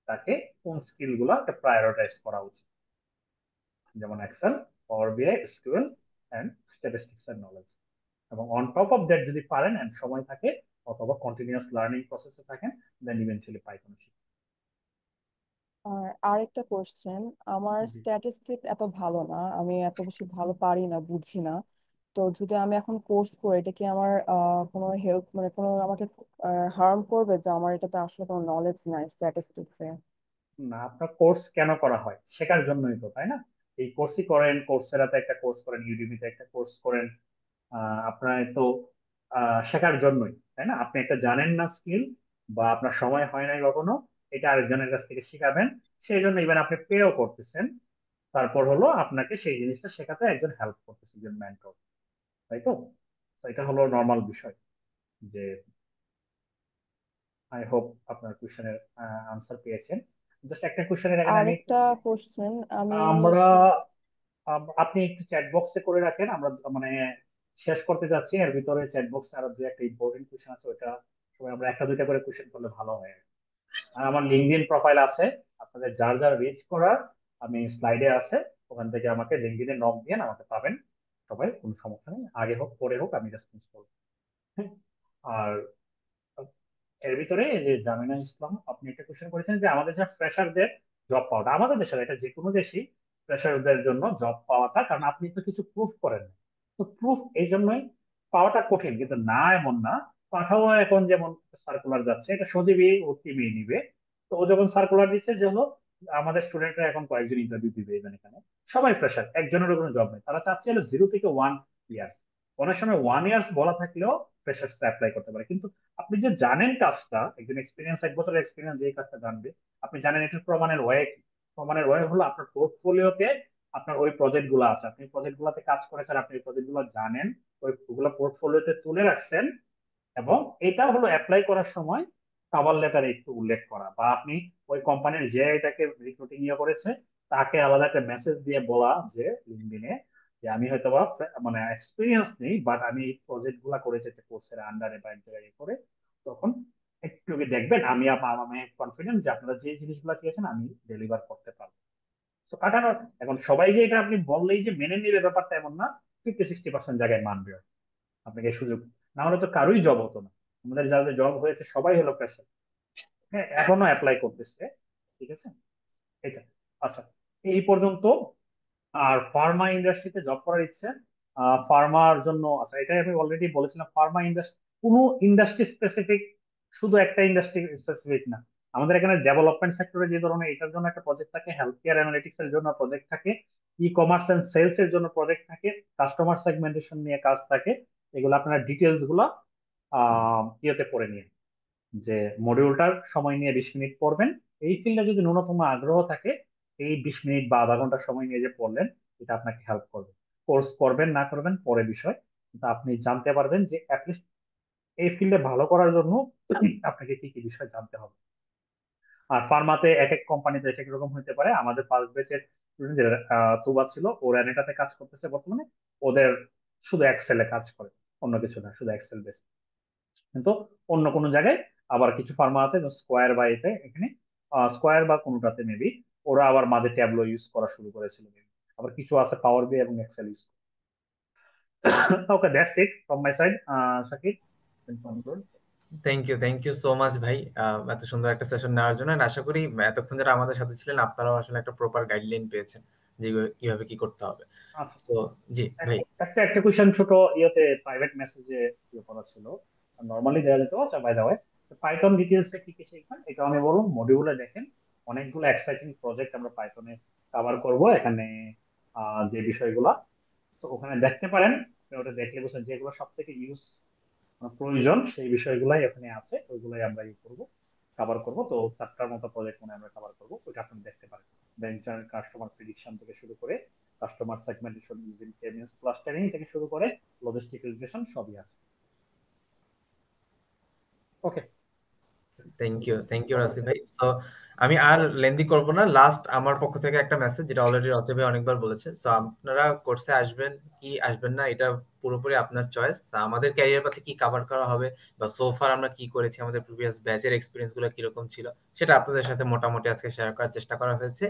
তাকে কোন স্কিল গুলা প্রায়োরিটাইজ করা উচিত, যেমন এক্সেল, পাওয়ার বিআই, এসকিউএল এন্ড স্ট্যাটিস্টিক্স এর নলেজ। এবং অন টপ অফ দ্যাট যদি পারেন এন্ড সময় থাকে, অথবা কন্টিনিউয়াস লার্নিং প্রসেসে থাকেন, দেন ইভেন্চুয়ালি পাইথন শিখবেন। আর আরেকটা কোশ্চেন, আমার জি, স্ট্যাটিস্টিক্স এত ভালো না, আমি এত বেশি ভালো পারি না, বুঝি না। তো যদি আমি এখন কোর্স করি, এটা কি আমার কোনো হেল্প, মানে কোনো আমাকে হার্ম করবে, যে আমার এটাতে আসলে কোনো নলেজ নাই স্ট্যাটিস্টিক্সে? না, আপনার কোর্স কেন করা হয়, শেখার জন্যই তো, তাই না? এই কোর্সই করেন, কোর্সেরাতে একটা কোর্স করেন, ইউডিমিতে একটা কোর্স করেন, আপনার তো শেখার জন্যই, তাই না? আপনি একটা জানেন না স্কিল, বা আপনার সময় হয় নাই কখনো, এটা আরেকজনের কাছ থেকে শিখাবেন, সেই জন্য ইভেন আপনি পেও করতেছেন, তারপর হলো আপনাকে সেই জিনিসটা শেখাতে একজন হেল্প করতেছে, একজন মেন্টর, তাই তো? তো এটা হলো নর্মাল বিষয়। যে আই হোপ আপনার কোশ্চেনের আনসার পেয়েছেন। জাস্ট একটা কোশ্চেনের এখানে আমি একটু আরেকটা কোশ্চেন, আমি আমরা ইংলিশে। আপনি একটু চ্যাট বক্সে করে রাখেন, আমরা মানে শেষ করতে যাচ্ছি, এর ভিতরে চ্যাট বক্সে আরো দু একটা ইম্পর্টেন্ট কোশ্চেন আছে, ওটা সবাই আমরা একটা দুইটা করে কোশ্চেন করলে ভালো হয়। আর আমার লিঙ্কডইন প্রোফাইল আছে, আপনাদের যার যার রিচ করার, আমি স্লাইডে আছে, ওখান থেকে আমাকে লিঙ্কডইনে নক দিয়ে আমাকে পাবেন সবাই, কোনো সমস্যা নেই, আগে হোক পরে হোক আমি রেসপন্স করবো। হ্যাঁ? আর এর ভিতরে এই যে জামিনা ইসলাম, আপনি একটা কোশ্চেন করেছেন যে আমাদের যে ফ্রেশারদের জব পাওয়াটা, আমাদের দেশের এটা যে কোনো দেশই ফ্রেশারদের জন্য জব পাওয়াটা, কারণ আপনি তো কিছু প্রুফ করেন না। তো প্রুফ এই জন্যই পাওয়াটা কঠিন, কিন্তু না এমন না। পাঠাও এখন যেমন সার্কুলার যাচ্ছে, এটা সজীবই ও টিমই নিবে। তো ও যখন সার্কুলার দিচ্ছে যে হলো আমাদের স্টুডেন্টরা এখন কয়েকজন ইন্টারভিউ দিবে ইভেন এখানে, সবাই ফ্রেশার, একজনেরও কোনো জব নেই, তারা চাচ্ছে হলো 0 থেকে 1 ইয়ার। অনেক সময় 1 ইয়ার্স বলা থাকলেও ফ্রেশার্স অ্যাপ্লাই করতে পারে, কিন্তু আপনি যে জানেন কাজটা, একজন এক্সপিরিয়েন্স, 1 বছরের এক্সপিরিয়েন্স যে কাজটা জানবে, আপনি জানেন এটার প্রমাণের ওয়ে কি? প্রমাণের ওয়ে হলো আপনার পোর্টফোলিওতে আপনার ওই প্রজেক্ট গুলো আছে, আপনি প্রজেক্ট গুলাতে কাজ করেছেন, আপনি ওই প্রজেক্ট গুলো জানেন, ওইগুলো পোর্টফোলিওতে তুলে রাখছেন, এবং এটা হলো অ্যাপ্লাই করার সময় কভার লেটারে একটু উল্লেখ করা, বা আপনি ওই কোম্পানির যে এটাকে রিক্রুটিং ইয়ে করেছে, তাকে আলাদা একটা মেসেজ দিয়ে বলা যে লিঙ্কডইনে, যে আমি হয়তো বা মানে এক্সপিরিয়েন্স নেই, বাট আমি এই প্রজেক্ট গুলা করেছি একটা কোর্সের আন্ডারে বা এক জায়গায় করে, তখন একটু দেখবেন আমি আমি কনফিডেন্ট যে আপনারা যে জিনিসগুলো চেয়েছেন আমি ডেলিভার করতে পারবো। তো কাটানোর, এখন সবাই যে এটা আপনি বললেই যে মেনে নিবে ব্যাপারটা এমন না, 50-60% জায়গায় মানবে আপনাকে এই সুযোগ, না হলে তো কারোই জব হতো না। আমাদের যাদের জব হয়েছে সবাই হলো ফ্রেশার, হ্যাঁ, এখনো অ্যাপ্লাই করতেছে। ঠিক আছে, এটা, আচ্ছা, এই পর্যন্ত। আর ফার্মা ইন্ডাস্ট্রিতে জব করার ইচ্ছে, ফার্মার জন্য, আচ্ছা এটা আমি অলরেডি বলেছিলাম, ফার্মা ইন্ডাস্ট্রি কোনো ইন্ডাস্ট্রি স্পেসিফিক, শুধু একটা ইন্ডাস্ট্রি স্পেসিফিক না। আমাদের এখানে ডেভেলপমেন্ট সেক্টরে যে ধরনের এটার জন্য একটা প্রজেক্ট থাকে, হেলথ কেয়ার অ্যানালিটিক্স এর জন্য প্রজেক্ট থাকে, ই কমার্স এন্ড সেলস এর জন্য প্রজেক্ট থাকে, কাস্টমার সেগমেন্টেশন নিয়ে কাজ থাকে, এগুলো আপনারা ডিটেলস গুলো ইয়েতে পড়ে নিন, যে মডিউলটার সময় নিয়ে 20 মিনিট পড়বেন। এই ফিল্ডে যদি ন্যূনতম আগ্রহ থাকে, এই 20 মিনিট বা আধা ঘন্টা সময় নিয়ে যে পড়লেন, এটা আপনাকে হেল্প করবে। কোর্স করবেন না করবেন পরে বিষয়, কিন্তু আপনি জানতে পারবেন যে অ্যাটলিস্ট এই ফিল্ডে ভালো করার জন্য আপনাকে কি কি বিষয় জানতে হবে। আর ফার্মাতে এক এক কোম্পানিতে এক এক রকম হতে পারে, আমাদের ফার্স্ট ব্যাচের স্টুডেন্ট যে তুবা ছিল, ও র্যানেটাতে কাজ করতেছে বর্তমানে। ওদের শুধু এক্সেলে কাজ করে, অন্য কিছু না, শুধু এক্সেল বেস। কিন্তু অন্য কোনো জায়গায় আবার কিছু ফার্মা আছে স্কোয়ার বা এতে, এখানে স্কোয়ার বা কোনোটাতে মেবি ওরা আবার মাঝে ট্যাবলো ইউজ করা শুরু করেছিল maybe। আবার কিছু আছে পাওয়ার বি এবং excel use. Okay, that's it from my side. Shakib, conclude। Thank you so much ভাই, এত সুন্দর একটা সেশন নেওয়ার জন্য। And আশা করি এতক্ষণ যারা আমাদের সাথে ছিলেন আপনারাও আসলে একটা প্রপার গাইডলাইন পেয়েছেন যে কিভাবে কি করতে হবে। আচ্ছা, তো জি ভাই। একটা কোয়েশ্চেন ছোট ইয়েতে প্রাইভেট মেসেজে ইয়ে করা ছিল, নরমালি দেওয়া যেত। আচ্ছা, বাই দ্য ওয়ে, পাইথন ডিটেইলসে কি কি শিখবেন এটা আমি বলবো। মডিউলে দেখেন অনেকগুলো এক্সাইটিং প্রজেক্ট আমরা পাইথনে কভার করব এখানে, যে বিষয়গুলা, তো ওখানে দেখতে পারেন। আপনি ওটা দেখলে বুঝবেন যেগুলো সব থেকে প্রয়োজন সেই বিষয়গুলাই এখানে আছে, ওইগুলাই আমরা ইয়ে করবো, কভার করবো। তো 4টার মতো প্রজেক্ট মনে হয় আমরা কভার করবো, ওইটা আপনি দেখতে পারেন। ব্যাংক কাস্টমার প্রেডিকশন থেকে শুরু করে কাস্টমার সেগমেন্টেশন ইউজিং কেমিস ক্লাস্টারিং থেকে শুরু করে লজিস্টিক রিগ্রেশন সবই আছে। ওকে, থ্যাংক ইউ রাসিফ ভাই। সো আমি আর লেন্দি করব না, লাস্ট আমার পক্ষ থেকে একটা মেসেজ যেটা অলরেডি রাসিফ ভাই অনেকবার বলেছে। সো আপনারা কোর্সে আসবেন কি আসবেন না এটা পুরোপুরি আপনার চয়েস। আমাদের ক্যারিয়ার পাথে কি কভার করা হবে বা সোফার আমরা কি করেছি, আমাদের প্রিভিয়াস ব্যাচের এক্সপিরিয়েন্স গুলো কিরকম ছিল, সেটা আপনাদের সাথে মোটামুটি আজকে শেয়ার করার চেষ্টা করা হয়েছে।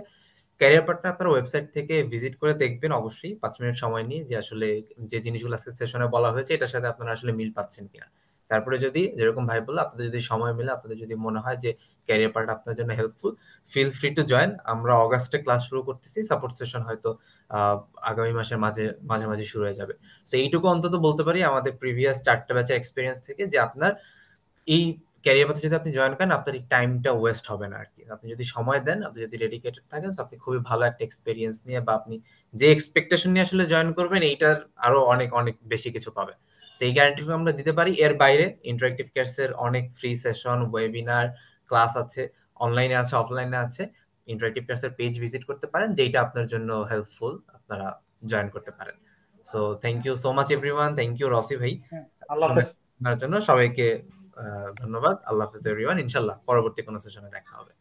ক্যারিয়ার পার্টনার আপনারা ওয়েবসাইট থেকে ভিজিট করে দেখবেন অবশ্যই 5 মিনিট সময় নিয়ে, যে আসলে যে জিনিসগুলো আজকে সেশনে বলা হয়েছে এটার সাথে আপনারা আসলে মিল পাচ্ছেন কিনা। তারপরে যদি যেরকম ভাই বললো, আপনাদের যদি সময় মিলে, আপনাদের যদি মনে হয় যে ক্যারিয়ার পার্ট আপনার জন্য helpful, feel free to join. আমরা অগাস্টে ক্লাস শুরু করতেছি, সাপোর্ট সেশন হয়তো আগামী মাসের মাঝামাঝি শুরু হয়ে যাবে। তো এইটুকু অন্তত বলতে পারি আমাদের প্রিভিয়াস 4টা ব্যাচের এক্সপিরিয়েন্স থেকে, যে আপনার এই ক্যারিয়ার পাথে যদি আপনি জয়েন করেন আপনার এই টাইমটা ওয়েস্ট হবে না আর কি। আপনি যদি সময় দেন, আপনি যদি ডেডিকেটেড থাকেন, আপনি খুবই ভালো একটা এক্সপিরিয়েন্স নিয়ে বা আপনি যে এক্সপেকটেশন নিয়ে আসলে জয়েন করবেন এইটার আরো অনেক অনেক বেশি কিছু পাবেন। সেই গ্যারান্টিটা আমরা দিতে পারি। এর বাইরে ইন্টারেক্টিভ কেয়ারস এর অনেক ফ্রি সেশন, ওয়েবিনার, ক্লাস আছে, অনলাইনে আছে, অফলাইনে আছে। ইন্টারেক্টিভ কেয়ারস এর পেজ ভিজিট করতে পারেন, যেটা আপনার জন্য হেল্পফুল, আপনারা জয়েন করতে পারেন। So thank you so much everyone. Thank you Rosi ভাই আল্লাহ হাফেজ। শোনার জন্য। সবাইকে ধন্যবাদ। আল্লাহ হাফেজ এভরিওয়ান। ইনশাল্লাহ পরবর্তী কোনো সেশনে দেখা হবে।